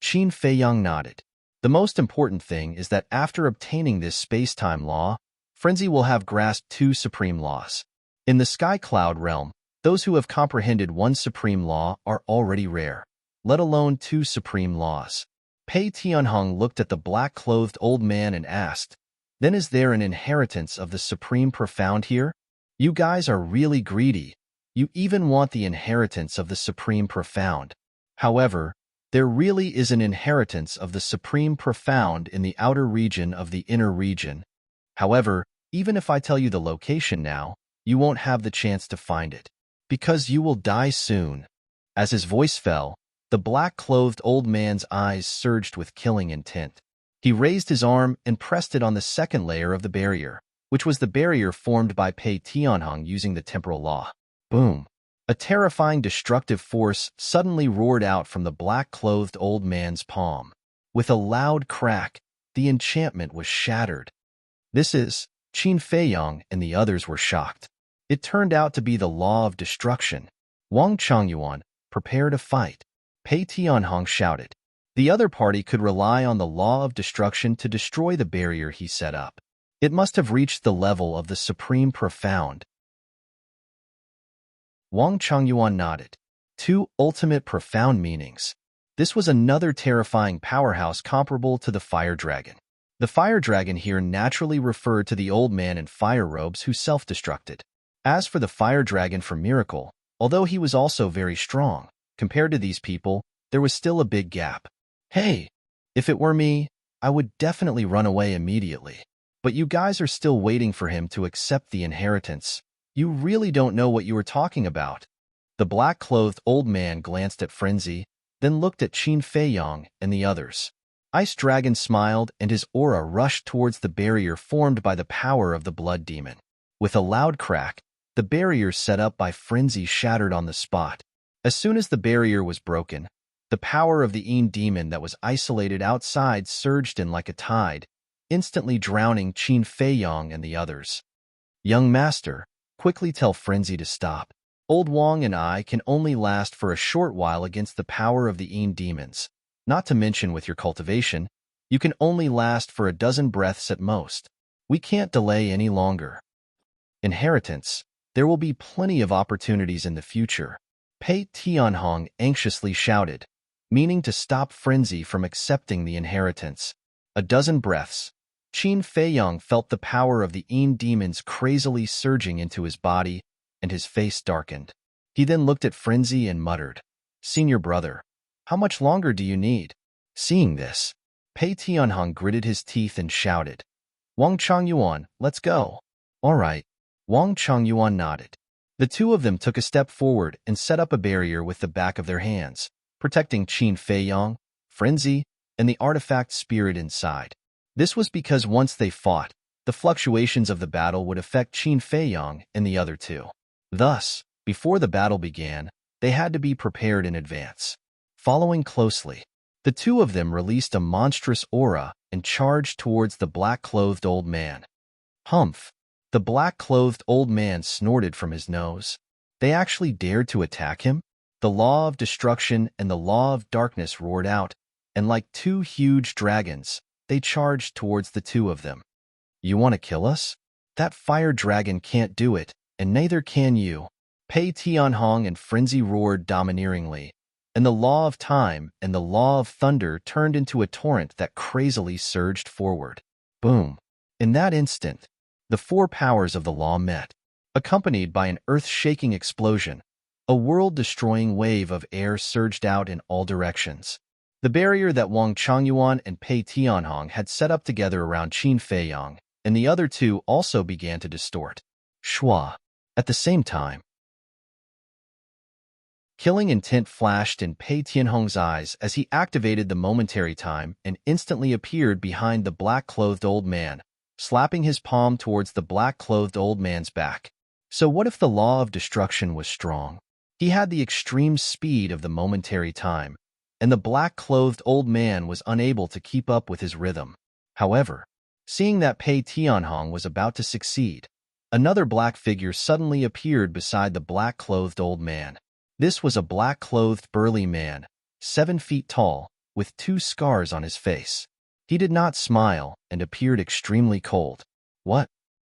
Qin Feiyang nodded. The most important thing is that after obtaining this space-time law, Frenzy will have grasped two supreme laws. In the Sky Cloud realm, those who have comprehended one supreme law are already rare, let alone two supreme laws. Pei Tianhong looked at the black-clothed old man and asked, then is there an inheritance of the supreme profound here? You guys are really greedy. You even want the inheritance of the supreme profound. However, there really is an inheritance of the supreme profound in the outer region of the inner region. However, even if I tell you the location now, you won't have the chance to find it, because you will die soon. As his voice fell, the black-clothed old man's eyes surged with killing intent. He raised his arm and pressed it on the second layer of the barrier, which was the barrier formed by Pei Tianhong using the temporal law. Boom! A terrifying destructive force suddenly roared out from the black-clothed old man's palm. With a loud crack, the enchantment was shattered. This is, Qin Feiyang and the others were shocked. It turned out to be the law of destruction. Wang Changyuan, prepare to fight. Pei Tianhong shouted. The other party could rely on the law of destruction to destroy the barrier he set up. It must have reached the level of the supreme profound. Wang Changyuan nodded. Two ultimate profound meanings. This was another terrifying powerhouse comparable to the fire dragon. The fire dragon here naturally referred to the old man in fire robes who self-destructed. As for the fire dragon for miracle, although he was also very strong, compared to these people, there was still a big gap. Hey, if it were me, I would definitely run away immediately. But you guys are still waiting for him to accept the inheritance. You really don't know what you are talking about. The black-clothed old man glanced at Frenzy, then looked at Qin Feiyang and the others. Ice Dragon smiled and his aura rushed towards the barrier formed by the power of the blood demon. With a loud crack, the barrier set up by Frenzy shattered on the spot. As soon as the barrier was broken, the power of the Een demon that was isolated outside surged in like a tide, instantly drowning Qin Feiyang and the others. Young master, quickly tell Frenzy to stop. Old Wang and I can only last for a short while against the power of the Een demons. Not to mention with your cultivation, you can only last for a dozen breaths at most. We can't delay any longer. Inheritance. There will be plenty of opportunities in the future. Pei Tianhong anxiously shouted, meaning to stop Frenzy from accepting the inheritance. A dozen breaths. Qin Feiyang felt the power of the Een demons crazily surging into his body, and his face darkened. He then looked at Frenzy and muttered, Senior brother, how much longer do you need? Seeing this, Pei Tianhong gritted his teeth and shouted, Wang Changyuan, let's go. All right. Wang Changyuan nodded. The two of them took a step forward and set up a barrier with the back of their hands, protecting Qin Feiyang, Frenzy, and the artifact spirit inside. This was because once they fought, the fluctuations of the battle would affect Qin Feiyang and the other two. Thus, before the battle began, they had to be prepared in advance. Following closely, the two of them released a monstrous aura and charged towards the black-clothed old man. Humph! The black-clothed old man snorted from his nose. They actually dared to attack him? The law of destruction and the law of darkness roared out, and like two huge dragons, they charged towards the two of them. You want to kill us? That fire dragon can't do it, and neither can you. Pei Tianhong and Frenzy roared domineeringly, and the law of time and the law of thunder turned into a torrent that crazily surged forward. Boom! In that instant, the four powers of the law met, accompanied by an earth-shaking explosion. A world-destroying wave of air surged out in all directions. The barrier that Wang Changyuan and Pei Tianhong had set up together around Qin Feiyang and the other two also began to distort. Shua. At the same time, killing intent flashed in Pei Tianhong's eyes as he activated the momentary time and instantly appeared behind the black-clothed old man, slapping his palm towards the black-clothed old man's back. So what if the law of destruction was strong? He had the extreme speed of the momentary time, and the black-clothed old man was unable to keep up with his rhythm. However, seeing that Pei Tianhong was about to succeed, another black figure suddenly appeared beside the black-clothed old man. This was a black-clothed burly man, 7 feet tall, with 2 scars on his face. He did not smile and appeared extremely cold. What?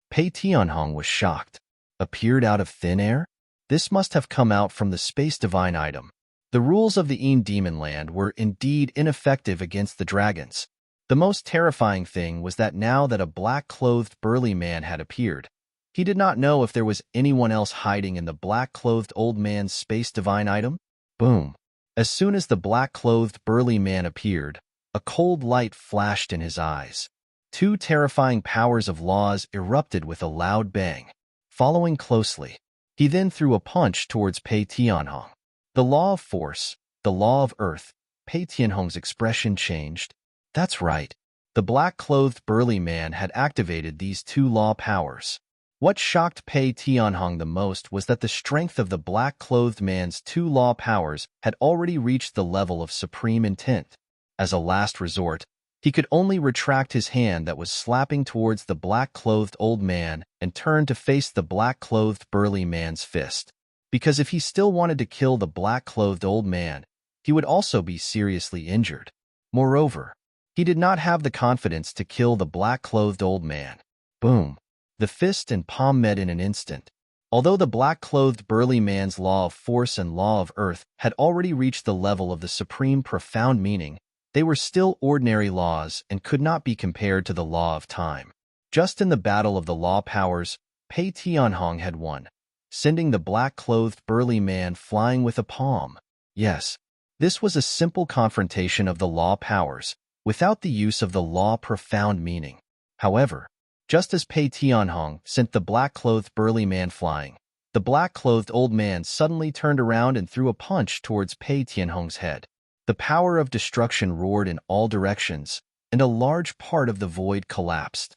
Pei Tianhong was shocked. Appeared out of thin air? This must have come out from the space divine item. The rules of the Demon Land were indeed ineffective against the dragons. The most terrifying thing was that now that a black-clothed burly man had appeared, he did not know if there was anyone else hiding in the black-clothed old man's space divine item. Boom! As soon as the black-clothed burly man appeared, a cold light flashed in his eyes. 2 terrifying powers of laws erupted with a loud bang. Following closely, he then threw a punch towards Pei Tianhong. The law of force, the law of earth. Pei Tianhong's expression changed. That's right. The black-clothed burly man had activated these 2 law powers. What shocked Pei Tianhong the most was that the strength of the black-clothed man's 2 law powers had already reached the level of supreme intent. As a last resort, he could only retract his hand that was slapping towards the black-clothed old man and turn to face the black-clothed burly man's fist. Because if he still wanted to kill the black-clothed old man, he would also be seriously injured. Moreover, he did not have the confidence to kill the black-clothed old man. Boom! The fist and palm met in an instant. Although the black-clothed burly man's law of force and law of earth had already reached the level of the supreme profound meaning, they were still ordinary laws and could not be compared to the law of time. Just in the battle of the law powers, Pei Tianhong had won, sending the black-clothed burly man flying with a palm. Yes, this was a simple confrontation of the law powers, without the use of the law profound meaning. However, just as Pei Tianhong sent the black-clothed burly man flying, the black-clothed old man suddenly turned around and threw a punch towards Pei Tianhong's head. The power of destruction roared in all directions, and a large part of the void collapsed.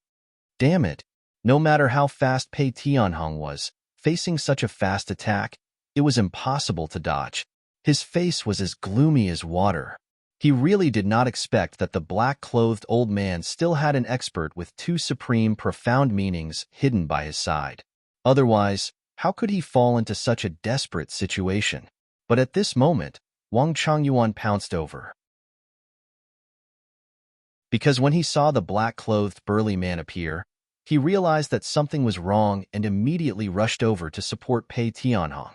Damn it! No matter how fast Pei Tianhong was, facing such a fast attack, it was impossible to dodge. His face was as gloomy as water. He really did not expect that the black-clothed old man still had an expert with 2 supreme profound meanings hidden by his side. Otherwise, how could he fall into such a desperate situation? But at this moment, Wang Changyuan pounced over. Because when he saw the black-clothed burly man appear, he realized that something was wrong and immediately rushed over to support Pei Tianhong.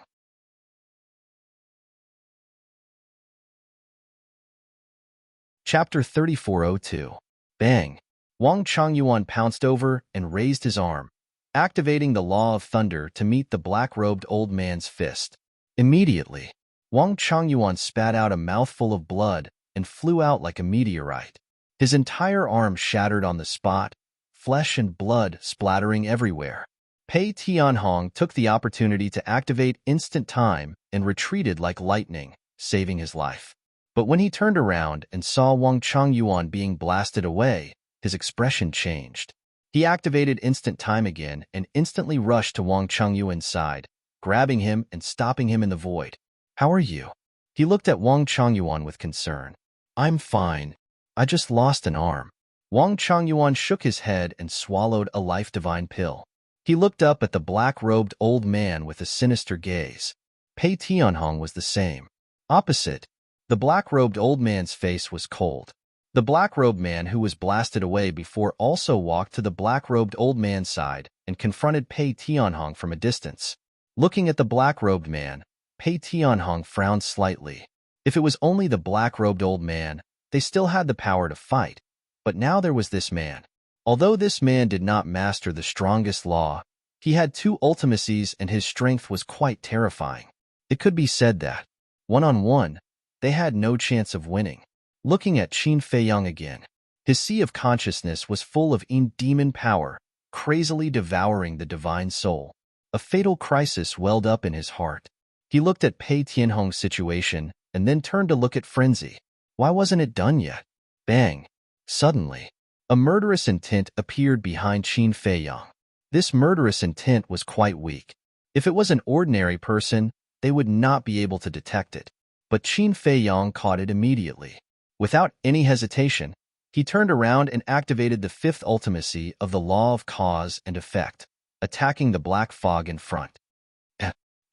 Chapter 3402. Bang! Wang Changyuan pounced over and raised his arm, activating the law of thunder to meet the black-robed old man's fist. Immediately, Wang Changyuan spat out a mouthful of blood and flew out like a meteorite. His entire arm shattered on the spot, flesh and blood splattering everywhere. Pei Tianhong took the opportunity to activate instant time and retreated like lightning, saving his life. But when he turned around and saw Wang Changyuan being blasted away, his expression changed. He activated instant time again and instantly rushed to Wang Changyuan's side, grabbing him and stopping him in the void. "How are you?" He looked at Wang Changyuan with concern. "I'm fine. I just lost an arm." Wang Changyuan shook his head and swallowed a life-divine pill. He looked up at the black-robed old man with a sinister gaze. Pei Tianhong was the same. Opposite, the black-robed old man's face was cold. The black-robed man who was blasted away before also walked to the black-robed old man's side and confronted Pei Tianhong from a distance. Looking at the black-robed man, Pei Tianhong frowned slightly. If it was only the black-robed old man, they still had the power to fight. But now there was this man. Although this man did not master the strongest law, he had 2 ultimacies and his strength was quite terrifying. It could be said that, one-on-one, they had no chance of winning. Looking at Qin Feiyang again, his sea of consciousness was full of demon power, crazily devouring the divine soul. A fatal crisis welled up in his heart. He looked at Pei Tianhong's situation and then turned to look at Frenzy. Why wasn't it done yet? Bang! Suddenly, a murderous intent appeared behind Qin Feiyang. This murderous intent was quite weak. If it was an ordinary person, they would not be able to detect it. but Qin Fei Yang caught it immediately. Without any hesitation, he turned around and activated the fifth ultimacy of the law of cause and effect, attacking the black fog in front.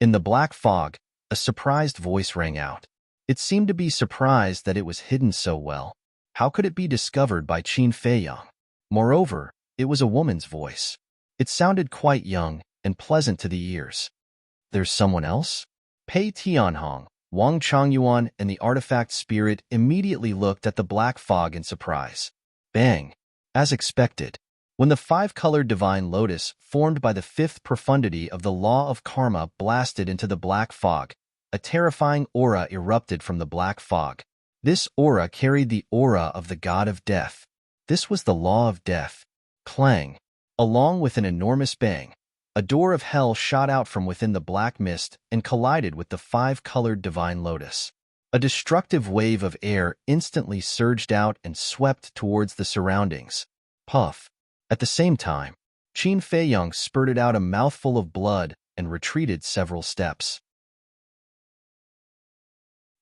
In the black fog, a surprised voice rang out. It seemed to be surprised that it was hidden so well. How could it be discovered by Qin Fei Yang? Moreover, it was a woman's voice. It sounded quite young and pleasant to the ears. There's someone else? Pei Tianhong, Wang Changyuan, and the artifact spirit immediately looked at the black fog in surprise. Bang! As expected, when the five-colored divine lotus formed by the fifth profundity of the law of karma blasted into the black fog, a terrifying aura erupted from the black fog. This aura carried the aura of the god of death. This was the law of death. Clang! Along with an enormous bang, a door of hell shot out from within the black mist and collided with the five-colored divine lotus. A destructive wave of air instantly surged out and swept towards the surroundings. Puff! At the same time, Qin Fei Yang spurted out a mouthful of blood and retreated several steps.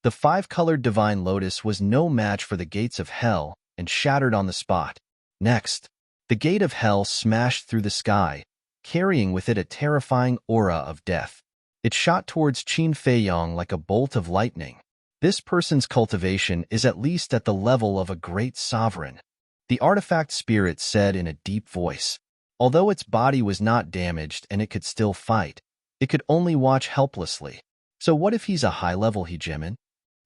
The five-colored divine lotus was no match for the gates of hell and shattered on the spot. Next, the gate of hell smashed through the sky, carrying with it a terrifying aura of death. It shot towards Qin Fei Yang like a bolt of lightning. This person's cultivation is at least at the level of a great sovereign, the artifact spirit said in a deep voice. Although its body was not damaged and it could still fight, it could only watch helplessly. So what if he's a high-level hegemon?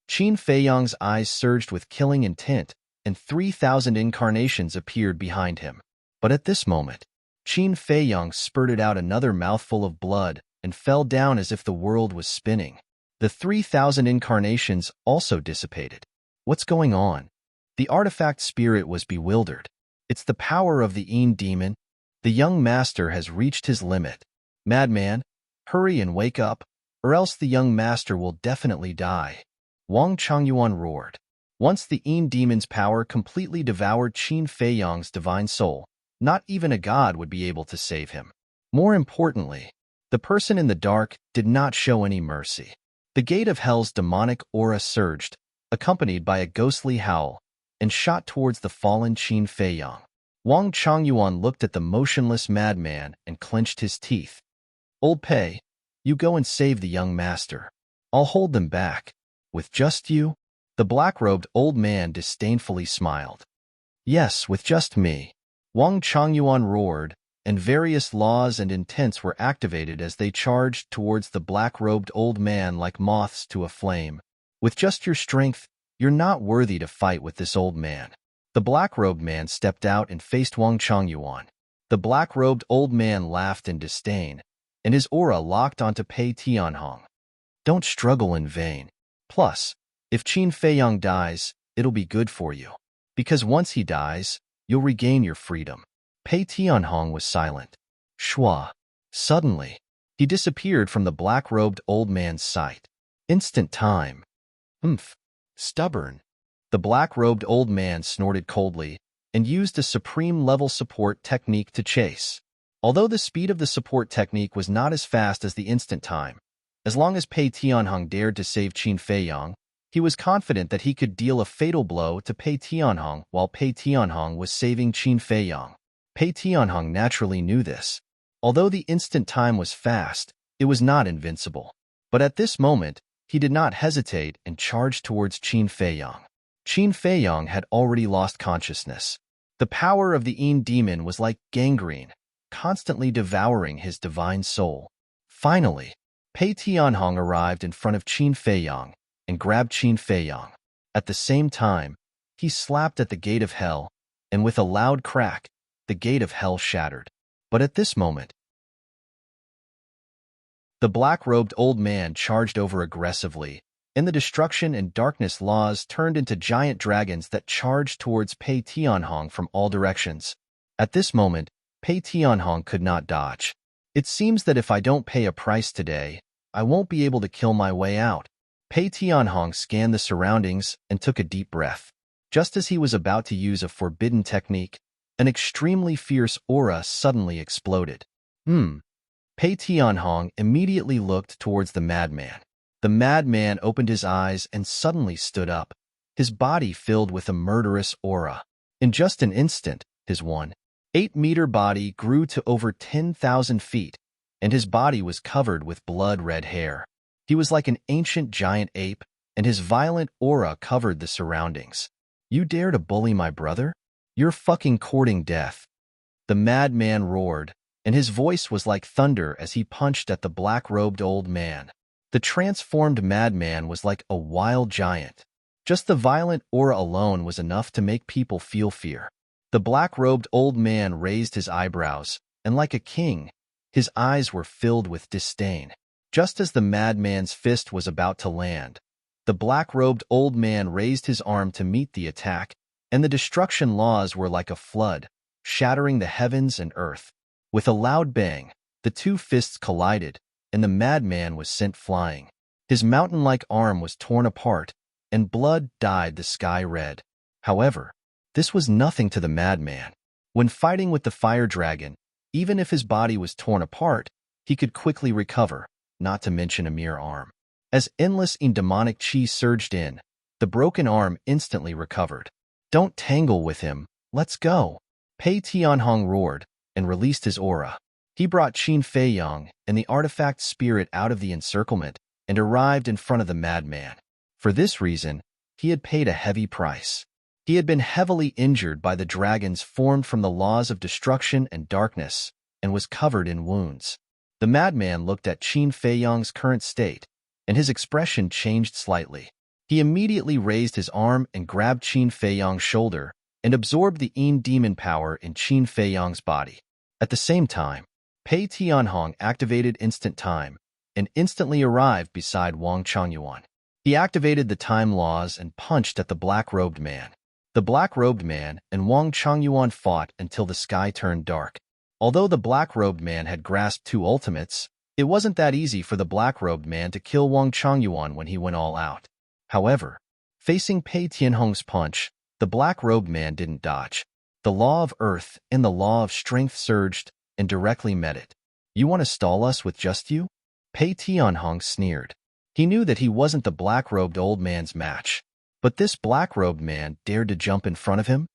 Qin Fei Yang's eyes surged with killing intent, and 3,000 incarnations appeared behind him. But at this moment, Qin Fei Yang spurted out another mouthful of blood and fell down as if the world was spinning. The 3,000 incarnations also dissipated. What's going on? The artifact spirit was bewildered. It's the power of the Yin demon. The young master has reached his limit. Madman, hurry and wake up, or else the young master will definitely die. Wang Changyuan roared. Once the Yin demon's power completely devoured Qin Fei Yang's divine soul, not even a god would be able to save him. More importantly, the person in the dark did not show any mercy. The gate of hell's demonic aura surged, accompanied by a ghostly howl, and shot towards the fallen Qin Fei Yang. Wang Changyuan looked at the motionless madman and clenched his teeth. Old Pei, you go and save the young master. I'll hold them back. With just you? The black-robed old man disdainfully smiled. Yes, with just me. Wang Changyuan roared, and various laws and intents were activated as they charged towards the black-robed old man like moths to a flame. With just your strength, you're not worthy to fight with this old man. The black-robed man stepped out and faced Wang Changyuan. The black-robed old man laughed in disdain, and his aura locked onto Pei Tianhong. Don't struggle in vain. Plus, if Qin Fei Yang dies, it'll be good for you. Because once he dies, you'll regain your freedom. Pei Tianhong was silent. Shua. Suddenly, he disappeared from the black-robed old man's sight. Instant time. Stubborn. The black-robed old man snorted coldly and used a supreme-level support technique to chase. Although the speed of the support technique was not as fast as the instant time, as long as Pei Tianhong dared to save Qin Fei Yang, he was confident that he could deal a fatal blow to Pei Tianhong while Pei Tianhong was saving Qin Fei Yang. Pei Tianhong naturally knew this. Although the instant time was fast, it was not invincible. But at this moment, he did not hesitate and charged towards Qin Fei Yang. Qin Fei Yang had already lost consciousness. The power of the Yin demon was like gangrene, constantly devouring his divine soul. Finally, Pei Tianhong arrived in front of Qin Fei Yang and grabbed Qin Fei Yang. At the same time, he slapped at the gate of hell, and with a loud crack, the gate of hell shattered. But at this moment, the black-robed old man charged over aggressively, and the destruction and darkness laws turned into giant dragons that charged towards Pei Tianhong from all directions. At this moment, Pei Tianhong could not dodge. It seems that if I don't pay a price today, I won't be able to kill my way out. Pei Tianhong scanned the surroundings and took a deep breath. Just as he was about to use a forbidden technique, an extremely fierce aura suddenly exploded. Pei Tianhong immediately looked towards the madman. The madman opened his eyes and suddenly stood up, his body filled with a murderous aura. In just an instant, his 1.8-meter body grew to over 10,000 feet, and his body was covered with blood-red hair. He was like an ancient giant ape, and his violent aura covered the surroundings. "You dare to bully my brother? You're fucking courting death." The madman roared, and his voice was like thunder as he punched at the black-robed old man. The transformed madman was like a wild giant. Just the violent aura alone was enough to make people feel fear. The black-robed old man raised his eyebrows, and like a king, his eyes were filled with disdain. Just as the madman's fist was about to land, the black-robed old man raised his arm to meet the attack, and the destruction laws were like a flood, shattering the heavens and earth. With a loud bang, the two fists collided, and the madman was sent flying. His mountain-like arm was torn apart, and blood dyed the sky red. However, this was nothing to the madman. When fighting with the fire dragon, even if his body was torn apart, he could quickly recover, not to mention a mere arm. As endless and demonic chi surged in, the broken arm instantly recovered. "Don't tangle with him, let's go." Pei Tianhong roared and released his aura. He brought Qin Feiyang and the artifact spirit out of the encirclement and arrived in front of the madman. For this reason, he had paid a heavy price. He had been heavily injured by the dragons formed from the laws of destruction and darkness and was covered in wounds. The madman looked at Qin Feiyang's current state, and his expression changed slightly. He immediately raised his arm and grabbed Qin Feiyang's shoulder and absorbed the Yin demon power in Qin Feiyang's body. At the same time, Pei Tianhong activated Instant Time and instantly arrived beside Wang Changyuan. He activated the time laws and punched at the black-robed man. The black-robed man and Wang Changyuan fought until the sky turned dark. Although the black-robed man had grasped two ultimates, it wasn't that easy for the black-robed man to kill Wang Changyuan when he went all out. However, facing Pei Tianhong's punch, the black-robed man didn't dodge. The law of earth and the law of strength surged and directly met it. "You want to stall us with just you?" Pei Tianhong sneered. He knew that he wasn't the black-robed old man's match, but this black-robed man dared to jump in front of him?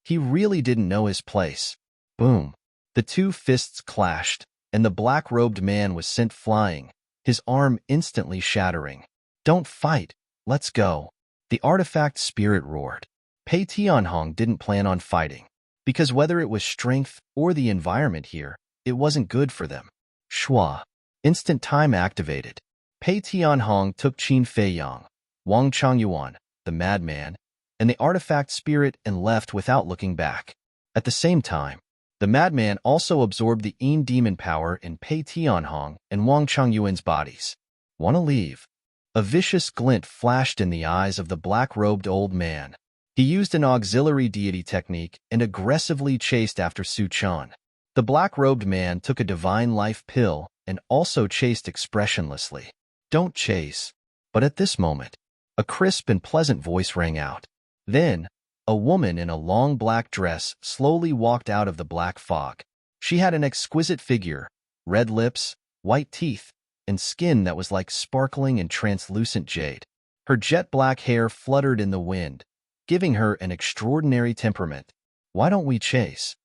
He really didn't know his place. Boom! The two fists clashed, and the black-robed man was sent flying, his arm instantly shattering. "Don't fight, let's go." The artifact spirit roared. Pei Tianhong didn't plan on fighting, because whether it was strength or the environment here, it wasn't good for them. Shua. Instant Time activated. Pei Tianhong took Qin Feiyang, Wang Changyuan, the madman, and the artifact spirit and left without looking back. At the same time, the madman also absorbed the Yin demon power in Pei Tianhong and Wang Changyuan's bodies. "Want to leave?" A vicious glint flashed in the eyes of the black-robed old man. He used an auxiliary deity technique and aggressively chased after Su Chan. The black-robed man took a divine life pill and also chased expressionlessly. "Don't chase." But at this moment, a crisp and pleasant voice rang out. Then, a woman in a long black dress slowly walked out of the black fog. She had an exquisite figure, red lips, white teeth, and skin that was like sparkling and translucent jade. Her jet-black hair fluttered in the wind, giving her an extraordinary temperament. "Why don't we chase?"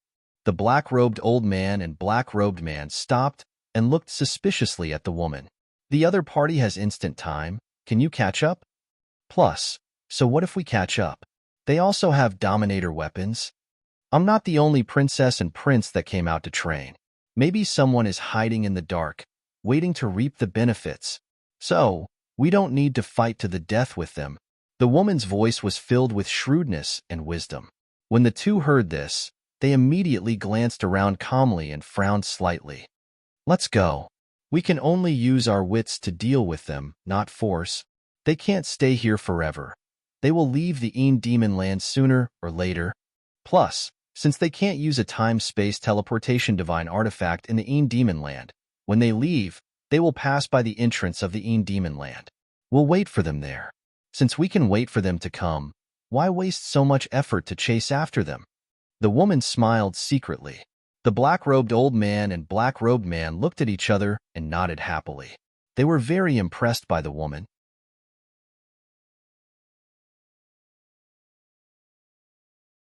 The black-robed old man and black-robed man stopped and looked suspiciously at the woman. "The other party has instant time. Can you catch up?" "Plus, so what if we catch up? They also have dominator weapons. I'm not the only princess and prince that came out to train. Maybe someone is hiding in the dark, waiting to reap the benefits. So, we don't need to fight to the death with them." The woman's voice was filled with shrewdness and wisdom. When the two heard this, they immediately glanced around calmly and frowned slightly. "Let's go. We can only use our wits to deal with them, not force. They can't stay here forever. They will leave the Yin demon land sooner or later. Plus, since they can't use a time-space teleportation divine artifact in the Yin demon land, when they leave, they will pass by the entrance of the Yin demon land. We'll wait for them there. Since we can wait for them to come, why waste so much effort to chase after them?" The woman smiled secretly. The black-robed old man and black-robed man looked at each other and nodded happily. They were very impressed by the woman.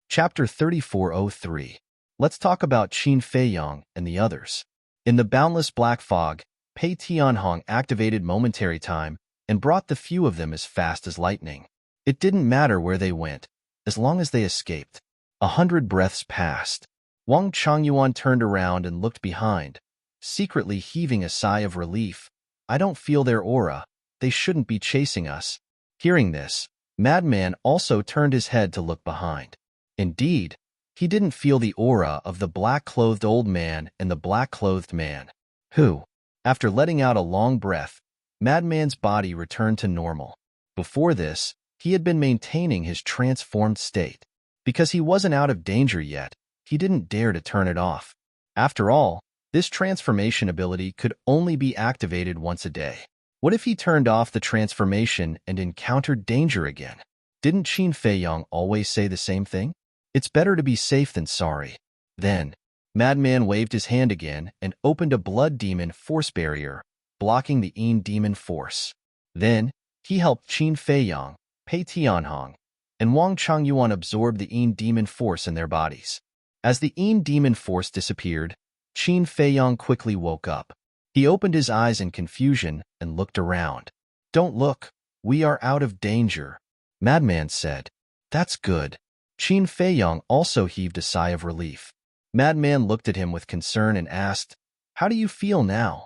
Chapter 3403. Let's talk about Qin Feiyang and the others. In the boundless black fog, Pei Tianhong activated momentary time and brought the few of them as fast as lightning. It didn't matter where they went, as long as they escaped. 100 breaths passed. Wang Changyuan turned around and looked behind, secretly heaving a sigh of relief. I don't feel their aura. They shouldn't be chasing us. Hearing this, Madman also turned his head to look behind. Indeed, he didn't feel the aura of the black-clothed old man and the black-clothed man, who, after letting out a long breath, Madman's body returned to normal. Before this, he had been maintaining his transformed state. Because he wasn't out of danger yet, he didn't dare to turn it off. After all, this transformation ability could only be activated once a day. What if he turned off the transformation and encountered danger again? Didn't Qin Feiyang always say the same thing? It's better to be safe than sorry. Then, Madman waved his hand again and opened a blood demon force barrier, blocking the Yin demon force. Then, he helped Qin Feiyang, Pei Tianhong, and Wang Changyuan absorb the Yin demon force in their bodies. As the Yin demon force disappeared, Qin Feiyang quickly woke up. He opened his eyes in confusion and looked around. Don't look, we are out of danger, Madman said. That's good. Qin Feiyang also heaved a sigh of relief. Madman looked at him with concern and asked, How do you feel now?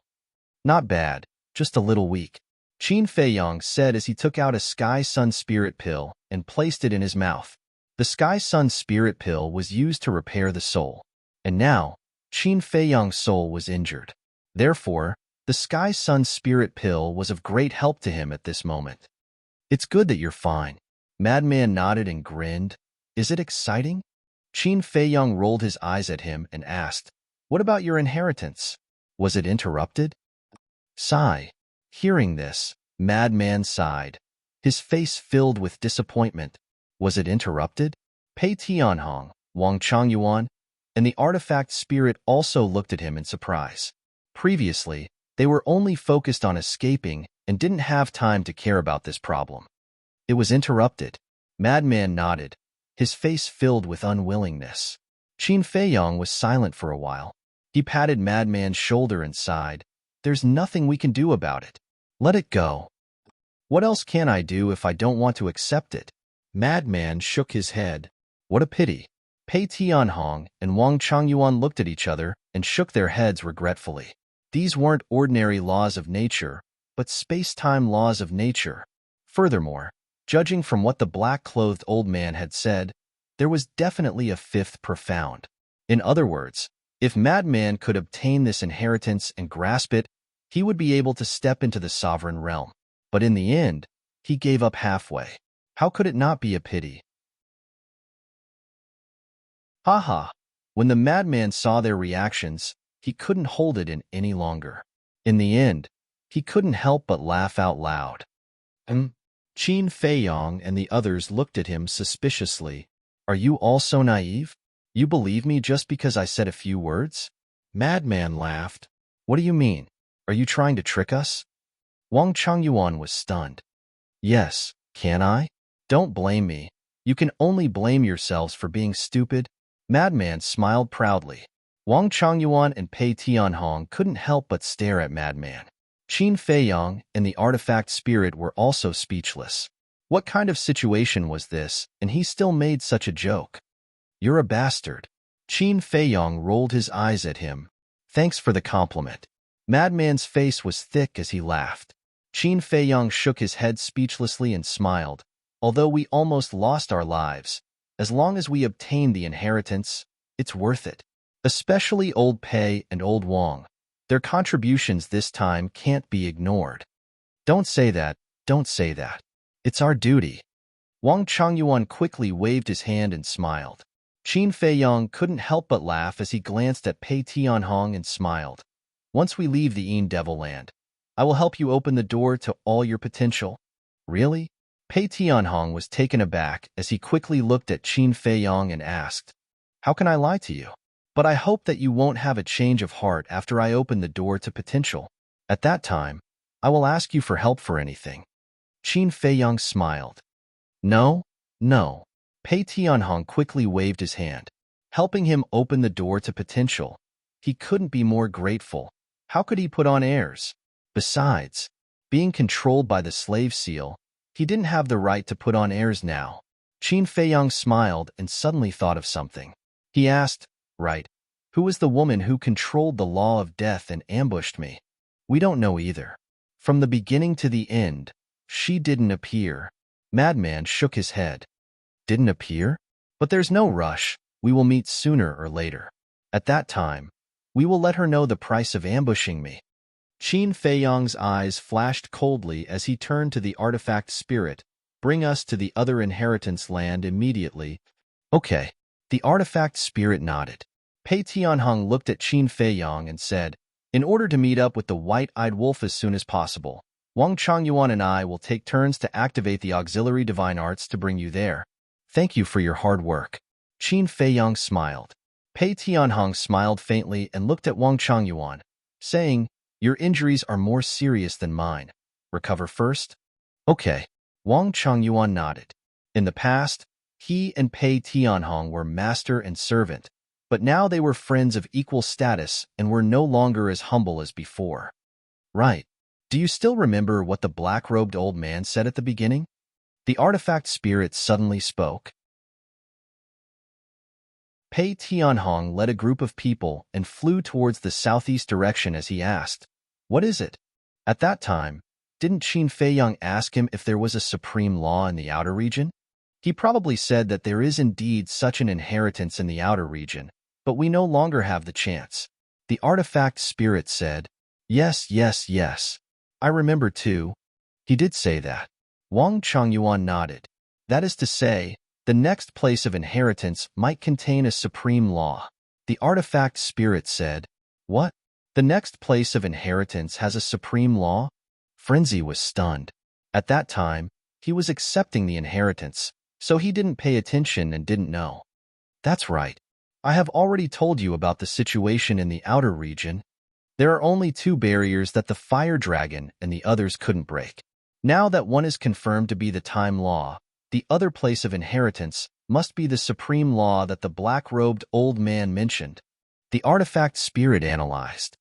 Not bad, just a little weak, Qin Feiyang said as he took out a Sky Sun Spirit Pill and placed it in his mouth. The Sky Sun Spirit Pill was used to repair the soul, and now, Qin Feiyang's soul was injured. Therefore, the Sky Sun Spirit Pill was of great help to him at this moment. It's good that you're fine. Madman nodded and grinned. Is it exciting? Qin Feiyang rolled his eyes at him and asked, What about your inheritance? Was it interrupted? Sigh. Hearing this, Madman sighed. His face filled with disappointment. Was it interrupted? Pei Tianhong, Wang Changyuan, and the artifact spirit also looked at him in surprise. Previously, they were only focused on escaping and didn't have time to care about this problem. It was interrupted. Madman nodded, his face filled with unwillingness. Qin Feiyang was silent for a while. He patted Madman's shoulder and sighed. There's nothing we can do about it. Let it go. What else can I do if I don't want to accept it? Madman shook his head. What a pity. Pei Tianhong and Wang Changyuan looked at each other and shook their heads regretfully. These weren't ordinary laws of nature, but space-time laws of nature. Furthermore, judging from what the black-clothed old man had said, there was definitely a fifth profound. In other words, if Madman could obtain this inheritance and grasp it, he would be able to step into the sovereign realm. But in the end, he gave up halfway. How could it not be a pity? Haha. When the Madman saw their reactions, he couldn't hold it in any longer. In the end, he couldn't help but laugh out loud. Qin Feiyang and the others looked at him suspiciously. Are you all so naive? You believe me just because I said a few words? Madman laughed. What do you mean? Are you trying to trick us? Wang Changyuan was stunned. Yes, can I? Don't blame me. You can only blame yourselves for being stupid. Madman smiled proudly. Wang Changyuan and Pei Tianhong couldn't help but stare at Madman. Qin Feiyang and the artifact spirit were also speechless. What kind of situation was this, and he still made such a joke? You're a bastard. Qin Feiyang rolled his eyes at him. Thanks for the compliment. Madman's face was thick as he laughed. Qin Feiyang shook his head speechlessly and smiled. Although we almost lost our lives, as long as we obtain the inheritance, it's worth it. Especially old Pei and old Wang. Their contributions this time can't be ignored. Don't say that, don't say that. It's our duty. Wang Changyuan quickly waved his hand and smiled. Qin Feiyang couldn't help but laugh as he glanced at Pei Tianhong and smiled. Once we leave the Yin Devil Land, I will help you open the door to all your potential. Really? Pei Tianhong was taken aback as he quickly looked at Qin Feiyang and asked, How can I lie to you? But I hope that you won't have a change of heart after I open the door to potential. At that time, I will ask you for help for anything. Qin Feiyang smiled. No, no. Pei Tianhong quickly waved his hand, helping him open the door to potential. He couldn't be more grateful. How could he put on airs? Besides, being controlled by the slave seal, he didn't have the right to put on airs now. Qin Feiyang smiled and suddenly thought of something. He asked, right, who was the woman who controlled the law of death and ambushed me? We don't know either. From the beginning to the end, she didn't appear. Madman shook his head. Didn't appear? But there's no rush. We will meet sooner or later. At that time, we will let her know the price of ambushing me. Qin Feiyang's eyes flashed coldly as he turned to the artifact spirit. Bring us to the other inheritance land immediately. Okay. The artifact spirit nodded. Pei Tianhong looked at Qin Feiyang and said, in order to meet up with the white-eyed wolf as soon as possible, Wang Changyuan and I will take turns to activate the auxiliary divine arts to bring you there. Thank you for your hard work. Qin Feiyang smiled. Pei Tianhong smiled faintly and looked at Wang Changyuan, saying, your injuries are more serious than mine. Recover first? Okay. Wang Changyuan nodded. In the past, he and Pei Tianhong were master and servant, but now they were friends of equal status and were no longer as humble as before. Right. Do you still remember what the black-robed old man said at the beginning? The artifact spirit suddenly spoke. Pei Tianhong led a group of people and flew towards the southeast direction as he asked, what is it? At that time, didn't Qin Feiyang ask him if there was a supreme law in the outer region? He probably said that there is indeed such an inheritance in the outer region, but we no longer have the chance. The artifact spirit said, yes, yes, yes. I remember too. He did say that. Wang Changyuan nodded. That is to say, the next place of inheritance might contain a supreme law. The artifact spirit said, what? The next place of inheritance has a supreme law? Frenzy was stunned. At that time, he was accepting the inheritance, so he didn't pay attention and didn't know. That's right. I have already told you about the situation in the outer region. There are only two barriers that the fire dragon and the others couldn't break. Now that one is confirmed to be the time law, the other place of inheritance must be the supreme law that the black-robed old man mentioned. The artifact spirit analyzed.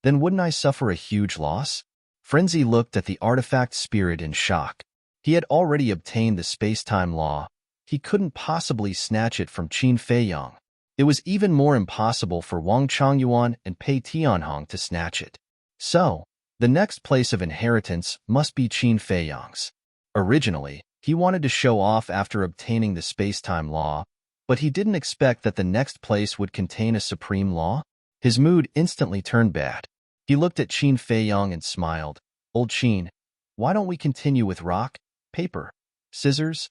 Then wouldn't I suffer a huge loss? Frenzy looked at the artifact spirit in shock. He had already obtained the space-time law. He couldn't possibly snatch it from Qin Feiyang. It was even more impossible for Wang Changyuan and Pei Tianhong to snatch it. So, the next place of inheritance must be Qin Feiyang's. Originally, he wanted to show off after obtaining the space-time law, but he didn't expect that the next place would contain a supreme law. His mood instantly turned bad. He looked at Qin Feiyang and smiled. Old Qin, why don't we continue with rock, paper, scissors?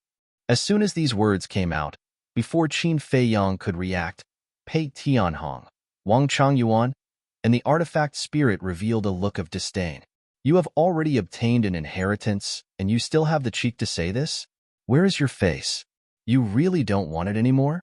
As soon as these words came out, before Qin Feiyang could react, Pei Tianhong, Wang Changyuan, and the artifact spirit revealed a look of disdain. You have already obtained an inheritance, and you still have the cheek to say this? Where is your face? You really don't want it anymore?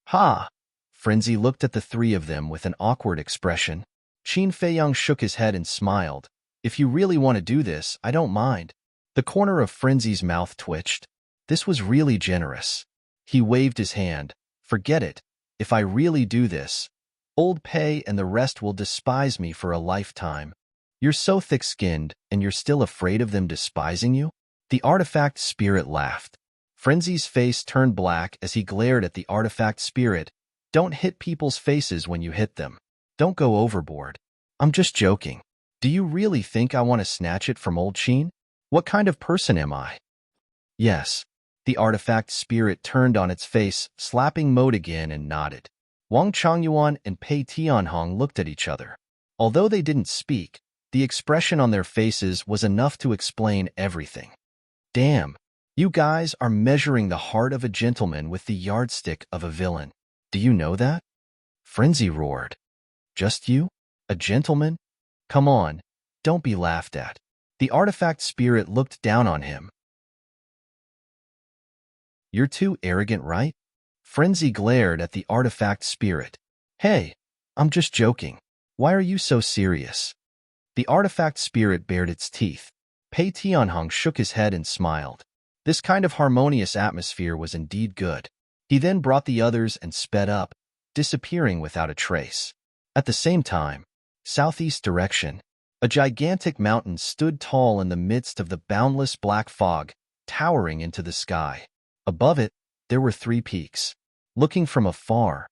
Ha! Frenzy looked at the three of them with an awkward expression. Qin Feiyang shook his head and smiled. If you really want to do this, I don't mind. The corner of Frenzy's mouth twitched. This was really generous. He waved his hand. Forget it. If I really do this, Old Pei and the rest will despise me for a lifetime. You're so thick-skinned, and you're still afraid of them despising you? The artifact spirit laughed. Frenzy's face turned black as he glared at the artifact spirit. Don't hit people's faces when you hit them. Don't go overboard. I'm just joking. Do you really think I want to snatch it from old Qin? What kind of person am I? Yes. The artifact spirit turned on its face, slapping mode again, and nodded. Wang Changyuan and Pei Tianhong looked at each other. Although they didn't speak, the expression on their faces was enough to explain everything. Damn, you guys are measuring the heart of a gentleman with the yardstick of a villain. Do you know that? Frenzy roared. Just you? A gentleman? Come on, don't be laughed at. The artifact spirit looked down on him. You're too arrogant, right? Frenzy glared at the artifact spirit. Hey, I'm just joking. Why are you so serious? The artifact spirit bared its teeth. Pei Tianhong shook his head and smiled. This kind of harmonious atmosphere was indeed good. He then brought the others and sped up, disappearing without a trace. At the same time, southeast direction, a gigantic mountain stood tall in the midst of the boundless black fog, towering into the sky. Above it, there were 3 peaks. Looking from afar,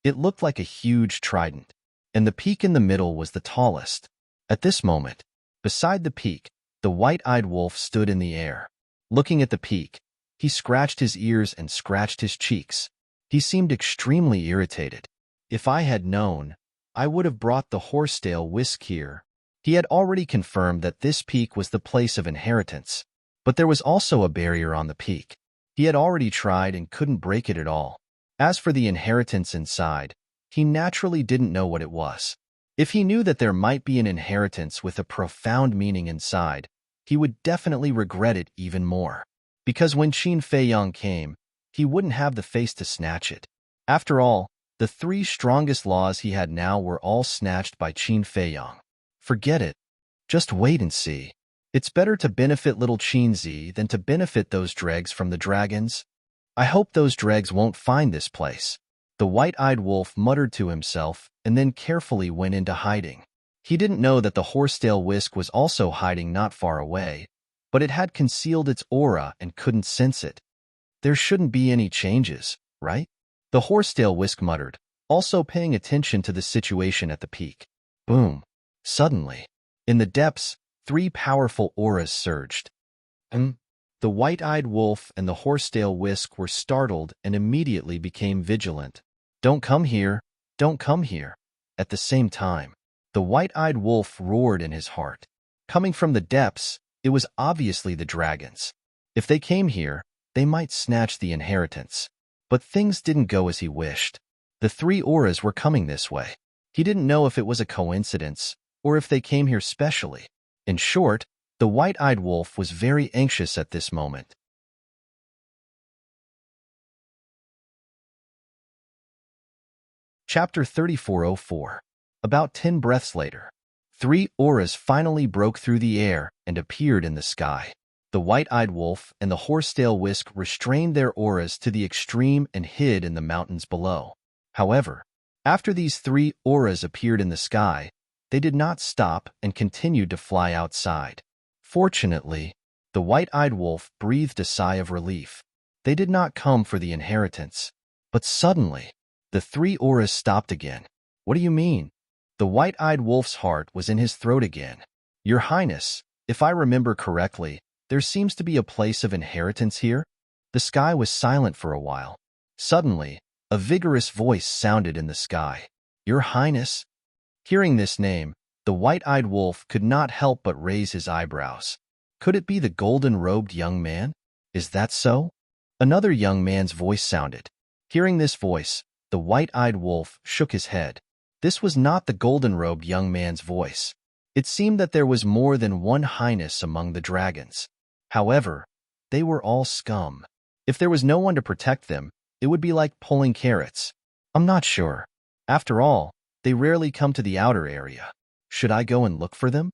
it looked like a huge trident, and the peak in the middle was the tallest. At this moment, beside the peak, the white-eyed wolf stood in the air. Looking at the peak, he scratched his ears and scratched his cheeks. He seemed extremely irritated. If I had known, I would have brought the horsetail whisk here. He had already confirmed that this peak was the place of inheritance, but there was also a barrier on the peak. He had already tried and couldn't break it at all. As for the inheritance inside, he naturally didn't know what it was. If he knew that there might be an inheritance with a profound meaning inside, he would definitely regret it even more. Because when Qin Feiyang came, he wouldn't have the face to snatch it. After all, the 3 strongest laws he had now were all snatched by Qin Feiyang. Forget it. Just wait and see. It's better to benefit little Qinzi than to benefit those dregs from the dragons. I hope those dregs won't find this place. The white-eyed wolf muttered to himself and then carefully went into hiding. He didn't know that the horsetail whisk was also hiding not far away, but it had concealed its aura and couldn't sense it. There shouldn't be any changes, right? The horsetail whisk muttered, also paying attention to the situation at the peak. Boom. Suddenly, in the depths, 3 powerful auras surged. The white-eyed wolf and the horsetail whisk were startled and immediately became vigilant. Don't come here, don't come here. At the same time, the white-eyed wolf roared in his heart. Coming from the depths, it was obviously the dragons. If they came here, they might snatch the inheritance. But things didn't go as he wished. The 3 auras were coming this way. He didn't know if it was a coincidence or if they came here specially. In short, the white-eyed wolf was very anxious at this moment. Chapter 3404. About 10 breaths later, 3 auras finally broke through the air and appeared in the sky. The white-eyed wolf and the horsetail whisk restrained their auras to the extreme and hid in the mountains below. However, after these 3 auras appeared in the sky, they did not stop and continued to fly outside. Fortunately, the white-eyed wolf breathed a sigh of relief. They did not come for the inheritance. But suddenly, the 3 auras stopped again. What do you mean? The white-eyed wolf's heart was in his throat again. Your Highness, if I remember correctly, there seems to be a place of inheritance here. The sky was silent for a while. Suddenly, a vigorous voice sounded in the sky. Your Highness? Hearing this name, the white-eyed wolf could not help but raise his eyebrows. Could it be the golden-robed young man? Is that so? Another young man's voice sounded. Hearing this voice, the white-eyed wolf shook his head. This was not the golden-robed young man's voice. It seemed that there was more than one highness among the dragons. However, they were all scum. If there was no one to protect them, it would be like pulling carrots. I'm not sure. After all, they rarely come to the outer area. Should I go and look for them?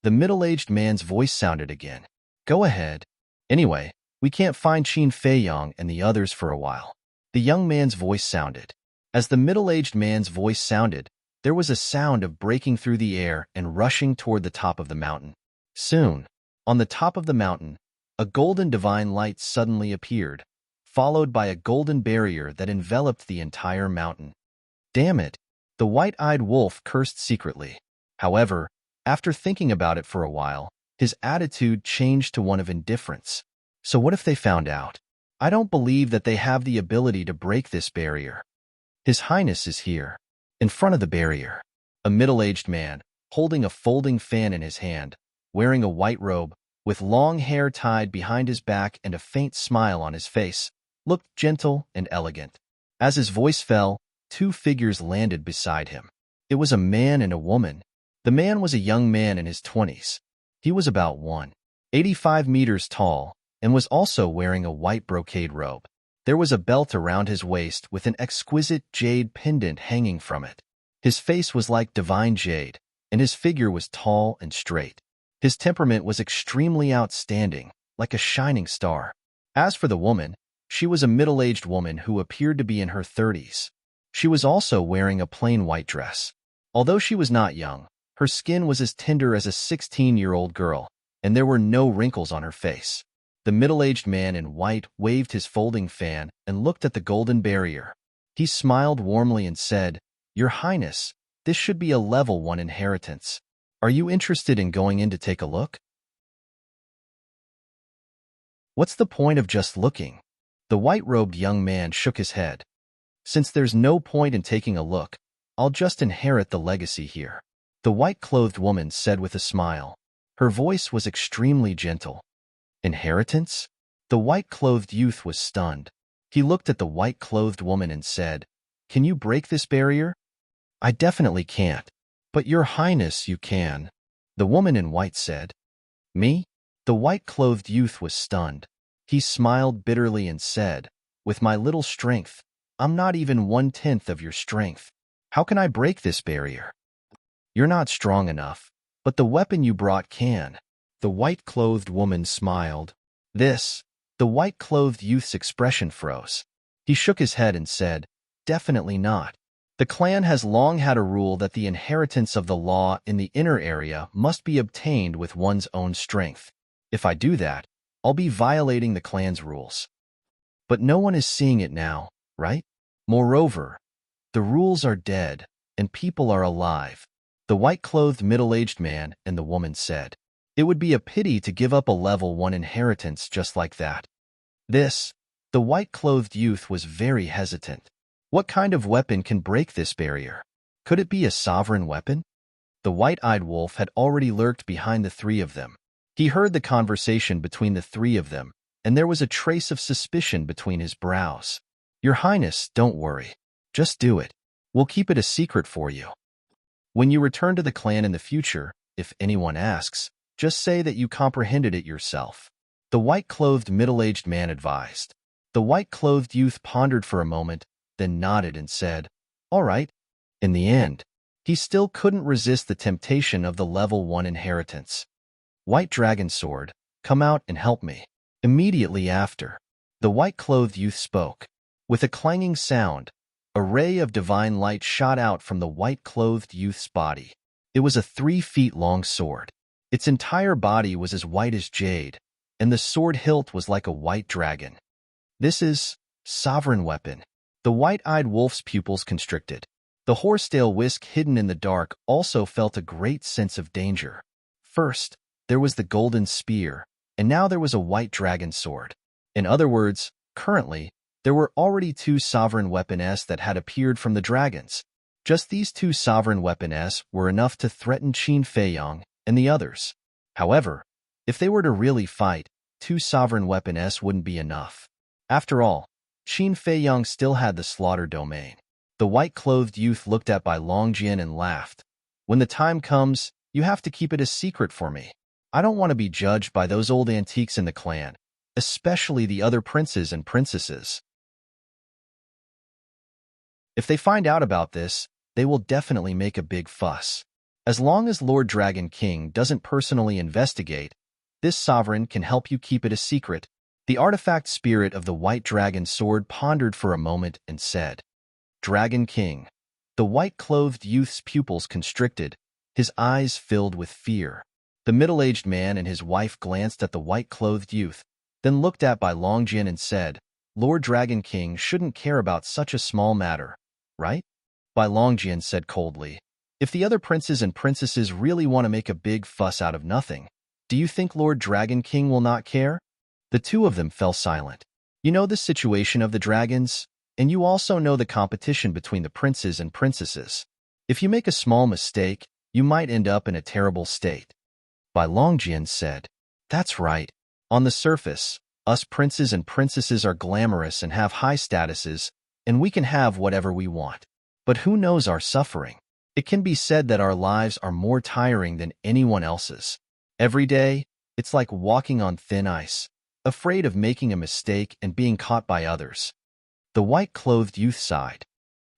The middle-aged man's voice sounded again. Go ahead. Anyway, we can't find Qin Feiyang and the others for a while. The young man's voice sounded. As the middle-aged man's voice sounded, there was a sound of breaking through the air and rushing toward the top of the mountain. Soon, on the top of the mountain, a golden divine light suddenly appeared, followed by a golden barrier that enveloped the entire mountain. Damn it! The white-eyed wolf cursed secretly. However, after thinking about it for a while, his attitude changed to one of indifference. So what if they found out? I don't believe that they have the ability to break this barrier. His Highness is here, in front of the barrier. A middle-aged man, holding a folding fan in his hand, wearing a white robe, with long hair tied behind his back and a faint smile on his face, looked gentle and elegant. As his voice fell, 2 figures landed beside him. It was a man and a woman. The man was a young man in his 20s. He was about 185 meters tall and was also wearing a white brocade robe. There was a belt around his waist with an exquisite jade pendant hanging from it. His face was like divine jade, and his figure was tall and straight. His temperament was extremely outstanding, like a shining star. As for the woman, she was a middle-aged woman who appeared to be in her 30s. She was also wearing a plain white dress. Although she was not young, her skin was as tender as a 16-year-old girl, and there were no wrinkles on her face. The middle-aged man in white waved his folding fan and looked at the golden barrier. He smiled warmly and said, "Your Highness, this should be a level 1 inheritance. Are you interested in going in to take a look?" "What's the point of just looking?" The white-robed young man shook his head. "Since there's no point in taking a look, I'll just inherit the legacy here," the white-clothed woman said with a smile. Her voice was extremely gentle. "Inheritance?" The white-clothed youth was stunned. He looked at the white-clothed woman and said, "Can you break this barrier?" "I definitely can't." "But Your Highness, you can," the woman in white said. "Me?" The white-clothed youth was stunned. He smiled bitterly and said, "With my little strength, I'm not even 1/10 of your strength. How can I break this barrier?" "You're not strong enough, but the weapon you brought can." The white-clothed woman smiled. The white-clothed youth's expression froze. He shook his head and said, "Definitely not. The clan has long had a rule that the inheritance of the law in the inner area must be obtained with one's own strength. If I do that, I'll be violating the clan's rules. But no one is seeing it now, right? Moreover, the rules are dead, and people are alive," the white-clothed middle-aged man and the woman said. "It would be a pity to give up a level 1 inheritance just like that." The white-clothed youth was very hesitant. What kind of weapon can break this barrier? Could it be a sovereign weapon? The white-eyed wolf had already lurked behind the three of them. He heard the conversation between the three of them, and there was a trace of suspicion between his brows. "Your Highness, don't worry. Just do it. We'll keep it a secret for you. When you return to the clan in the future, if anyone asks, just say that you comprehended it yourself," the white-clothed middle-aged man advised. The white-clothed youth pondered for a moment, then nodded and said, "All right." In the end, he still couldn't resist the temptation of the level 1 inheritance. "White Dragon Sword, come out and help me." Immediately after, the white-clothed youth spoke. With a clanging sound, a ray of divine light shot out from the white-clothed youth's body. It was a 3-feet-long sword. Its entire body was as white as jade, and the sword hilt was like a white dragon. "This is sovereign weapon." The white-eyed wolf's pupils constricted. The horsetail whisk hidden in the dark also felt a great sense of danger. First, there was the golden spear, and now there was a white dragon sword. In other words, currently, there were already 2 sovereign weapons that had appeared from the dragons. Just these 2 sovereign weapons were enough to threaten Qin Feiyang and the others. However, if they were to really fight, 2 sovereign weapons wouldn't be enough. After all, Qin Feiyang still had the slaughter domain. The white-clothed youth looked at Bai Longjian and laughed. "When the time comes, you have to keep it a secret for me. I don't want to be judged by those old antiques in the clan, especially the other princes and princesses. If they find out about this, they will definitely make a big fuss. As long as Lord Dragon King doesn't personally investigate, this sovereign can help you keep it a secret." The artifact spirit of the white dragon sword pondered for a moment and said, "Dragon King." The white-clothed youth's pupils constricted, his eyes filled with fear. The middle-aged man and his wife glanced at the white-clothed youth, then looked at Bai Longjian and said, "Lord Dragon King shouldn't care about such a small matter, right?" Bai Longjian said coldly, "If the other princes and princesses really want to make a big fuss out of nothing, do you think Lord Dragon King will not care?" The two of them fell silent. "You know the situation of the dragons, and you also know the competition between the princes and princesses. If you make a small mistake, you might end up in a terrible state." Bai Longjian said, "That's right. On the surface, us princes and princesses are glamorous and have high statuses, and we can have whatever we want. But who knows our suffering? It can be said that our lives are more tiring than anyone else's. Every day, it's like walking on thin ice, afraid of making a mistake and being caught by others." The white-clothed youth sighed.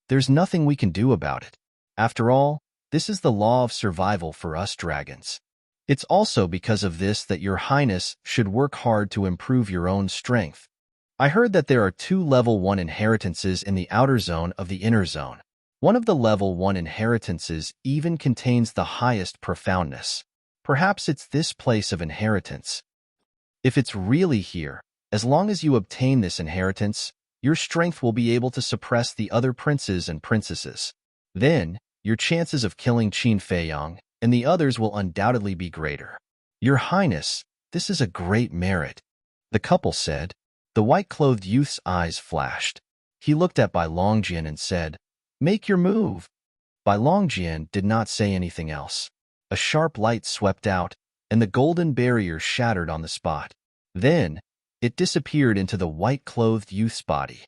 "There's nothing we can do about it. After all, this is the law of survival for us dragons. It's also because of this that your highness should work hard to improve your own strength. I heard that there are 2 level 1 inheritances in the outer zone of the inner zone. One of the level 1 inheritances even contains the highest profoundness. Perhaps it's this place of inheritance. If it's really here, as long as you obtain this inheritance, your strength will be able to suppress the other princes and princesses. Then, your chances of killing Qin Feiyang and the others will undoubtedly be greater. Your Highness, this is a great merit, the couple said. The white-clothed youth's eyes flashed. He looked at Bai Longjian and said, "Make your move." Bai Longjian did not say anything else. A sharp light swept out, and the golden barrier shattered on the spot. Then, it disappeared into the white-clothed youth's body.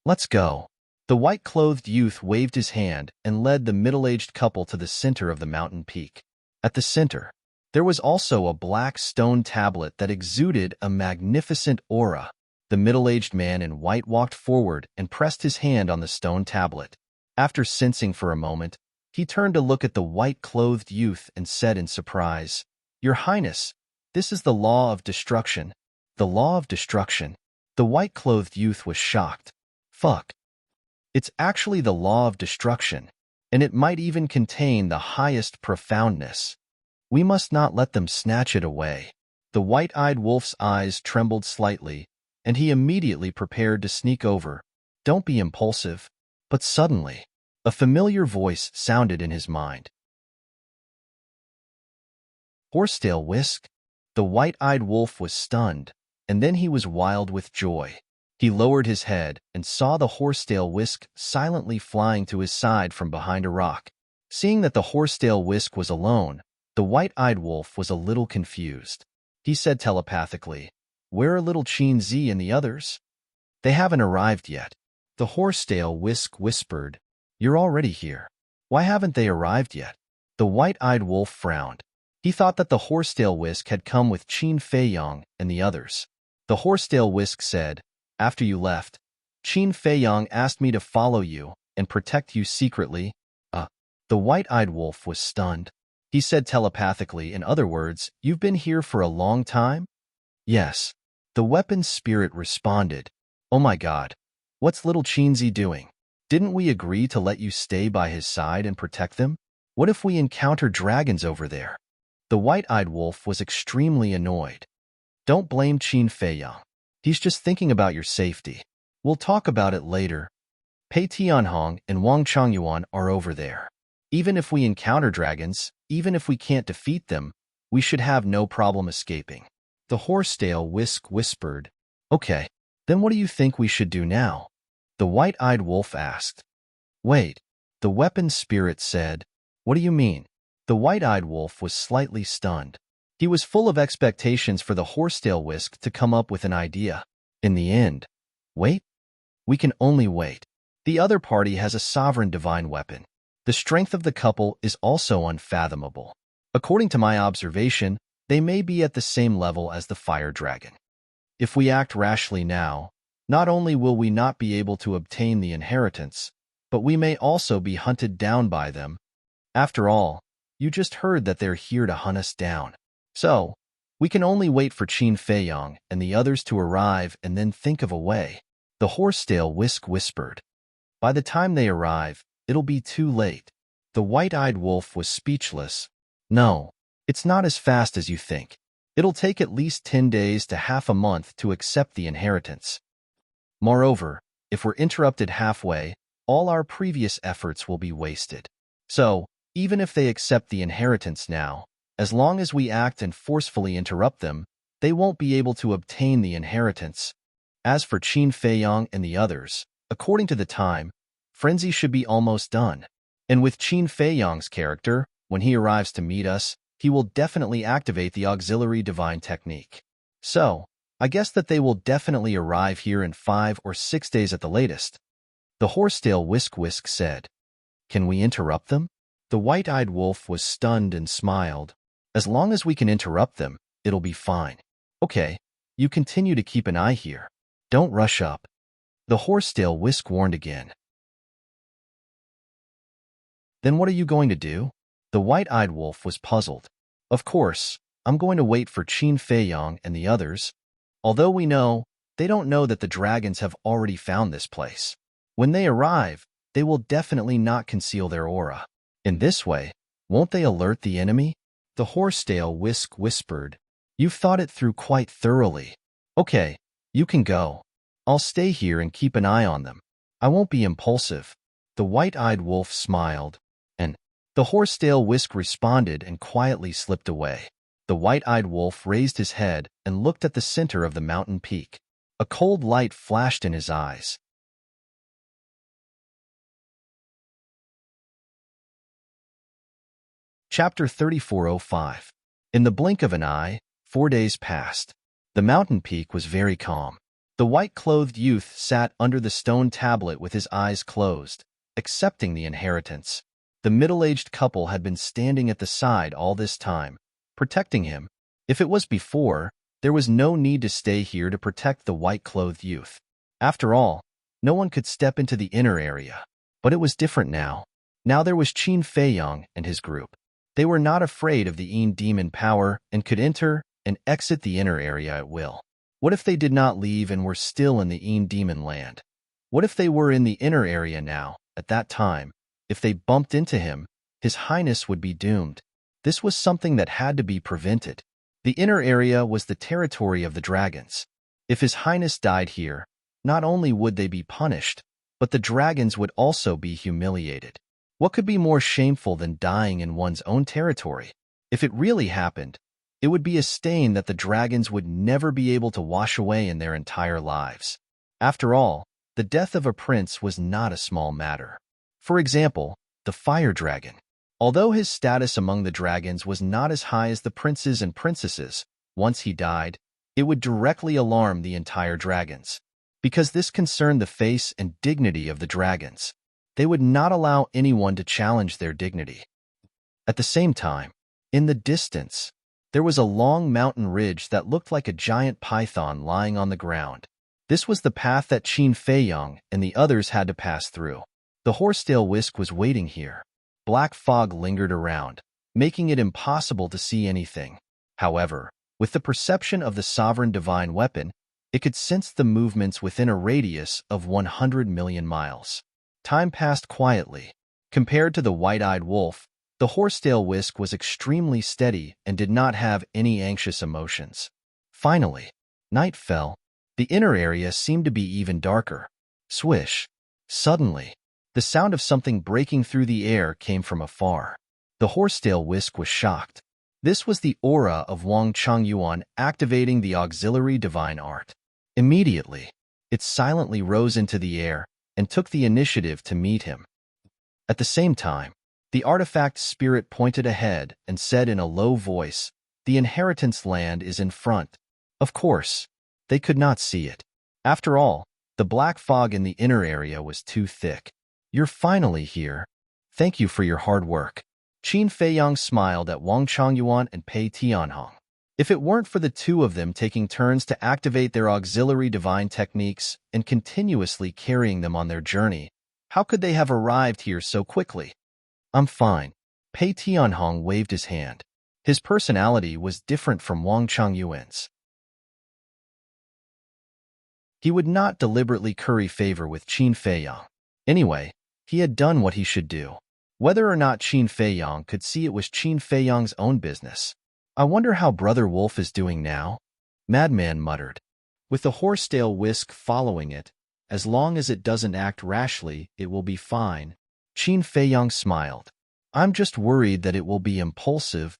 "Let's go." The white-clothed youth waved his hand and led the middle-aged couple to the center of the mountain peak. At the center, there was also a black stone tablet that exuded a magnificent aura. The middle-aged man in white walked forward and pressed his hand on the stone tablet. After sensing for a moment, he turned to look at the white-clothed youth and said in surprise, "Your Highness, this is the law of destruction." The law of destruction? The white-clothed youth was shocked. Fuck. It's actually the law of destruction, and it might even contain the highest profoundness. We must not let them snatch it away. The white-eyed wolf's eyes trembled slightly, and he immediately prepared to sneak over. Don't be impulsive. But suddenly, a familiar voice sounded in his mind. Horsetail Whisk? The white-eyed wolf was stunned, and then he was wild with joy. He lowered his head and saw the horsetail Whisk silently flying to his side from behind a rock. Seeing that the horsetail Whisk was alone, the white-eyed wolf was a little confused. He said telepathically, "Where are little Qin Zi and the others?" "They haven't arrived yet." The horsetail Whisk whispered, "You're already here. Why haven't they arrived yet?" The white-eyed wolf frowned. He thought that the horsetail Whisk had come with Qin Feiyang and the others. The horsetail Whisk said, "After you left, Qin Feiyang asked me to follow you and protect you secretly." The white-eyed wolf was stunned. He said telepathically, in other words, "You've been here for a long time?" "Yes." The weapon spirit responded, "Oh my god. What's little Qinzi doing? Didn't we agree to let you stay by his side and protect them? What if we encounter dragons over there?" The white-eyed wolf was extremely annoyed. "Don't blame Qin Feiyang. He's just thinking about your safety. We'll talk about it later. Pei Tianhong and Wang Changyuan are over there. Even if we encounter dragons, even if we can't defeat them, we should have no problem escaping." The horsetail Whisk whispered, "Okay, then what do you think we should do now?" The white-eyed wolf asked. "Wait," the weapon spirit said. "What do you mean?" The white-eyed wolf was slightly stunned. He was full of expectations for the horsetail Whisk to come up with an idea. In the end, wait? We can only wait. The other party has a sovereign divine weapon. The strength of the couple is also unfathomable. According to my observation, they may be at the same level as the fire dragon. If we act rashly now, not only will we not be able to obtain the inheritance, but we may also be hunted down by them. After all, you just heard that they're here to hunt us down. So, we can only wait for Qin Feiyang and the others to arrive and then think of a way. The horsetail Whisk whispered. By the time they arrive, it'll be too late. The white-eyed wolf was speechless. No, it's not as fast as you think. It'll take at least 10 days to half a month to accept the inheritance. Moreover, if we're interrupted halfway, all our previous efforts will be wasted. So, even if they accept the inheritance now, as long as we act and forcefully interrupt them, they won't be able to obtain the inheritance. As for Qin Feiyang and the others, according to the time, frenzy should be almost done. And with Qin Feiyang's character, when he arrives to meet us, he will definitely activate the auxiliary divine technique. So, I guess that they will definitely arrive here in 5 or 6 days at the latest. The horsetail Whisk said. Can we interrupt them? The white-eyed wolf was stunned and smiled. As long as we can interrupt them, it'll be fine. Okay, you continue to keep an eye here. Don't rush up. The horsetail Whisk warned again. Then what are you going to do? The white-eyed wolf was puzzled. Of course, I'm going to wait for Qin Feiyang and the others. Although we know, they don't know that the dragons have already found this place. When they arrive, they will definitely not conceal their aura. In this way, won't they alert the enemy? The horsetail Whisk whispered. You've thought it through quite thoroughly. Okay, you can go. I'll stay here and keep an eye on them. I won't be impulsive. The white-eyed wolf smiled, and the horsetail Whisk responded and quietly slipped away. The white-eyed wolf raised his head and looked at the center of the mountain peak. A cold light flashed in his eyes. Chapter 3405. In the blink of an eye, 4 days passed. The mountain peak was very calm. The white-clothed youth sat under the stone tablet with his eyes closed, accepting the inheritance. The middle-aged couple had been standing at the side all this time, protecting him. If it was before, there was no need to stay here to protect the white-clothed youth. After all, no one could step into the inner area. But it was different now. Now there was Qin Feiyang and his group. They were not afraid of the Yin demon power and could enter and exit the inner area at will. What if they did not leave and were still in the Yin demon land? What if they were in the inner area now, at that time? If they bumped into him, His Highness would be doomed. This was something that had to be prevented. The inner area was the territory of the dragons. If His Highness died here, not only would they be punished, but the dragons would also be humiliated. What could be more shameful than dying in one's own territory? If it really happened, it would be a stain that the dragons would never be able to wash away in their entire lives. After all, the death of a prince was not a small matter. For example, the fire dragon. Although his status among the dragons was not as high as the princes and princesses, once he died, it would directly alarm the entire dragons. Because this concerned the face and dignity of the dragons. They would not allow anyone to challenge their dignity. At the same time, in the distance, there was a long mountain ridge that looked like a giant python lying on the ground. This was the path that Qin Feiyang and the others had to pass through. The horsetail Whisk was waiting here. Black fog lingered around, making it impossible to see anything. However, with the perception of the sovereign divine weapon, it could sense the movements within a radius of 100 million miles. Time passed quietly. Compared to the white-eyed wolf, the horsetail Whisk was extremely steady and did not have any anxious emotions. Finally, night fell. The inner area seemed to be even darker. Swish. Suddenly, the sound of something breaking through the air came from afar. The horsetail Whisk was shocked. This was the aura of Wang Changyuan activating the auxiliary divine art. Immediately, it silently rose into the air and took the initiative to meet him. At the same time, the artifact spirit pointed ahead and said in a low voice, "The inheritance land is in front." Of course, they could not see it. After all, the black fog in the inner area was too thick. "You're finally here. Thank you for your hard work." Qin Feiyang smiled at Wang Changyuan and Pei Tianhong. If it weren't for the two of them taking turns to activate their auxiliary divine techniques and continuously carrying them on their journey, how could they have arrived here so quickly? "I'm fine." Pei Tianhong waved his hand. His personality was different from Wang Changyuan's. He would not deliberately curry favor with Qin Feiyang. Anyway, he had done what he should do. Whether or not Qin Feiyang could see it was Qin Feiyang's own business. "I wonder how Brother Wolf is doing now?" Madman muttered. "With the horsetail Whisk following it, as long as it doesn't act rashly, it will be fine." Qin Feiyang smiled. "I'm just worried that it will be impulsive.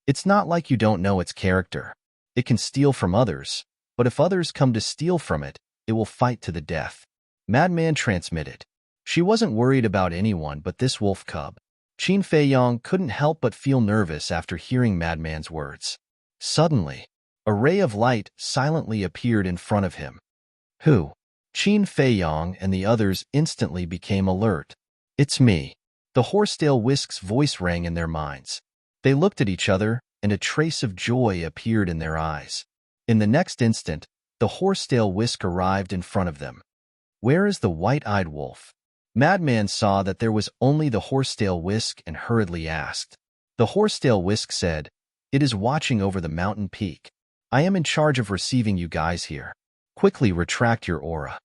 It's not like you don't know its character. It can steal from others, but if others come to steal from it, it will fight to the death." Madman transmitted. She wasn't worried about anyone but this wolf cub. Qin Feiyang couldn't help but feel nervous after hearing Madman's words. Suddenly, a ray of light silently appeared in front of him. "Who?" Qin Feiyang and the others instantly became alert. "It's me." The horsetail Whisk's voice rang in their minds. They looked at each other, and a trace of joy appeared in their eyes. In the next instant, the horsetail Whisk arrived in front of them. "Where is the white-eyed wolf?" Madman saw that there was only the horsetail Whisk and hurriedly asked. The horsetail whisk said, "It is watching over the mountain peak. I am in charge of receiving you guys here. Quickly retract your aura."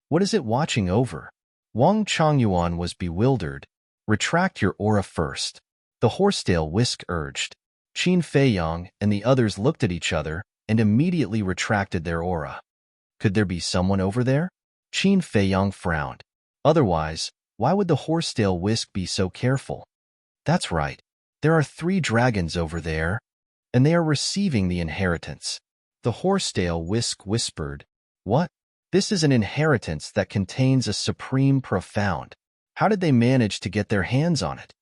"What is it watching over?" Wang Changyuan was bewildered. "Retract your aura first," the horsetail whisk urged. Qin Feiyang and the others looked at each other and immediately retracted their aura. Could there be someone over there? Qin Feiyang frowned. Otherwise, why would the horsetail whisk be so careful? That's right. There are 3 dragons over there, and they are receiving the inheritance. The horsetail whisk whispered. What? This is an inheritance that contains a supreme profound. How did they manage to get their hands on it?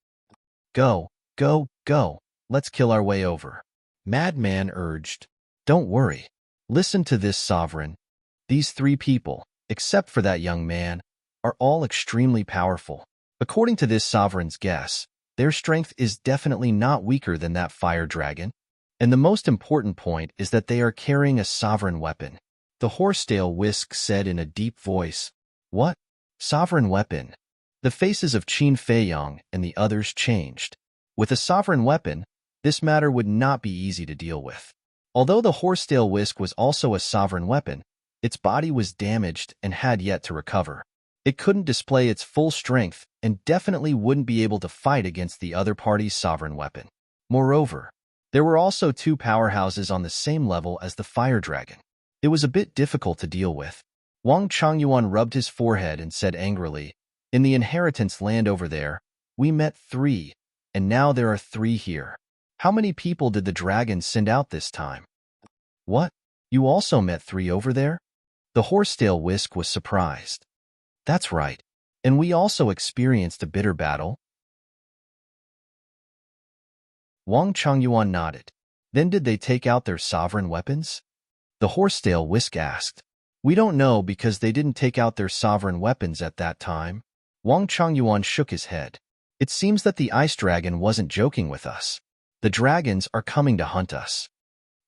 Go, go, go. Let's kill our way over. Madman urged. Don't worry. Listen to this, sovereign. These 3 people, except for that young man, are all extremely powerful. According to this sovereign's guess, their strength is definitely not weaker than that fire dragon. And the most important point is that they are carrying a sovereign weapon. The horsetail whisk said in a deep voice. What? Sovereign weapon? The faces of Qin Feiyang and the others changed. With a sovereign weapon, this matter would not be easy to deal with. Although the horsetail whisk was also a sovereign weapon, its body was damaged and had yet to recover. It couldn't display its full strength and definitely wouldn't be able to fight against the other party's sovereign weapon. Moreover, there were also 2 powerhouses on the same level as the fire dragon. It was a bit difficult to deal with. Wang Changyuan rubbed his forehead and said angrily, "In the inheritance land over there, we met 3, and now there are 3 here. How many people did the dragons send out this time?" What? You also met 3 over there? The horsetail whisk was surprised. That's right. And we also experienced a bitter battle. Wang Changyuan nodded. Then did they take out their sovereign weapons? The horsetail whisk asked. We don't know because they didn't take out their sovereign weapons at that time. Wang Changyuan shook his head. It seems that the ice dragon wasn't joking with us. The dragons are coming to hunt us.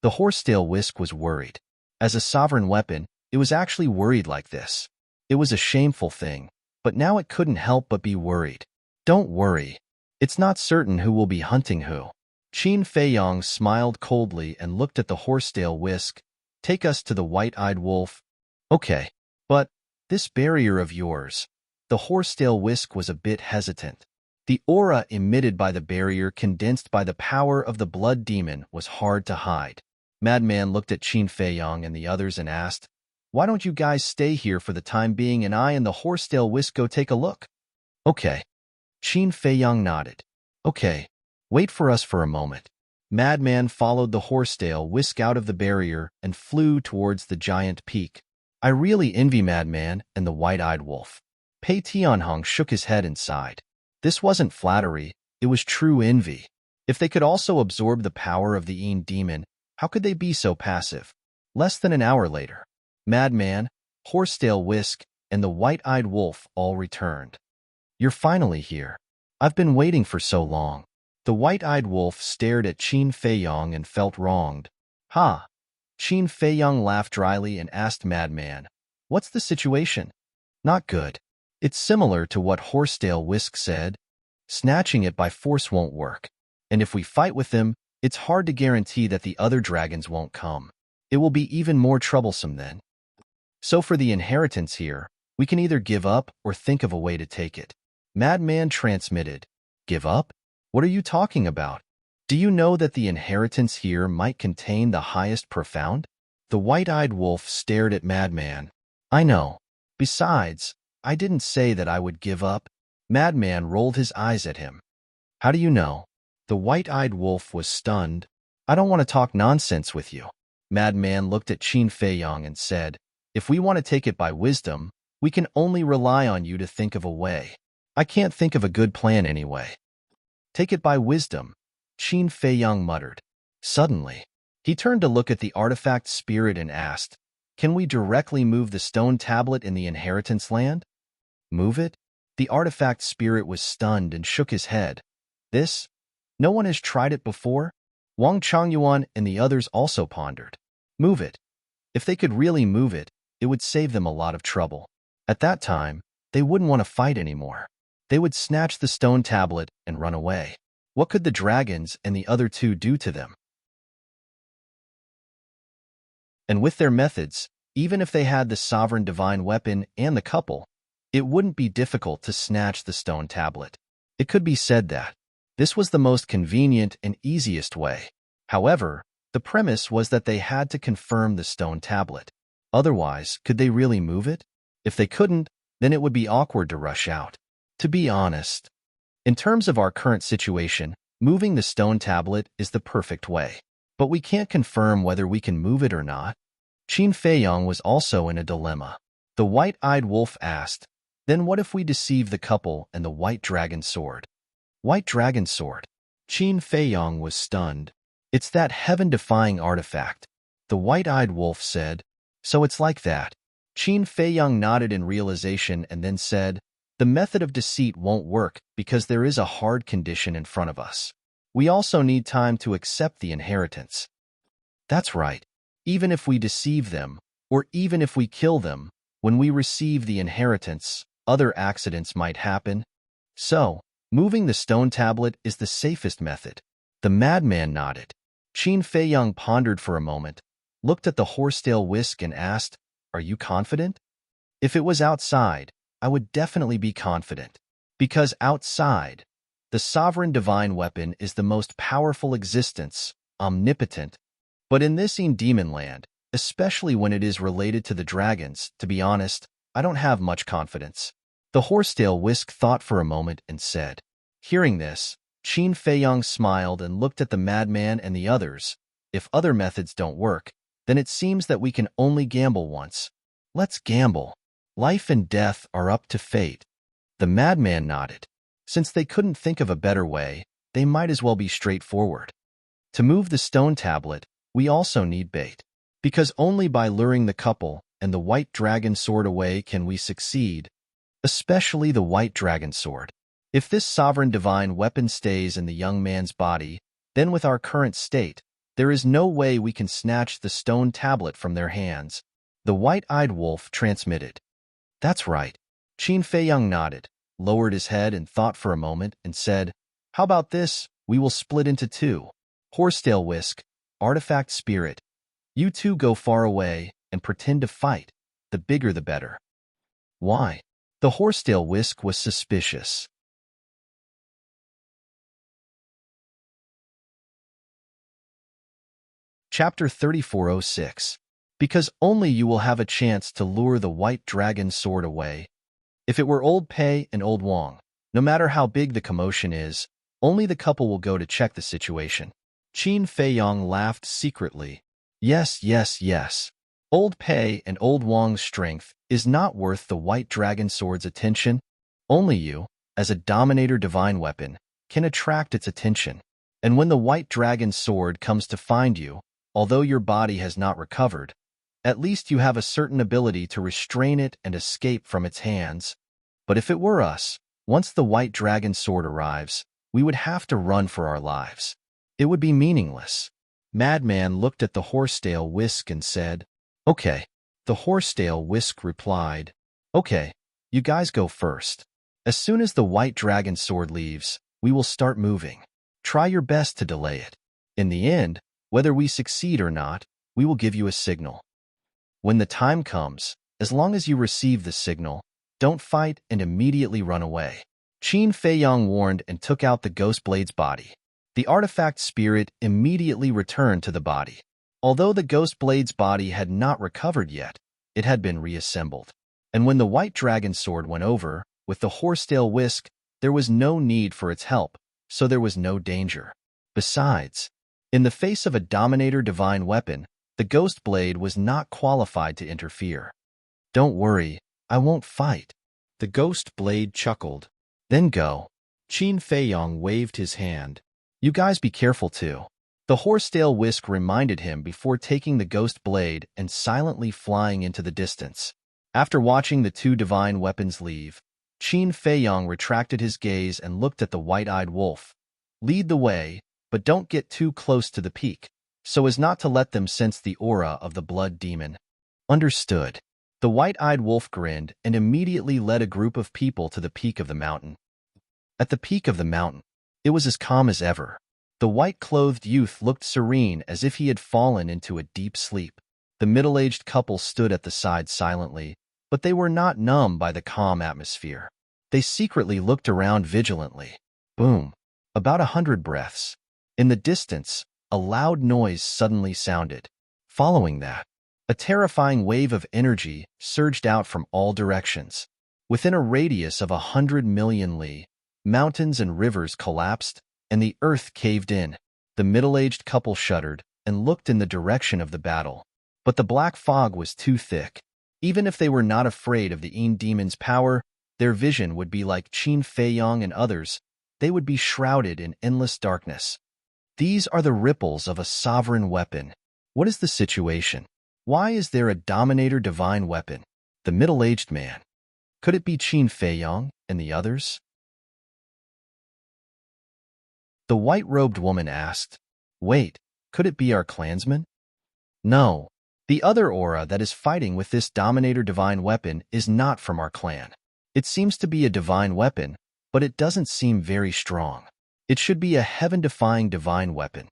The horsetail whisk was worried. As a sovereign weapon, it was actually worried like this. It was a shameful thing, but now it couldn't help but be worried. Don't worry. It's not certain who will be hunting who. Qin Feiyang smiled coldly and looked at the horsetail whisk. Take us to the white-eyed wolf. Okay, but this barrier of yours. The horsetail whisk was a bit hesitant. The aura emitted by the barrier condensed by the power of the blood demon was hard to hide. Madman looked at Qin Feiyang and the others and asked, Why don't you guys stay here for the time being and I and the horsetail whisk go take a look? Okay. Qin Feiyang nodded. Okay, wait for us for a moment. Madman followed the horsetail whisk out of the barrier and flew towards the giant peak. I really envy Madman and the white-eyed wolf. Pei Tianhong shook his head and sighed. This wasn't flattery, it was true envy. If they could also absorb the power of the Yin demon, how could they be so passive? Less than an hour later, Madman, horsetail whisk, and the white-eyed wolf all returned. You're finally here. I've been waiting for so long. The white-eyed wolf stared at Qin Feiyang and felt wronged. Ha! Qin Feiyang laughed dryly and asked Madman, What's the situation? Not good. It's similar to what horsetail whisk said. Snatching it by force won't work. And if we fight with them, it's hard to guarantee that the other dragons won't come. It will be even more troublesome then. So for the inheritance here, we can either give up or think of a way to take it. Madman transmitted. Give up? What are you talking about? Do you know that the inheritance here might contain the highest profound? The white-eyed wolf stared at Madman. I know. Besides, I didn't say that I would give up. Madman rolled his eyes at him. How do you know? The white-eyed wolf was stunned. I don't want to talk nonsense with you. Madman looked at Qin Feiyang and said, If we want to take it by wisdom, we can only rely on you to think of a way. I can't think of a good plan anyway. Take it by wisdom, Qin Feiyang muttered. Suddenly, he turned to look at the artifact spirit and asked, Can we directly move the stone tablet in the inheritance land? Move it? The artifact spirit was stunned and shook his head. This? No one has tried it before? Wang Changyuan and the others also pondered. Move it. If they could really move it, it would save them a lot of trouble. At that time, they wouldn't want to fight anymore. They would snatch the stone tablet and run away. What could the dragons and the other two do to them? And with their methods, even if they had the sovereign divine weapon and the couple, it wouldn't be difficult to snatch the stone tablet. It could be said that this was the most convenient and easiest way. However, the premise was that they had to confirm the stone tablet. Otherwise, could they really move it? If they couldn't, then it would be awkward to rush out. To be honest, in terms of our current situation, moving the stone tablet is the perfect way. But we can't confirm whether we can move it or not. Qin Feiyong was also in a dilemma. The white-eyed wolf asked, "Then what if we deceive the couple and the white dragon sword?" White dragon sword? Qin Feiyong was stunned. It's that heaven-defying artifact. The white-eyed wolf said, "So it's like that." Qin Feiyong nodded in realization and then said, "The method of deceit won't work because there is a hard condition in front of us. We also need time to accept the inheritance." That's right. Even if we deceive them, or even if we kill them, when we receive the inheritance, other accidents might happen. So, moving the stone tablet is the safest method. The madman nodded. Qin Feiyong pondered for a moment, looked at the horsetail whisk and asked, "Are you confident?" If it was outside, I would definitely be confident. Because outside, the sovereign divine weapon is the most powerful existence, omnipotent. But in this demon land, especially when it is related to the dragons, to be honest, I don't have much confidence. The horsetail whisk thought for a moment and said. Hearing this, Qin Feiyong smiled and looked at the madman and the others. If other methods don't work, then it seems that we can only gamble once. Let's gamble. Life and death are up to fate. The madman nodded. Since they couldn't think of a better way, they might as well be straightforward. To move the stone tablet, we also need bait. Because only by luring the couple and the white dragon sword away can we succeed, especially the white dragon sword. If this sovereign divine weapon stays in the young man's body, then with our current state, there is no way we can snatch the stone tablet from their hands. The white-eyed wolf transmitted. That's right. Qin Feiyong nodded, lowered his head and thought for a moment and said, "How about this? We will split into two. Horsetail whisk, artifact spirit. You two go far away and pretend to fight. The bigger the better." Why? The horsetail whisk was suspicious. Chapter 3406. Because only you will have a chance to lure the white dragon sword away. If it were old Pei and old Wang, no matter how big the commotion is, only the couple will go to check the situation. Qin Feiyong laughed secretly. Yes, yes, yes. Old Pei and old Wang's strength is not worth the white dragon sword's attention. Only you, as a dominator divine weapon, can attract its attention. And when the white dragon sword comes to find you, although your body has not recovered, at least you have a certain ability to restrain it and escape from its hands. But if it were us, once the white dragon sword arrives, we would have to run for our lives. It would be meaningless. Madman looked at the horsetail whisk and said, "Okay." The horsetail whisk replied, "Okay, you guys go first. As soon as the white dragon sword leaves, we will start moving. Try your best to delay it. In the end, whether we succeed or not, we will give you a signal. When the time comes, as long as you receive the signal, don't fight and immediately run away." Qin Feiyong warned and took out the ghost blade's body. The artifact spirit immediately returned to the body. Although the ghost blade's body had not recovered yet, it had been reassembled. And when the white dragon sword went over, with the horsetail whisk, there was no need for its help, so there was no danger. Besides, in the face of a dominator divine weapon, the ghost blade was not qualified to interfere. "Don't worry, I won't fight." The ghost blade chuckled. "Then go." Qin Feiyong waved his hand. "You guys be careful too." The horsetail whisk reminded him before taking the ghost blade and silently flying into the distance. After watching the two divine weapons leave, Qin Feiyong retracted his gaze and looked at the white-eyed wolf. "Lead the way, but don't get too close to the peak, so as not to let them sense the aura of the blood demon." Understood. The white-eyed wolf grinned and immediately led a group of people to the peak of the mountain. At the peak of the mountain, It was as calm as ever. The white-clothed youth looked serene as if he had fallen into a deep sleep. The middle-aged couple stood at the side silently, but they were not numb by the calm atmosphere. They secretly looked around vigilantly. Boom. About 100 breaths. In the distance, a loud noise suddenly sounded. Following that, a terrifying wave of energy surged out from all directions. Within a radius of 100 million li, mountains and rivers collapsed, and the earth caved in. The middle-aged couple shuddered and looked in the direction of the battle. But the black fog was too thick. Even if they were not afraid of the Yin demon's power, their vision would be like Qin Feiyang and others. They would be shrouded in endless darkness. These are the ripples of a sovereign weapon. What is the situation? Why is there a dominator divine weapon? The middle-aged man. Could it be Qin Feiyang and the others? The white-robed woman asked. Wait, could it be our clansman? No. The other aura that is fighting with this dominator divine weapon is not from our clan. It seems to be a divine weapon, but it doesn't seem very strong. It should be a heaven-defying divine weapon.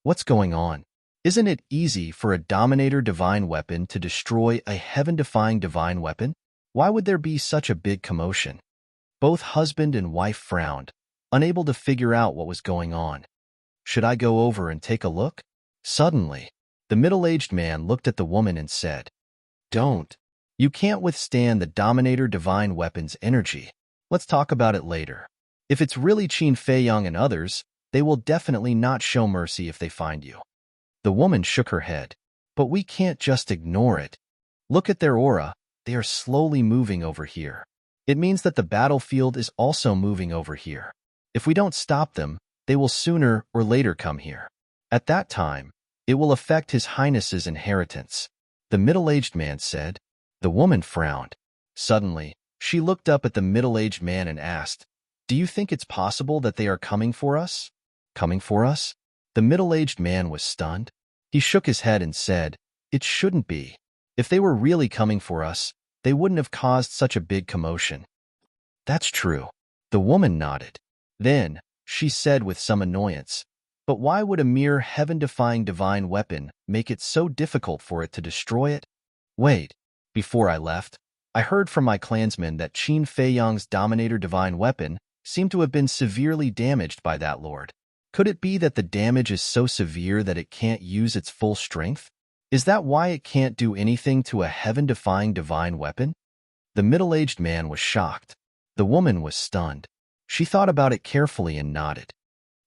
What's going on? Isn't it easy for a dominator divine weapon to destroy a heaven-defying divine weapon? Why would there be such a big commotion? Both husband and wife frowned, unable to figure out what was going on. Should I go over and take a look? Suddenly, the middle-aged man looked at the woman and said, Don't. You can't withstand the dominator divine weapon's energy. Let's talk about it later. If it's really Qin Feiyang and others, they will definitely not show mercy if they find you. The woman shook her head. But we can't just ignore it. Look at their aura. They are slowly moving over here. It means that the battlefield is also moving over here. If we don't stop them, they will sooner or later come here. At that time, it will affect His Highness's inheritance. The middle-aged man said. The woman frowned. Suddenly, she looked up at the middle-aged man and asked, Do you think it's possible that they are coming for us? Coming for us? The middle-aged man was stunned. He shook his head and said, It shouldn't be. If they were really coming for us, they wouldn't have caused such a big commotion. That's true. The woman nodded. Then, she said with some annoyance, But why would a mere heaven-defying divine weapon make it so difficult for it to destroy it? Wait. Before I left, I heard from my clansmen that Qin Feiyang's dominator divine weapon seemed to have been severely damaged by that lord. Could it be that the damage is so severe that it can't use its full strength? Is that why it can't do anything to a heaven-defying divine weapon? The middle-aged man was shocked. The woman was stunned. She thought about it carefully and nodded.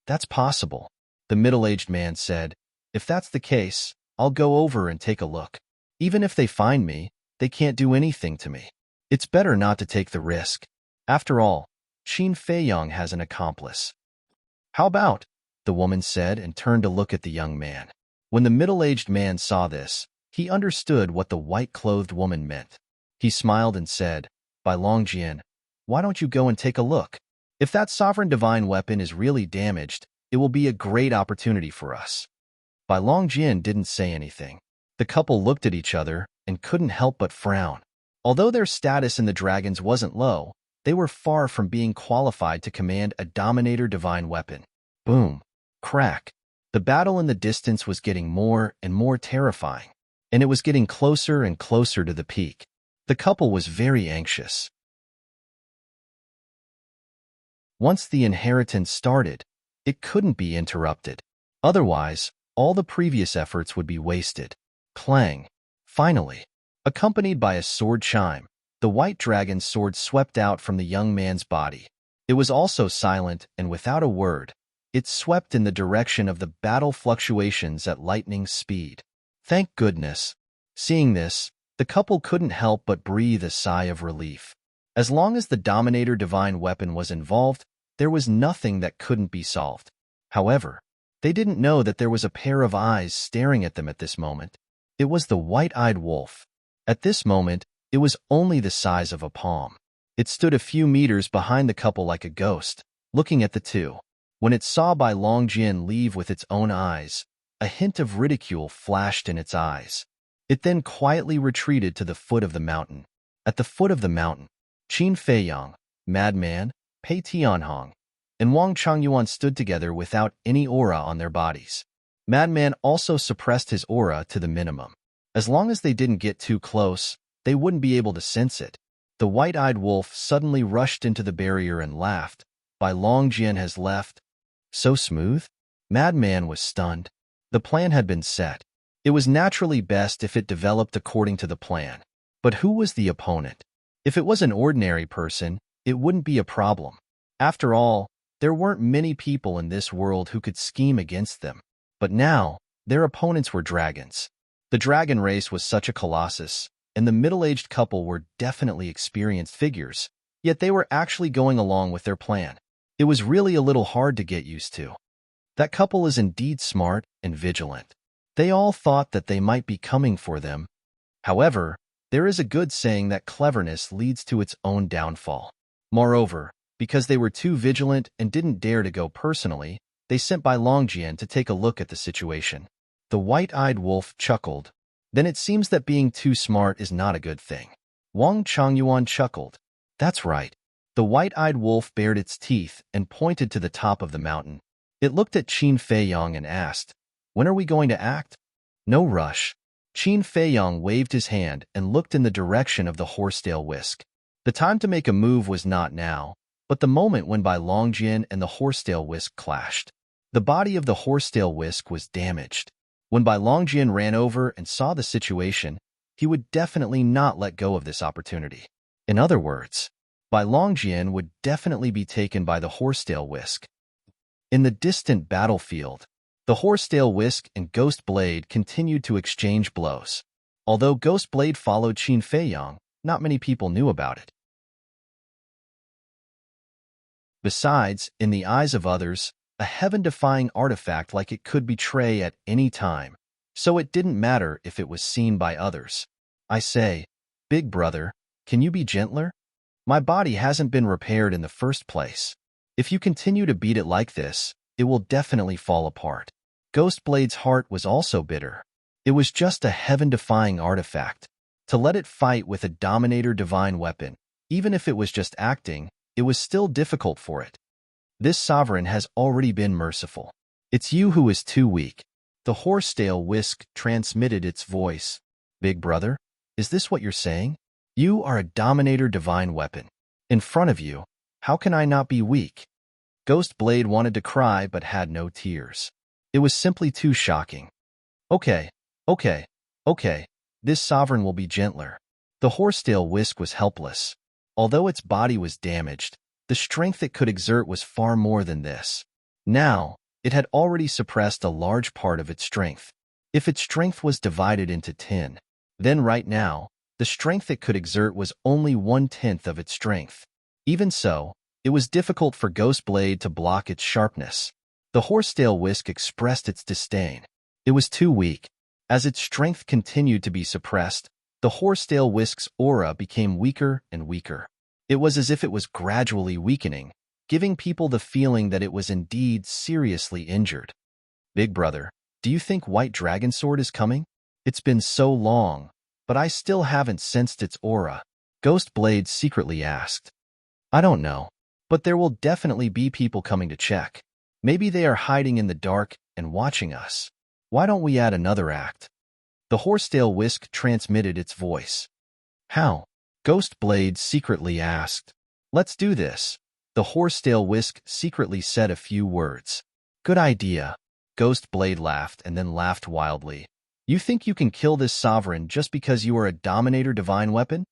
That's possible. The middle-aged man said, If that's the case, I'll go over and take a look. Even if they find me, they can't do anything to me. It's better not to take the risk. After all, Qin Feiyang has an accomplice. How about? The woman said and turned to look at the young man. When the middle-aged man saw this, he understood what the white-clothed woman meant. He smiled and said, By Longjin, why don't you go and take a look? If that sovereign divine weapon is really damaged, it will be a great opportunity for us. Bai Longjin didn't say anything. The couple looked at each other and couldn't help but frown. Although their status in the dragons wasn't low, they were far from being qualified to command a dominator divine weapon. Boom. Crack. The battle in the distance was getting more and more terrifying, and it was getting closer and closer to the peak. The couple was very anxious. Once the inheritance started, it couldn't be interrupted. Otherwise, all the previous efforts would be wasted. Clang. Finally, accompanied by a sword chime, the white dragon's sword swept out from the young man's body. It was also silent, and without a word, it swept in the direction of the battle fluctuations at lightning speed. Thank goodness. Seeing this, the couple couldn't help but breathe a sigh of relief. As long as the Dominator divine weapon was involved, there was nothing that couldn't be solved. However, they didn't know that there was a pair of eyes staring at them at this moment. It was the white-eyed wolf. At this moment, it was only the size of a palm. It stood a few meters behind the couple like a ghost, looking at the two. When it saw Bai Longjin leave with its own eyes, a hint of ridicule flashed in its eyes. It then quietly retreated to the foot of the mountain. At the foot of the mountain, Qin Feiyang, Madman, Pei Tianhong, and Wang Changyuan stood together without any aura on their bodies. Madman also suppressed his aura to the minimum. As long as they didn't get too close, they wouldn't be able to sense it. The white-eyed wolf suddenly rushed into the barrier and laughed. Bai Longjian has left. So smooth? Madman was stunned. The plan had been set. It was naturally best if it developed according to the plan. But who was the opponent? If it was an ordinary person, it wouldn't be a problem. After all, there weren't many people in this world who could scheme against them. But now, their opponents were dragons. The dragon race was such a colossus, and the middle-aged couple were definitely experienced figures, yet they were actually going along with their plan. It was really a little hard to get used to. That couple is indeed smart and vigilant. They all thought that they might be coming for them. However, there is a good saying that cleverness leads to its own downfall. Moreover, because they were too vigilant and didn't dare to go personally, they sent Bai Longjian to take a look at the situation. The white-eyed wolf chuckled. Then it seems that being too smart is not a good thing. Wang Changyuan chuckled. That's right. The white-eyed wolf bared its teeth and pointed to the top of the mountain. It looked at Qin Feiyong and asked, "When are we going to act?" "No rush." Qin Feiyong waved his hand and looked in the direction of the horsetail whisk. The time to make a move was not now, but the moment when Bai Longjian and the horsetail whisk clashed. The body of the horsetail whisk was damaged. When Bai Longjian ran over and saw the situation, he would definitely not let go of this opportunity. In other words, Bai Longjian would definitely be taken by the horsetail whisk. In the distant battlefield, the horsetail whisk and Ghost Blade continued to exchange blows. Although Ghost Blade followed Qin Feiyong, not many people knew about it. Besides, in the eyes of others, a heaven-defying artifact like it could betray at any time, so it didn't matter if it was seen by others. I say, "Big brother, can you be gentler? My body hasn't been repaired in the first place. If you continue to beat it like this, it will definitely fall apart." Ghost Blade's heart was also bitter. It was just a heaven-defying artifact. To let it fight with a Dominator divine weapon, even if it was just acting, it was still difficult for it. This sovereign has already been merciful. It's you who is too weak. The horsetail whisk transmitted its voice. "Big brother, is this what you're saying? You are a Dominator divine weapon. In front of you, how can I not be weak?" Ghost Blade wanted to cry but had no tears. It was simply too shocking. Okay, this sovereign will be gentler. The horsetail whisk was helpless. Although its body was damaged, the strength it could exert was far more than this. Now, it had already suppressed a large part of its strength. If its strength was divided into 10, then right now, the strength it could exert was only 1/10 of its strength. Even so, it was difficult for Ghost Blade to block its sharpness. The horsetail whisk expressed its disdain. It was too weak. As its strength continued to be suppressed, the horsetail whisk's aura became weaker and weaker. It was as if it was gradually weakening, giving people the feeling that it was indeed seriously injured. "Big brother, do you think White Dragon Sword is coming? It's been so long, but I still haven't sensed its aura." Ghost Blade secretly asked. "I don't know, but there will definitely be people coming to check. Maybe they are hiding in the dark and watching us. Why don't we add another act?" The horsetail whisk transmitted its voice. "How?" Ghost Blade secretly asked. "Let's do this." The horsetail whisk secretly said a few words. "Good idea." Ghost Blade laughed and then laughed wildly. "You think you can kill this sovereign just because you are a Dominator divine weapon?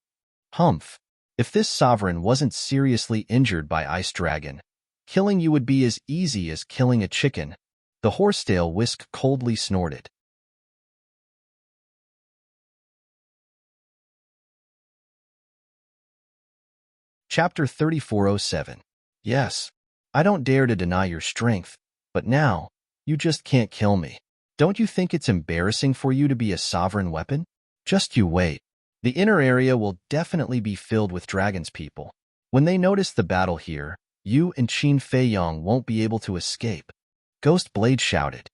Humph. If this sovereign wasn't seriously injured by Ice Dragon, killing you would be as easy as killing a chicken." The horsetail whisk coldly snorted. Chapter 3407. Yes, I don't dare to deny your strength, but now, you just can't kill me. Don't you think it's embarrassing for you to be a sovereign weapon? Just you wait. The inner area will definitely be filled with dragons people. When they notice the battle here, you and Qin Feiyong won't be able to escape. Ghost Blade shouted.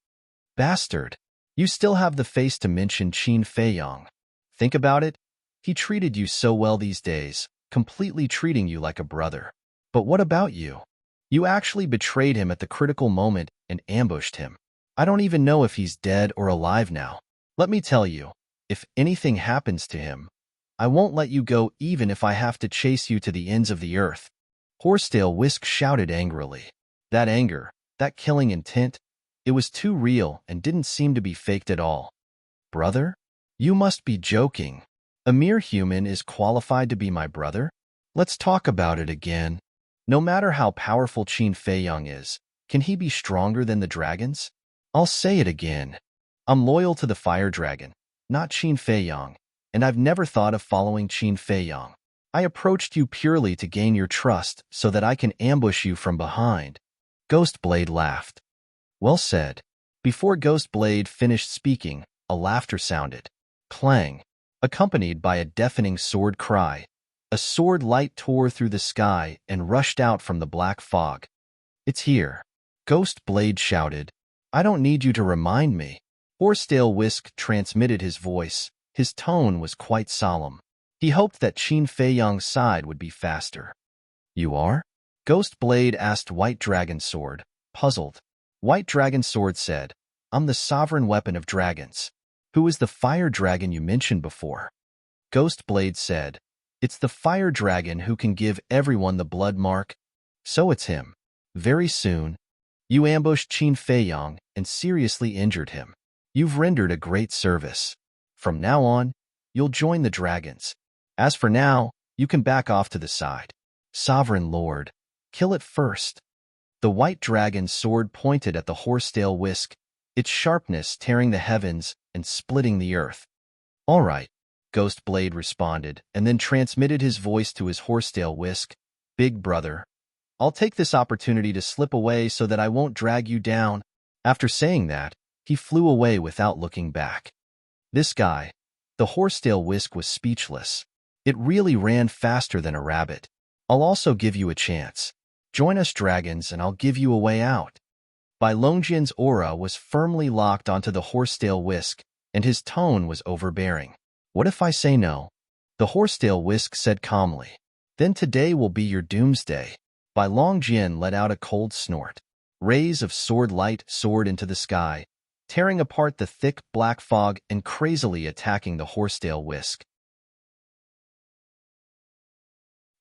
"Bastard! You still have the face to mention Qin Feiyong. Think about it. He treated you so well these days, completely treating you like a brother. But what about you? You actually betrayed him at the critical moment and ambushed him. I don't even know if he's dead or alive now. Let me tell you, if anything happens to him, I won't let you go even if I have to chase you to the ends of the earth." Horsetail Whisk shouted angrily. That anger, that killing intent, it was too real and didn't seem to be faked at all. "Brother? You must be joking. A mere human is qualified to be my brother? Let's talk about it again. No matter how powerful Qin Feiyang is, can he be stronger than the dragons? I'll say it again. I'm loyal to the fire dragon, not Qin Feiyang, and I've never thought of following Qin Feiyang. I approached you purely to gain your trust so that I can ambush you from behind." Ghostblade laughed. Well said. Before Ghostblade finished speaking, a laughter sounded. Clang. Accompanied by a deafening sword cry. A sword light tore through the sky and rushed out from the black fog. "It's here," Ghostblade shouted. "I don't need you to remind me." Horsetail Whisk transmitted his voice. His tone was quite solemn. He hoped that Qin Feiyang's side would be faster. "You are?" Ghostblade asked White Dragon Sword, puzzled. White Dragon Sword said, "I'm the sovereign weapon of dragons." "Who is the fire dragon you mentioned before?" Ghostblade said, "It's the fire dragon who can give everyone the blood mark." "So it's him." "Very soon. You ambushed Qin Feiyang and seriously injured him. You've rendered a great service. From now on, you'll join the dragons. As for now, you can back off to the side." "Sovereign Lord, kill it first." The White Dragon's sword pointed at the Horsetail Whisk, its sharpness tearing the heavens and splitting the earth. "All right," Ghostblade responded, and then transmitted his voice to his Horsetail Whisk. "Big brother, I'll take this opportunity to slip away so that I won't drag you down." After saying that, he flew away without looking back. This guy, the Horsetail Whisk, was speechless. It really ran faster than a rabbit. "I'll also give you a chance. Join us dragons and I'll give you a way out." Bai Longjian's aura was firmly locked onto the Horsetail Whisk, and his tone was overbearing. "What if I say no?" The Horsetail Whisk said calmly. "Then today will be your doomsday." Bai Longjian let out a cold snort. Rays of sword light soared into the sky, tearing apart the thick black fog and crazily attacking the Horsetail Whisk.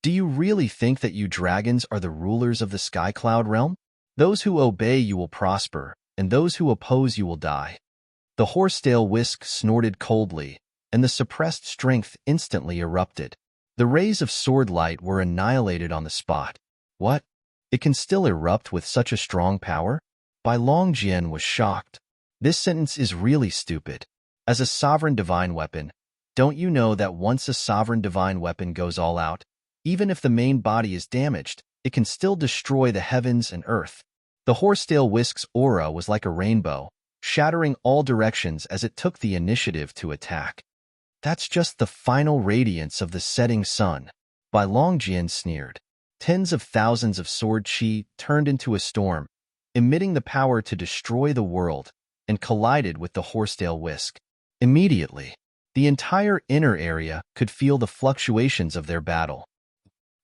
"Do you really think that you dragons are the rulers of the Sky Cloud realm? Those who obey you will prosper, and those who oppose you will die." The Horsetail Whisk snorted coldly, and the suppressed strength instantly erupted. The rays of sword light were annihilated on the spot. "What? It can still erupt with such a strong power?" Bai Longjian was shocked. "This sentence is really stupid. As a sovereign divine weapon, don't you know that once a sovereign divine weapon goes all out, even if the main body is damaged, it can still destroy the heavens and earth?" The Horsetail Whisk's aura was like a rainbow, shattering all directions as it took the initiative to attack. "That's just the final radiance of the setting sun," Bai Longjian sneered. Tens of thousands of sword chi turned into a storm, emitting the power to destroy the world, and collided with the Horsetail Whisk. Immediately, the entire inner area could feel the fluctuations of their battle.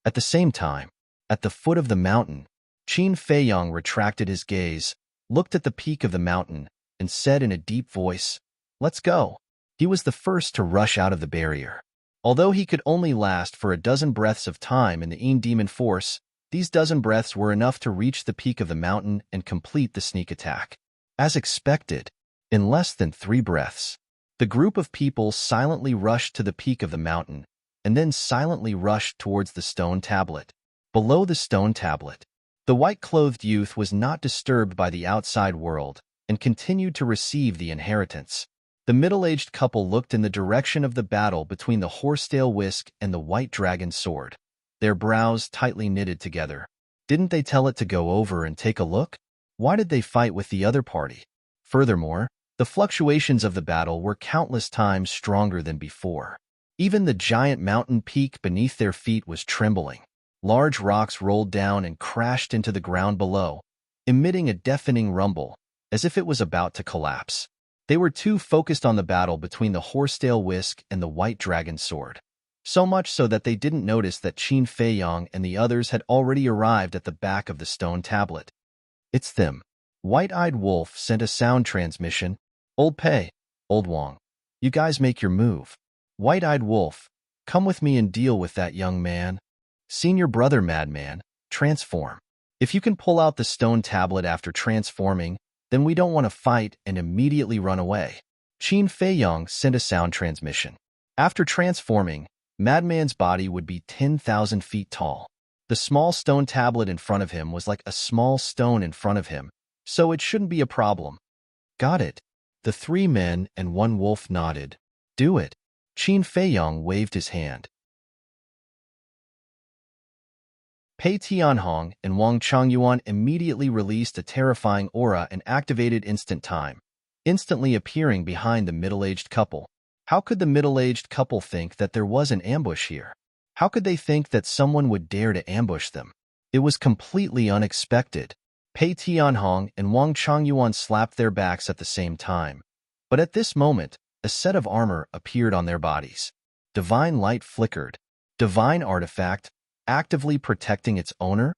At the same time, at the foot of the mountain, Qin Feiyang retracted his gaze, looked at the peak of the mountain, and said in a deep voice, "Let's go." He was the first to rush out of the barrier. Although he could only last for a dozen breaths of time in the Een Demon Force, these dozen breaths were enough to reach the peak of the mountain and complete the sneak attack. As expected, in less than 3 breaths, the group of people silently rushed to the peak of the mountain, and then silently rushed towards the stone tablet. Below the stone tablet, the white-clothed youth was not disturbed by the outside world and continued to receive the inheritance. The middle-aged couple looked in the direction of the battle between the Horsetail Whisk and the White Dragon Sword, their brows tightly knitted together. Didn't they tell it to go over and take a look? Why did they fight with the other party? Furthermore, the fluctuations of the battle were countless times stronger than before. Even the giant mountain peak beneath their feet was trembling. Large rocks rolled down and crashed into the ground below, emitting a deafening rumble, as if it was about to collapse. They were too focused on the battle between the Horsetail Whisk and the White Dragon Sword. so much so that they didn't notice that Qin Feiyong and the others had already arrived at the back of the stone tablet. It's them. White-eyed Wolf sent a sound transmission. Old Pei, Old Wang, you guys make your move. White-eyed Wolf, come with me and deal with that young man. Senior brother Madman, transform. If you can pull out the stone tablet after transforming, then we don't want to fight and immediately run away. Qin Feiyong sent a sound transmission. After transforming, Madman's body would be 10,000 feet tall. The small stone tablet in front of him was like a small stone in front of him, so it shouldn't be a problem. Got it. The 3 men and 1 wolf nodded. Do it. Qin Feiyong waved his hand. Pei Tianhong and Wang Changyuan immediately released a terrifying aura and activated instant time, instantly appearing behind the middle-aged couple. How could the middle-aged couple think that there was an ambush here? How could they think that someone would dare to ambush them? It was completely unexpected. Pei Tianhong and Wang Changyuan slapped their backs at the same time. But at this moment, a set of armor appeared on their bodies. Divine light flickered. Divine artifact, actively protecting its owner?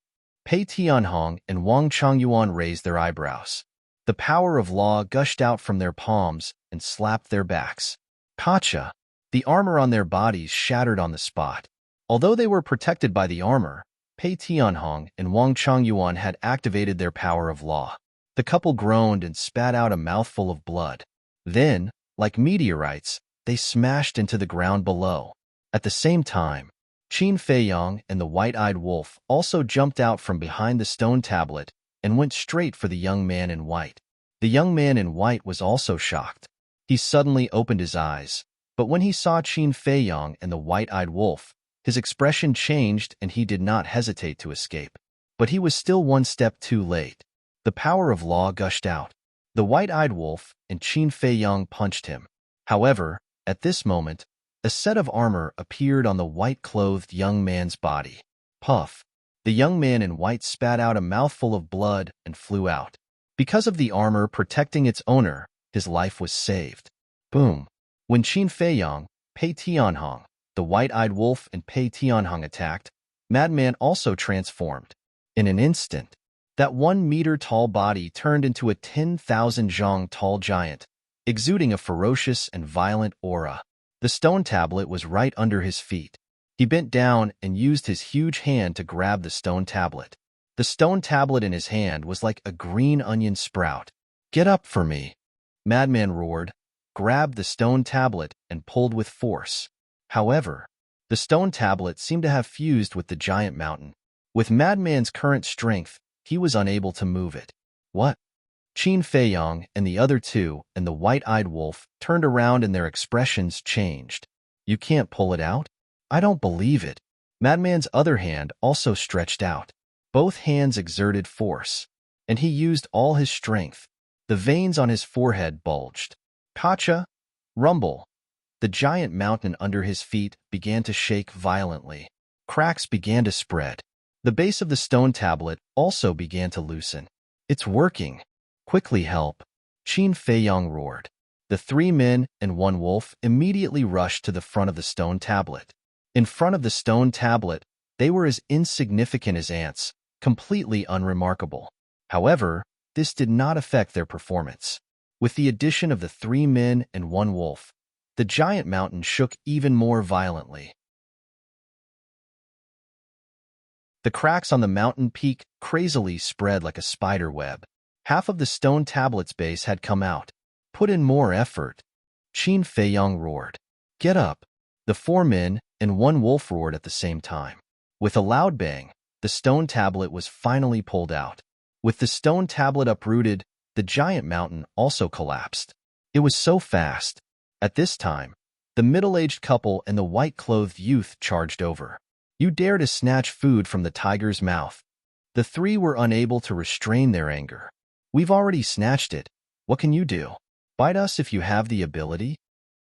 Pei Tianhong and Wang Changyuan raised their eyebrows. The power of law gushed out from their palms and slapped their backs. Pacha! The armor on their bodies shattered on the spot. Although they were protected by the armor, Pei Tianhong and Wang Changyuan had activated their power of law. The couple groaned and spat out a mouthful of blood. Then, like meteorites, they smashed into the ground below. At the same time, Qin Feiyong and the white-eyed wolf also jumped out from behind the stone tablet and went straight for the young man in white. The young man in white was also shocked. He suddenly opened his eyes, but when he saw Qin Feiyong and the white-eyed wolf, his expression changed and he did not hesitate to escape. But he was still one step too late. The power of law gushed out. The white-eyed wolf and Qin Feiyong punched him. However, at this moment, a set of armor appeared on the white-clothed young man's body. Puff! The young man in white spat out a mouthful of blood and flew out. Because of the armor protecting its owner, his life was saved. Boom! When Qin Feiyong, Pei Tianhong, the white-eyed wolf and Pei Tianhong attacked, Madman also transformed. In an instant, that 1-meter-tall body turned into a 10,000 zhang-tall giant, exuding a ferocious and violent aura. The stone tablet was right under his feet. He bent down and used his huge hand to grab the stone tablet. The stone tablet in his hand was like a green onion sprout. Get up for me! Madman roared, grabbed the stone tablet, and pulled with force. However, the stone tablet seemed to have fused with the giant mountain. With Madman's current strength, he was unable to move it. What? Qin Feiyong and the other 2 and the white-eyed wolf turned around and their expressions changed. You can't pull it out? I don't believe it. Madman's other hand also stretched out. Both hands exerted force, and he used all his strength. The veins on his forehead bulged. Pacha! Rumble! The giant mountain under his feet began to shake violently. Cracks began to spread. The base of the stone tablet also began to loosen. It's working. Quickly help! Qin Feiyong roared. The 3 men and 1 wolf immediately rushed to the front of the stone tablet. In front of the stone tablet, they were as insignificant as ants, completely unremarkable. However, this did not affect their performance. With the addition of the 3 men and 1 wolf, the giant mountain shook even more violently. The cracks on the mountain peak crazily spread like a spider web. Half of the stone tablet's base had come out. Put in more effort. Qin Feiyong roared. Get up! The 4 men and 1 wolf roared at the same time. With a loud bang, the stone tablet was finally pulled out. With the stone tablet uprooted, the giant mountain also collapsed. It was so fast. At this time, the middle-aged couple and the white-clothed youth charged over. You dare to snatch food from the tiger's mouth. The 3 were unable to restrain their anger. We've already snatched it. What can you do? Bite us if you have the ability?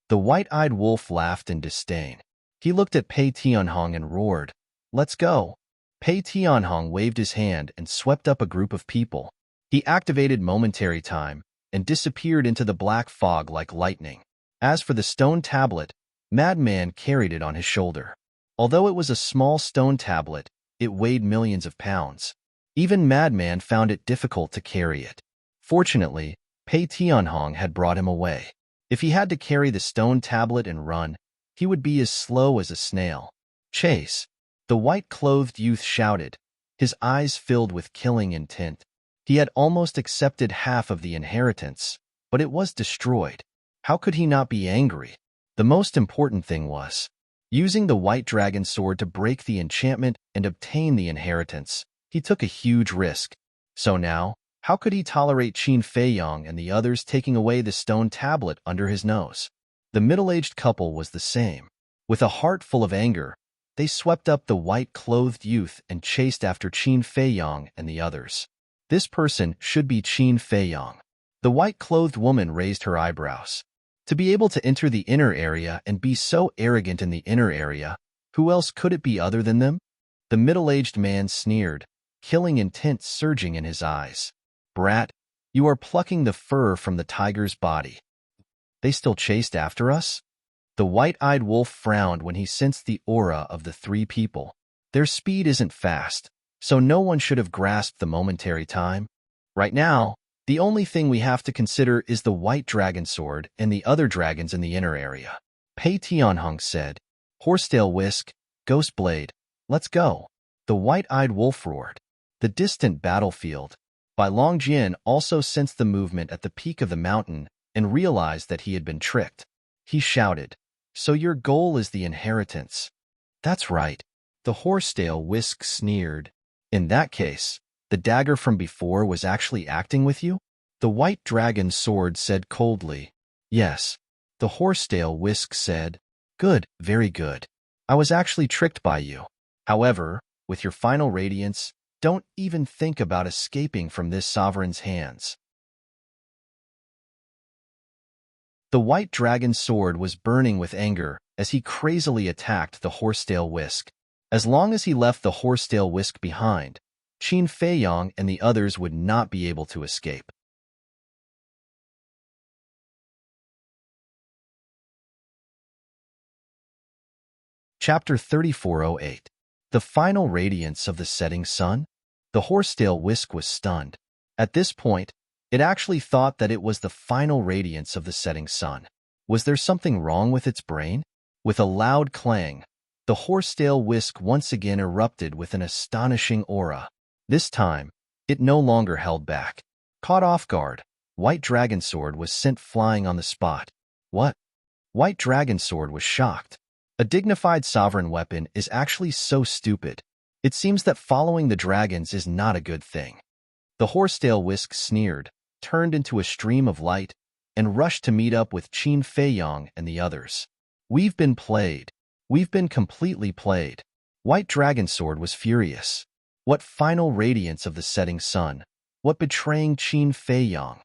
The white-eyed wolf laughed in disdain. He looked at Pei Tianhong and roared, Let's go! Pei Tianhong waved his hand and swept up a group of people. He activated momentary time and disappeared into the black fog like lightning. As for the stone tablet, Madman carried it on his shoulder. Although it was a small stone tablet, it weighed millions of pounds. Even Madman found it difficult to carry it. Fortunately, Pei Tianhong had brought him away. If he had to carry the stone tablet and run, he would be as slow as a snail. Chase! The white-clothed youth shouted, his eyes filled with killing intent. He had almost accepted half of the inheritance, but it was destroyed. How could he not be angry? The most important thing was using the white dragon sword to break the enchantment and obtain the inheritance. He took a huge risk. So now, how could he tolerate Qin Feiyong and the others taking away the stone tablet under his nose? The middle-aged couple was the same. With a heart full of anger, they swept up the white-clothed youth and chased after Qin Feiyong and the others. This person should be Qin Feiyong. The white-clothed woman raised her eyebrows. To be able to enter the inner area and be so arrogant in the inner area, who else could it be other than them? The middle-aged man sneered, killing intent surging in his eyes. Brat, you are plucking the fur from the tiger's body. They still chased after us? The white-eyed wolf frowned when he sensed the aura of the three people. Their speed isn't fast, so no one should have grasped the momentary time. Right now, the only thing we have to consider is the white dragon sword and the other dragons in the inner area. Pei Tianhong said, Horsetail Whisk, Ghost Blade, let's go. The white-eyed wolf roared. The distant battlefield. Bai Longjin also sensed the movement at the peak of the mountain and realized that he had been tricked. He shouted, So your goal is the inheritance. That's right. The Horsetail Whisk sneered. In that case, the dagger from before was actually acting with you? The white dragon sword said coldly. Yes. The Horsetail Whisk said, Good, very good. I was actually tricked by you. However, with your final radiance, don't even think about escaping from this sovereign's hands. The white dragon's sword was burning with anger as he crazily attacked the Horsetail Whisk. As long as he left the Horsetail Whisk behind, Qin Feiyong and the others would not be able to escape. Chapter 3408. The Final Radiance of the Setting Sun? The Horsetail Whisk was stunned. At this point, it actually thought that it was the final radiance of the setting sun. Was there something wrong with its brain? With a loud clang, the Horsetail Whisk once again erupted with an astonishing aura. This time, it no longer held back. Caught off guard, White Dragon Sword was sent flying on the spot. What? White Dragon Sword was shocked. A dignified sovereign weapon is actually so stupid. It seems that following the dragons is not a good thing. The Horsetail Whisk sneered, turned into a stream of light, and rushed to meet up with Qin Feiyong and the others. We've been played. We've been completely played. White Dragon Sword was furious. What final radiance of the setting sun? What betraying Qin Feiyong?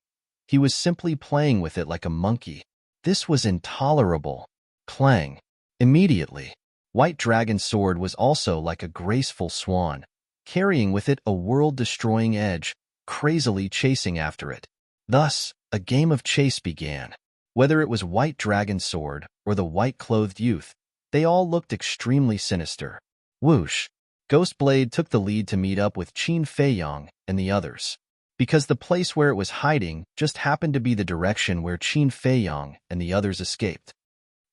He was simply playing with it like a monkey. This was intolerable. Clang. Immediately, White Dragon Sword was also like a graceful swan, carrying with it a world-destroying edge, crazily chasing after it. Thus, a game of chase began. Whether it was White Dragon Sword or the white-clothed youth, they all looked extremely sinister. Whoosh! Ghost Blade took the lead to meet up with Qin Feiyong and the others, because the place where it was hiding just happened to be the direction where Qin Feiyong and the others escaped.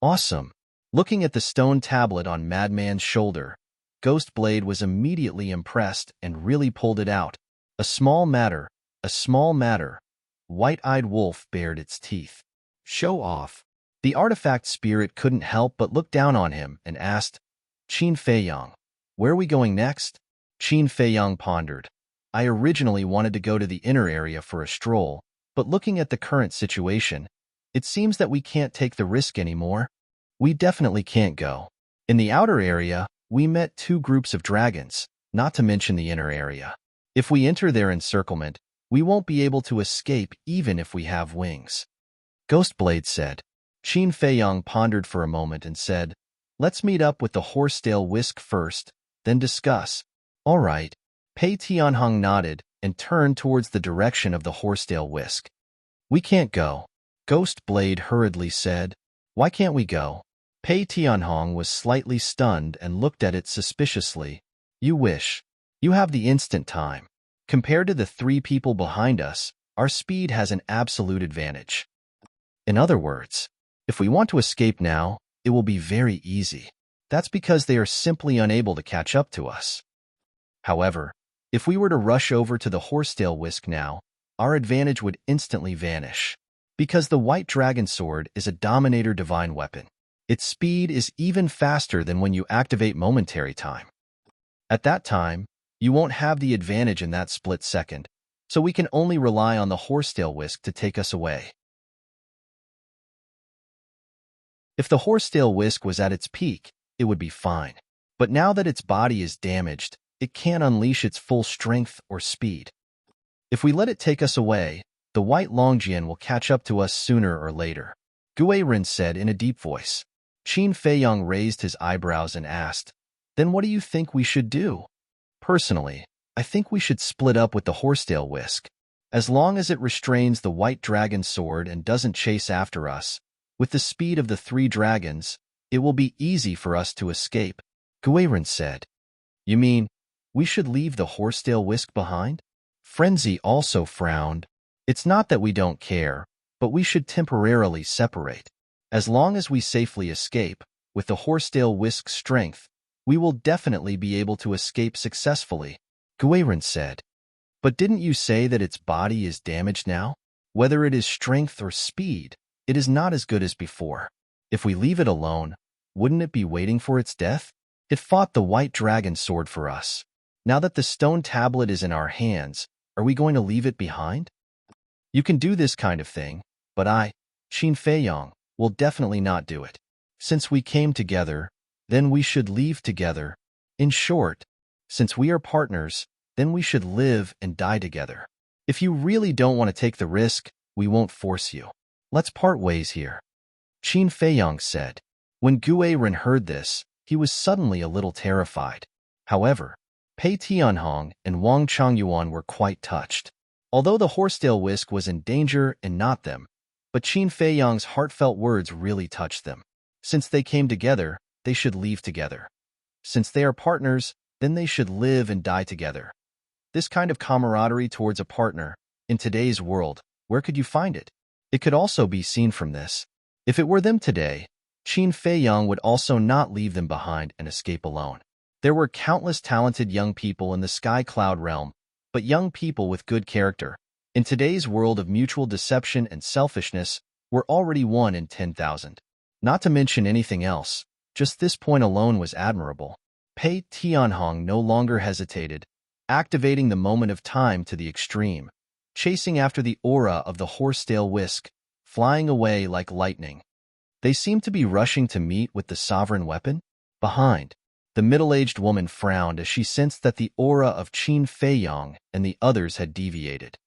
Awesome! Looking at the stone tablet on Madman's shoulder, Ghost Blade was immediately impressed and really pulled it out. A small matter, a small matter. White-eyed wolf bared its teeth. Show off. The artifact spirit couldn't help but look down on him and asked, Qin Feiyong, where are we going next? Qin Feiyong pondered. I originally wanted to go to the inner area for a stroll, but looking at the current situation, it seems that we can't take the risk anymore. We definitely can't go. In the outer area, we met two groups of dragons, not to mention the inner area. If we enter their encirclement, we won't be able to escape even if we have wings. Ghostblade said. Qin Feiyong pondered for a moment and said, Let's meet up with the Horsetail Whisk first, then discuss. All right. Pei Tianhong nodded and turned towards the direction of the Horsetail Whisk. We can't go. Ghostblade hurriedly said. Why can't we go? Pei Tianhong was slightly stunned and looked at it suspiciously. You wish. You have the instant time. Compared to the 3 people behind us, our speed has an absolute advantage. In other words, if we want to escape now, it will be very easy. That's because they are simply unable to catch up to us. However, if we were to rush over to the horsetail whisk now, our advantage would instantly vanish. Because the white dragon sword is a dominator divine weapon. Its speed is even faster than when you activate momentary time. At that time, you won't have the advantage in that split second, so we can only rely on the horsetail whisk to take us away. If the horsetail whisk was at its peak, it would be fine. But now that its body is damaged, it can't unleash its full strength or speed. If we let it take us away, the white Longjian will catch up to us sooner or later, Guirin said in a deep voice. Qin Feiyang raised his eyebrows and asked, Then what do you think we should do? Personally, I think we should split up with the horsetail whisk. As long as it restrains the white dragon sword and doesn't chase after us, with the speed of the 3 dragons, it will be easy for us to escape, Guirin said. You mean, we should leave the horsetail whisk behind? Frenzy also frowned. It's not that we don't care, but we should temporarily separate. As long as we safely escape, with the horsetail whisk's strength, we will definitely be able to escape successfully, Guirin said. But didn't you say that its body is damaged now? Whether it is strength or speed, it is not as good as before. If we leave it alone, wouldn't it be waiting for its death? It fought the white dragon sword for us. Now that the stone tablet is in our hands, are we going to leave it behind? You can do this kind of thing, but I, Qin Feiyang, will definitely not do it. Since we came together, then we should leave together. In short, since we are partners, then we should live and die together. If you really don't want to take the risk, we won't force you. Let's part ways here, Qin Feiyang said. When Guirin heard this, he was suddenly a little terrified. However, Pei Tianhong and Wang Changyuan were quite touched. Although the horsetail whisk was in danger and not them, but Qin Feiyang's heartfelt words really touched them. Since they came together, they should leave together. Since they are partners, then they should live and die together. This kind of camaraderie towards a partner, in today's world, where could you find it? It could also be seen from this. If it were them today, Qin Feiyang would also not leave them behind and escape alone. There were countless talented young people in the Sky Cloud realm, but young people with good character, in today's world of mutual deception and selfishness, were already 1 in 10,000. Not to mention anything else, just this point alone was admirable. Pei Tianhong no longer hesitated, activating the moment of time to the extreme, chasing after the aura of the horsetail whisk, flying away like lightning. They seemed to be rushing to meet with the sovereign weapon. Behind, the middle-aged woman frowned as she sensed that the aura of Qin Feiyang and the others had deviated.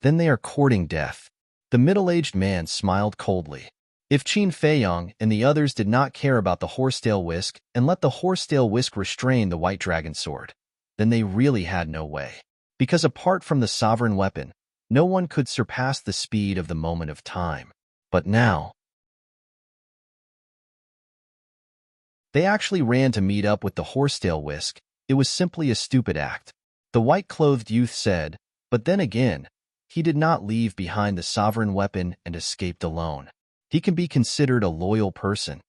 Then they are courting death. The middle-aged man smiled coldly. If Qin Feiyang and the others did not care about the horsetail whisk and let the horsetail whisk restrain the white dragon sword, then they really had no way. Because apart from the sovereign weapon, no one could surpass the speed of the moment of time. But now, they actually ran to meet up with the horsetail whisk. It was simply a stupid act, the white-clothed youth said, but then again, he did not leave behind the sovereign weapon and escaped alone. He can be considered a loyal person.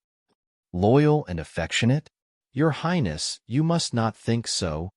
Loyal and affectionate? Your Highness, you must not think so.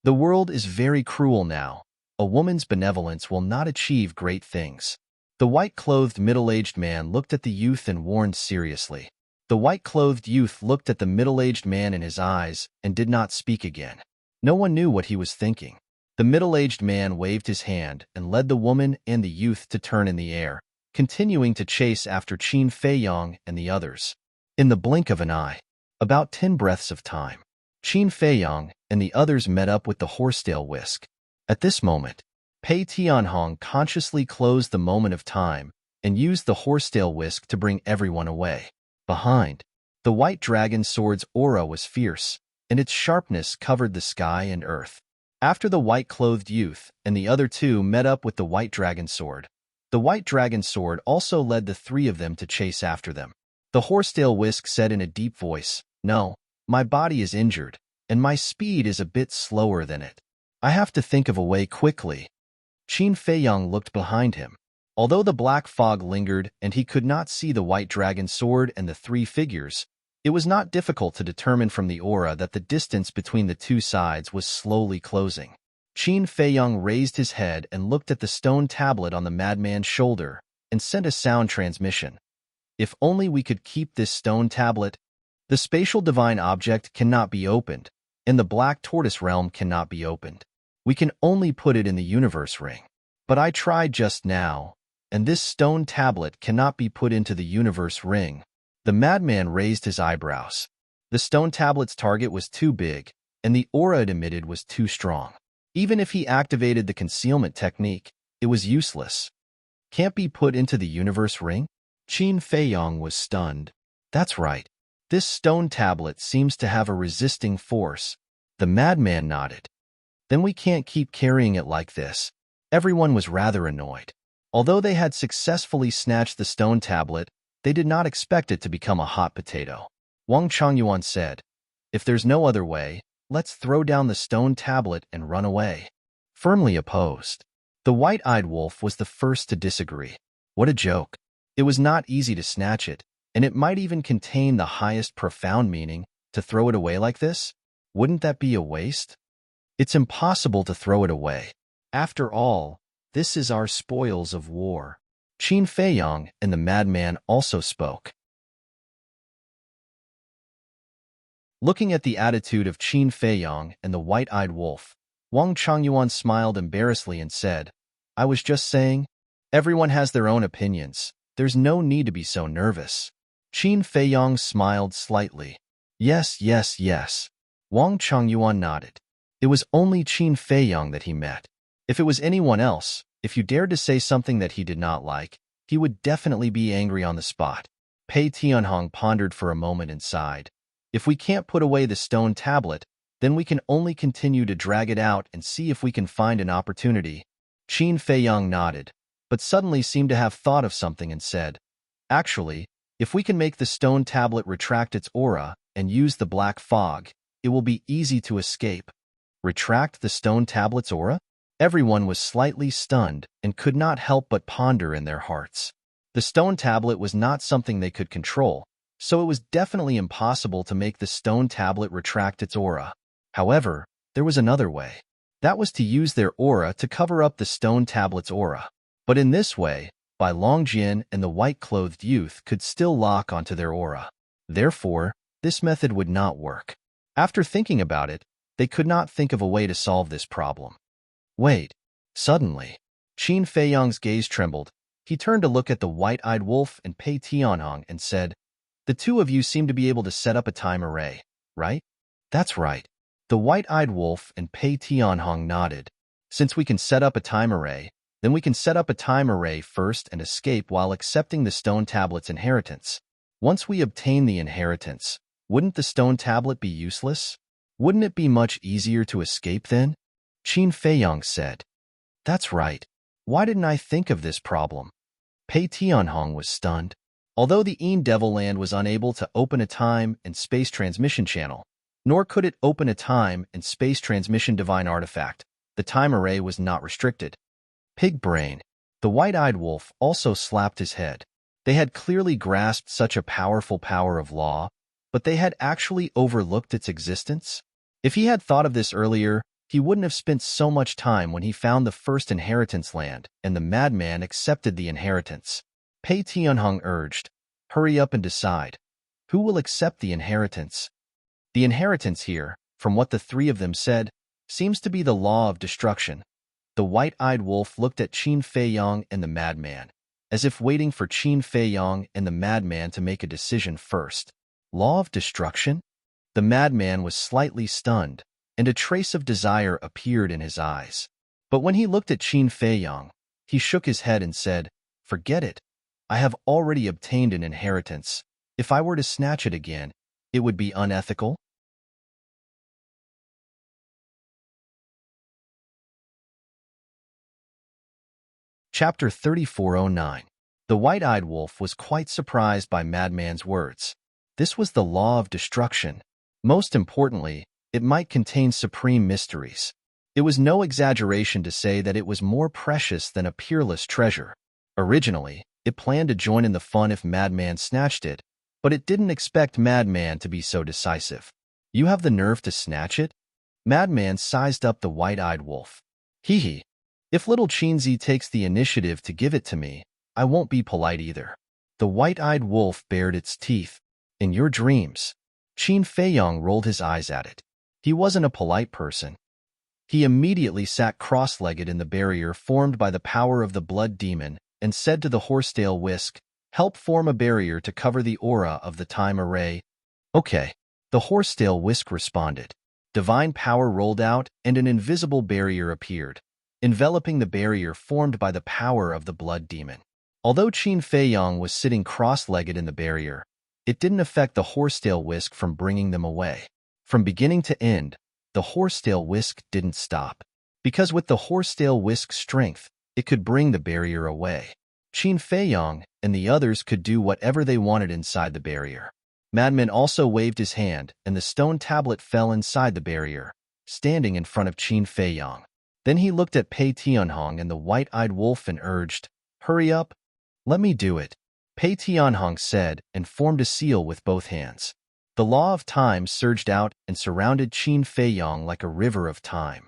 The world is very cruel now. A woman's benevolence will not achieve great things. The white-clothed middle-aged man looked at the youth and warned seriously. The white-clothed youth looked at the middle-aged man in his eyes and did not speak again. No one knew what he was thinking. The middle-aged man waved his hand and led the woman and the youth to turn in the air, continuing to chase after Qin Feiyang and the others. In the blink of an eye, about 10 breaths of time, Qin Feiyang and the others met up with the horsetail whisk. At this moment, Pei Tianhong consciously closed the moment of time and used the horsetail whisk to bring everyone away. Behind, the white dragon sword's aura was fierce, and its sharpness covered the sky and earth. After the white-clothed youth and the other 2 met up with the white dragon sword, the white dragon sword also led the 3 of them to chase after them. The horsetail whisk said in a deep voice, "No, my body is injured, and my speed is a bit slower than it. I have to think of a way quickly." Qin Feiyang looked behind him. Although the black fog lingered and he could not see the white dragon sword and the three figures, it was not difficult to determine from the aura that the distance between the two sides was slowly closing. Qin Feiyang raised his head and looked at the stone tablet on the madman's shoulder and sent a sound transmission. If only we could keep this stone tablet. The spatial divine object cannot be opened, and the black tortoise realm cannot be opened. We can only put it in the universe ring. But I tried just now, and this stone tablet cannot be put into the universe ring. The madman raised his eyebrows. The stone tablet's target was too big, and the aura it emitted was too strong. Even if he activated the concealment technique, it was useless. Can't be put into the universe ring? Qin Feiyang was stunned. That's right. This stone tablet seems to have a resisting force. The madman nodded. Then we can't keep carrying it like this. Everyone was rather annoyed. Although they had successfully snatched the stone tablet, they did not expect it to become a hot potato. Wang Changyuan said, "If there's no other way, let's throw down the stone tablet and run away." Firmly opposed. The white-eyed wolf was the first to disagree. What a joke. It was not easy to snatch it, and it might even contain the highest profound meaning. To throw it away like this? Wouldn't that be a waste? It's impossible to throw it away. After all, this is our spoils of war. Qin Feiyang and the madman also spoke. Looking at the attitude of Qin Feiyang and the white-eyed wolf, Wang Changyuan smiled embarrassedly and said, "I was just saying, everyone has their own opinions. There's no need to be so nervous." Qin Feiyang smiled slightly. Yes, yes, yes. Wang Changyuan nodded. It was only Qin Feiyang that he met. If it was anyone else, if you dared to say something that he did not like, he would definitely be angry on the spot. Pei Tianhong pondered for a moment and sighed. If we can't put away the stone tablet, then we can only continue to drag it out and see if we can find an opportunity. Qin Feiyang nodded, but suddenly seemed to have thought of something and said, "Actually, if we can make the stone tablet retract its aura and use the black fog, it will be easy to escape." Retract the stone tablet's aura? Everyone was slightly stunned and could not help but ponder in their hearts. The stone tablet was not something they could control, so it was definitely impossible to make the stone tablet retract its aura. However, there was another way. That was to use their aura to cover up the stone tablet's aura. But in this way, Bai Longjin and the white-clothed youth could still lock onto their aura. Therefore, this method would not work. After thinking about it, they could not think of a way to solve this problem. Wait. Suddenly, Qin Feiyang's gaze trembled. He turned to look at the white-eyed wolf and Pei Tianhong and said, "The two of you seem to be able to set up a time array, right?" "That's right." The white-eyed wolf and Pei Tianhong nodded. "Since we can set up a time array, then we can set up a time array first and escape while accepting the stone tablet's inheritance. Once we obtain the inheritance, wouldn't the stone tablet be useless? Wouldn't it be much easier to escape then?" Qin Feiyang said. "That's right. Why didn't I think of this problem?" Pei Tianhong was stunned. Although the Een Devil Land was unable to open a time and space transmission channel, nor could it open a time and space transmission divine artifact, the time array was not restricted. Pig brain. The white-eyed wolf also slapped his head. They had clearly grasped such a powerful power of law, but they had actually overlooked its existence. If he had thought of this earlier, he wouldn't have spent so much time when he found the first inheritance land, and the madman accepted the inheritance. Pei Tianhong urged, "Hurry up and decide. Who will accept the inheritance?" The inheritance here, from what the three of them said, seems to be the law of destruction. The white-eyed wolf looked at Qin Feiyang and the madman, as if waiting for Qin Feiyang and the madman to make a decision first. Law of destruction? The madman was slightly stunned, and a trace of desire appeared in his eyes. But when he looked at Qin Feiyang, he shook his head and said, "Forget it. I have already obtained an inheritance. If I were to snatch it again, it would be unethical." Chapter 3409. The white-eyed wolf was quite surprised by Madman's words. This was the law of destruction. Most importantly, it might contain supreme mysteries. It was no exaggeration to say that it was more precious than a peerless treasure. Originally, it planned to join in the fun if Madman snatched it, but it didn't expect Madman to be so decisive. You have the nerve to snatch it? Madman sized up the white-eyed wolf. Hee hee. If little Chinzi takes the initiative to give it to me, I won't be polite either. The white-eyed wolf bared its teeth. In your dreams. Qin Feiyong rolled his eyes at it. He wasn't a polite person. He immediately sat cross-legged in the barrier formed by the power of the blood demon and said to the horsetail whisk, "Help form a barrier to cover the aura of the time array." Okay. The horsetail whisk responded. Divine power rolled out and an invisible barrier appeared, enveloping the barrier formed by the power of the blood demon. Although Qin Feiyong was sitting cross-legged in the barrier, it didn't affect the horsetail whisk from bringing them away. From beginning to end, the horsetail whisk didn't stop. Because with the horsetail whisk's strength, it could bring the barrier away. Qin Feiyong and the others could do whatever they wanted inside the barrier. Madman also waved his hand, and the stone tablet fell inside the barrier, standing in front of Qin Feiyong. Then he looked at Pei Tianhong and the white-eyed wolf and urged, "Hurry up. Let me do it." Pei Tianhong said and formed a seal with both hands. The law of time surged out and surrounded Qin Feiyong like a river of time.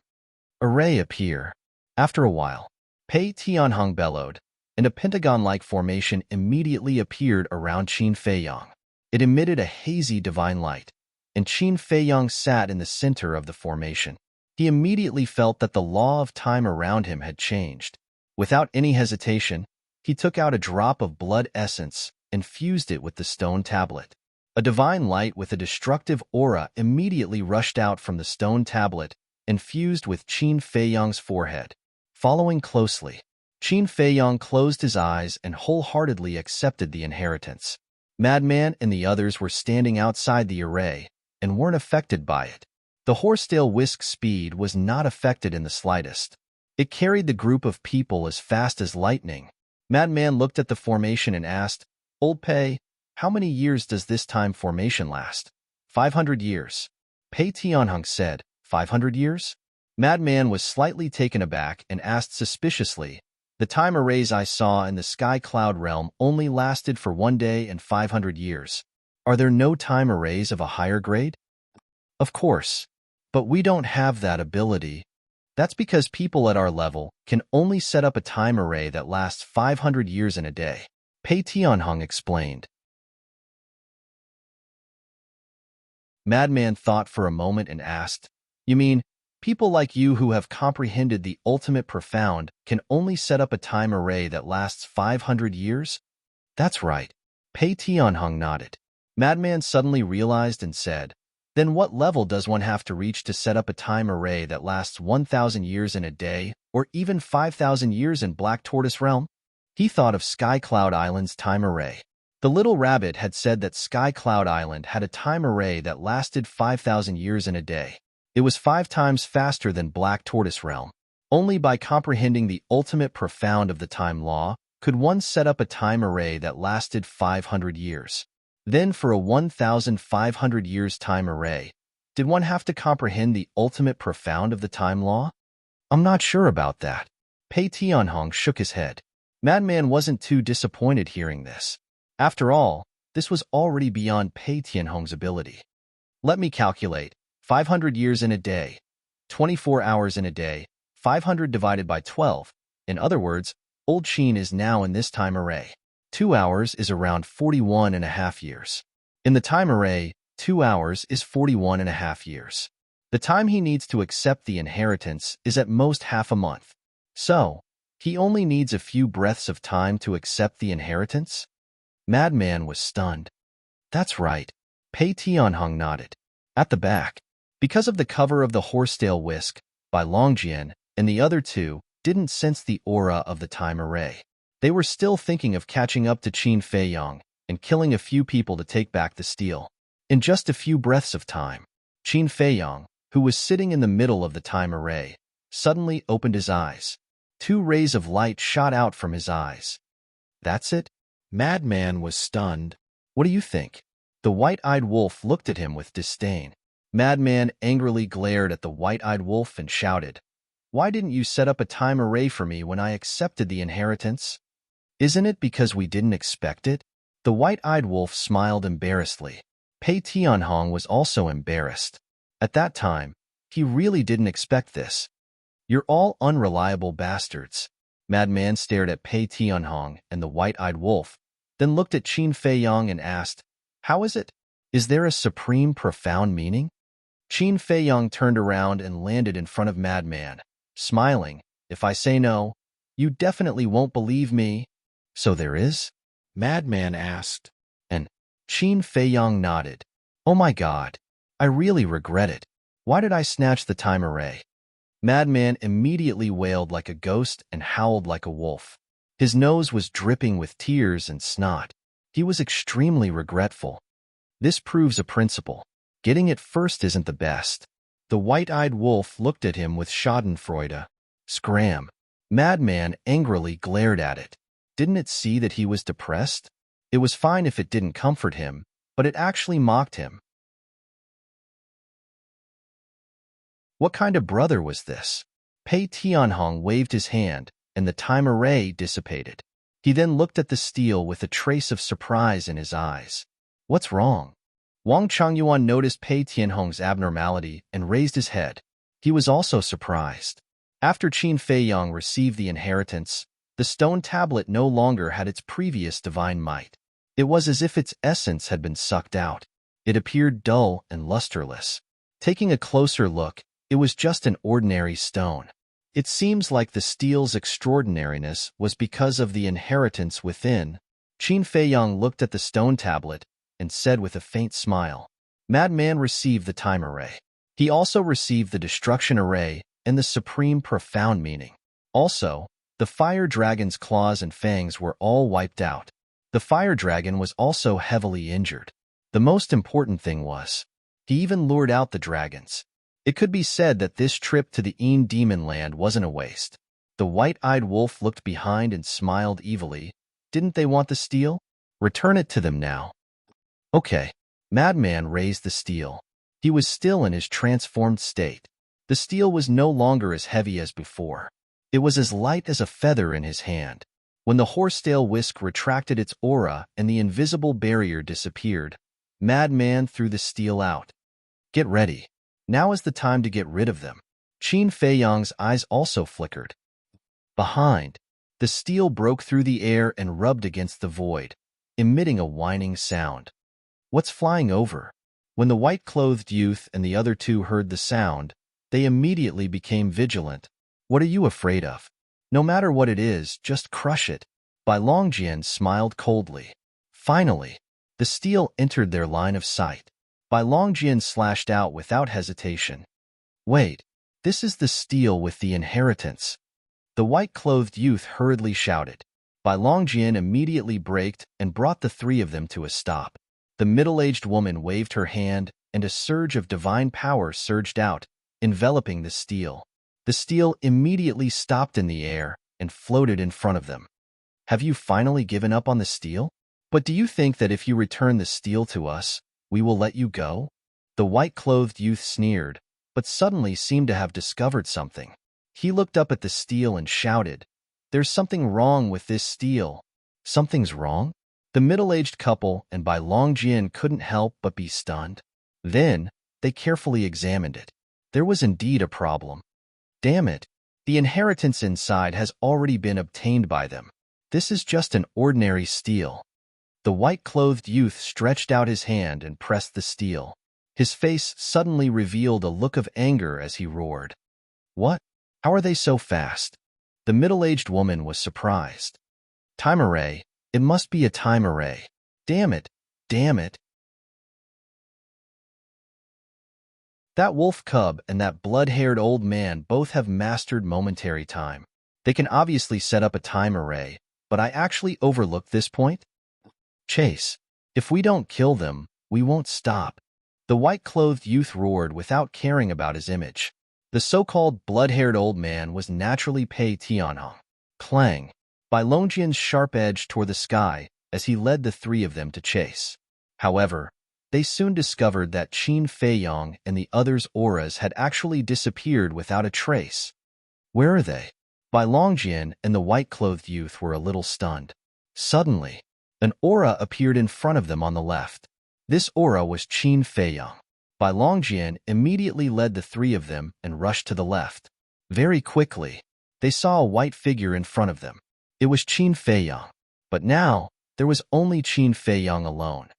A ray appeared. After a while, Pei Tianhong bellowed, and a pentagon-like formation immediately appeared around Qin Feiyong. It emitted a hazy divine light, and Qin Feiyong sat in the center of the formation. He immediately felt that the law of time around him had changed. Without any hesitation, he took out a drop of blood essence and fused it with the stone tablet. A divine light with a destructive aura immediately rushed out from the stone tablet and fused with Qin Feiyong's forehead. Following closely, Qin Feiyong closed his eyes and wholeheartedly accepted the inheritance. Madman and the others were standing outside the array and weren't affected by it. The horsetail whisk's speed was not affected in the slightest. It carried the group of people as fast as lightning. Madman looked at the formation and asked, "Old Pei, how many years does this time formation last?" 500 years. Pei Tianhong said, 500 years? Madman was slightly taken aback and asked suspiciously, "The time arrays I saw in the sky cloud realm only lasted for 1 day and 500 years. Are there no time arrays of a higher grade?" "Of course. But we don't have that ability. That's because people at our level can only set up a time array that lasts 500 years in a day," Pei Tianhong explained. Madman thought for a moment and asked, "You mean, people like you who have comprehended the ultimate profound can only set up a time array that lasts 500 years? "That's right." Pei Tianhong nodded. Madman suddenly realized and said, "Then what level does one have to reach to set up a time array that lasts 1,000 years in a day, or even 5,000 years in Black Tortoise Realm?" He thought of Sky Cloud Island's time array. The little rabbit had said that Sky Cloud Island had a time array that lasted 5,000 years in a day. It was 5 times faster than Black Tortoise Realm. Only by comprehending the ultimate profound of the time law could one set up a time array that lasted 500 years. Then for a 1,500 years time array, did one have to comprehend the ultimate profound of the time law? "I'm not sure about that." Pei Tianhong shook his head. Madman wasn't too disappointed hearing this. After all, this was already beyond Pei Tianhong's ability. "Let me calculate. 500 years in a day, 24 hours in a day, 500 divided by 12. In other words, Old Qin is now in this time array. 2 hours is around 41.5 years. In the time array, 2 hours is 41.5 years. The time he needs to accept the inheritance is at most half a month. So, he only needs a few breaths of time to accept the inheritance?" Madman was stunned. "That's right." Pei Tianhong nodded. At the back, because of the cover of the horsetail whisk, Bai Longjian and the other two didn't sense the aura of the time array. They were still thinking of catching up to Qin Feiyong and killing a few people to take back the steel. In just a few breaths of time, Qin Feiyong, who was sitting in the middle of the time array, suddenly opened his eyes. 2 rays of light shot out from his eyes. "That's it?" Madman was stunned. What do you think? The white-eyed wolf looked at him with disdain. Madman angrily glared at the white-eyed wolf and shouted, "Why didn't you set up a time array for me when I accepted the inheritance? Isn't it because we didn't expect it?" The white-eyed wolf smiled embarrassedly. Pei Tianhong was also embarrassed. At that time, he really didn't expect this. "You're all unreliable bastards." Madman stared at Pei Tianhong and the white-eyed wolf, then looked at Qin Feiyang and asked, "How is it? Is there a supreme profound meaning?" Qin Feiyang turned around and landed in front of Madman, smiling. "If I say no, you definitely won't believe me." "So there is?" Madman asked. And Qin Feiyang nodded. "Oh my God, I really regret it. Why did I snatch the time array?" Madman immediately wailed like a ghost and howled like a wolf. His nose was dripping with tears and snot. He was extremely regretful. This proves a principle. Getting it first isn't the best. The white-eyed wolf looked at him with schadenfreude. Scram. Madman angrily glared at it. Didn't it see that he was depressed? It was fine if it didn't comfort him, but it actually mocked him. What kind of brother was this? Pei Tianhong waved his hand, and the time array dissipated. He then looked at the steel with a trace of surprise in his eyes. "What's wrong?" Wang Changyuan noticed Pei Tianhong's abnormality and raised his head. He was also surprised. After Qin Feiyang received the inheritance, the stone tablet no longer had its previous divine might. It was as if its essence had been sucked out. It appeared dull and lusterless. Taking a closer look, it was just an ordinary stone. It seems like the steel's extraordinariness was because of the inheritance within. Qin Feiyang looked at the stone tablet and said with a faint smile, "Madman received the time array. He also received the destruction array and the supreme profound meaning. Also, the fire dragon's claws and fangs were all wiped out. The fire dragon was also heavily injured. The most important thing was, he even lured out the dragons. It could be said that this trip to the Een Demon Land wasn't a waste." The white-eyed wolf looked behind and smiled evilly. "Didn't they want the steel? Return it to them now." "Okay." Madman raised the steel. He was still in his transformed state. The steel was no longer as heavy as before. It was as light as a feather in his hand. When the horsetail whisk retracted its aura and the invisible barrier disappeared, Madman threw the steel out. "Get ready. Now is the time to get rid of them." Qin Feiyang's eyes also flickered. Behind, the steel broke through the air and rubbed against the void, emitting a whining sound. "What's flying over?" When the white-clothed youth and the other two heard the sound, they immediately became vigilant. "What are you afraid of? No matter what it is, just crush it." Bai Longjian smiled coldly. Finally, the steel entered their line of sight. Bai Longjian slashed out without hesitation. "Wait, this is the steel with the inheritance." The white-clothed youth hurriedly shouted. Bai Longjian immediately braked and brought the three of them to a stop. The middle-aged woman waved her hand, and a surge of divine power surged out, enveloping the steel. The steel immediately stopped in the air and floated in front of them. "Have you finally given up on the steel? But do you think that if you return the steel to us, we will let you go?" The white-clothed youth sneered, but suddenly seemed to have discovered something. He looked up at the steel and shouted, "There's something wrong with this steel." "Something's wrong?" The middle-aged couple and Bai Longjian couldn't help but be stunned. Then, they carefully examined it. There was indeed a problem. Damn it, the inheritance inside has already been obtained by them. This is just an ordinary steel. The white-clothed youth stretched out his hand and pressed the steel. His face suddenly revealed a look of anger as he roared. "What? How are they so fast?" The middle-aged woman was surprised. "Time array. It must be a time array. Damn it, damn it." That wolf cub and that blood-haired old man both have mastered momentary time. They can obviously set up a time array, but I actually overlooked this point? Chase. If we don't kill them, we won't stop. The white-clothed youth roared without caring about his image. The so-called blood-haired old man was naturally Pei Tianhong. Clang. Bai Longjian's sharp edge tore the sky as he led the three of them to chase. However, they soon discovered that Qin Feiyong and the others' auras had actually disappeared without a trace. Where are they? Bai Longjian and the white-clothed youth were a little stunned. Suddenly, an aura appeared in front of them on the left. This aura was Qin Feiyong. Bai Longjian immediately led the three of them and rushed to the left. Very quickly, they saw a white figure in front of them. It was Qin Feiyong. But now, there was only Qin Feiyong alone.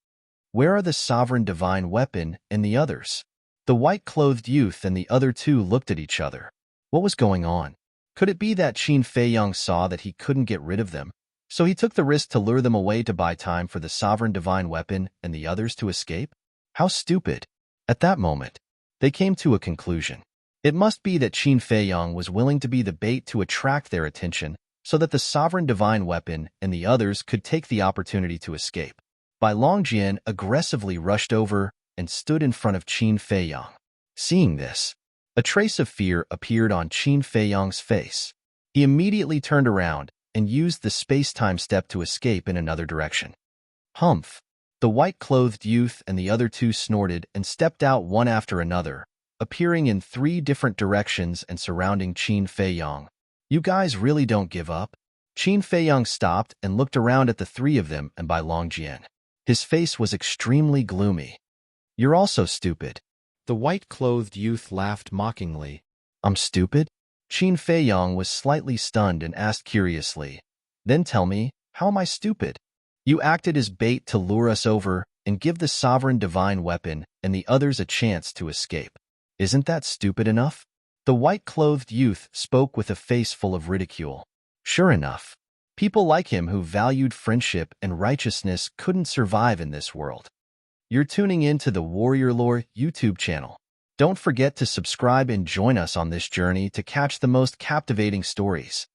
Where are the sovereign divine weapon and the others? The white-clothed youth and the other two looked at each other. What was going on? Could it be that Qin Feiyong saw that he couldn't get rid of them, so he took the risk to lure them away to buy time for the sovereign divine weapon and the others to escape? How stupid! At that moment, they came to a conclusion. It must be that Qin Feiyong was willing to be the bait to attract their attention so that the sovereign divine weapon and the others could take the opportunity to escape. Bai Longjian aggressively rushed over and stood in front of Qin Feiyong. Seeing this, a trace of fear appeared on Qin Feiyong's face. He immediately turned around and used the space-time step to escape in another direction. Humph! The white-clothed youth and the other two snorted and stepped out one after another, appearing in 3 different directions and surrounding Qin Feiyong. You guys really don't give up? Qin Feiyong stopped and looked around at the 3 of them and Bai Longjian. His face was extremely gloomy. You're also stupid. The white-clothed youth laughed mockingly. I'm stupid? Qin Feiyong was slightly stunned and asked curiously, Then tell me, how am I stupid? You acted as bait to lure us over and give the sovereign divine weapon and the others a chance to escape. Isn't that stupid enough? The white-clothed youth spoke with a face full of ridicule. Sure enough, people like him who valued friendship and righteousness couldn't survive in this world. You're tuning in to the Warrior Lore YouTube channel. Don't forget to subscribe and join us on this journey to catch the most captivating stories.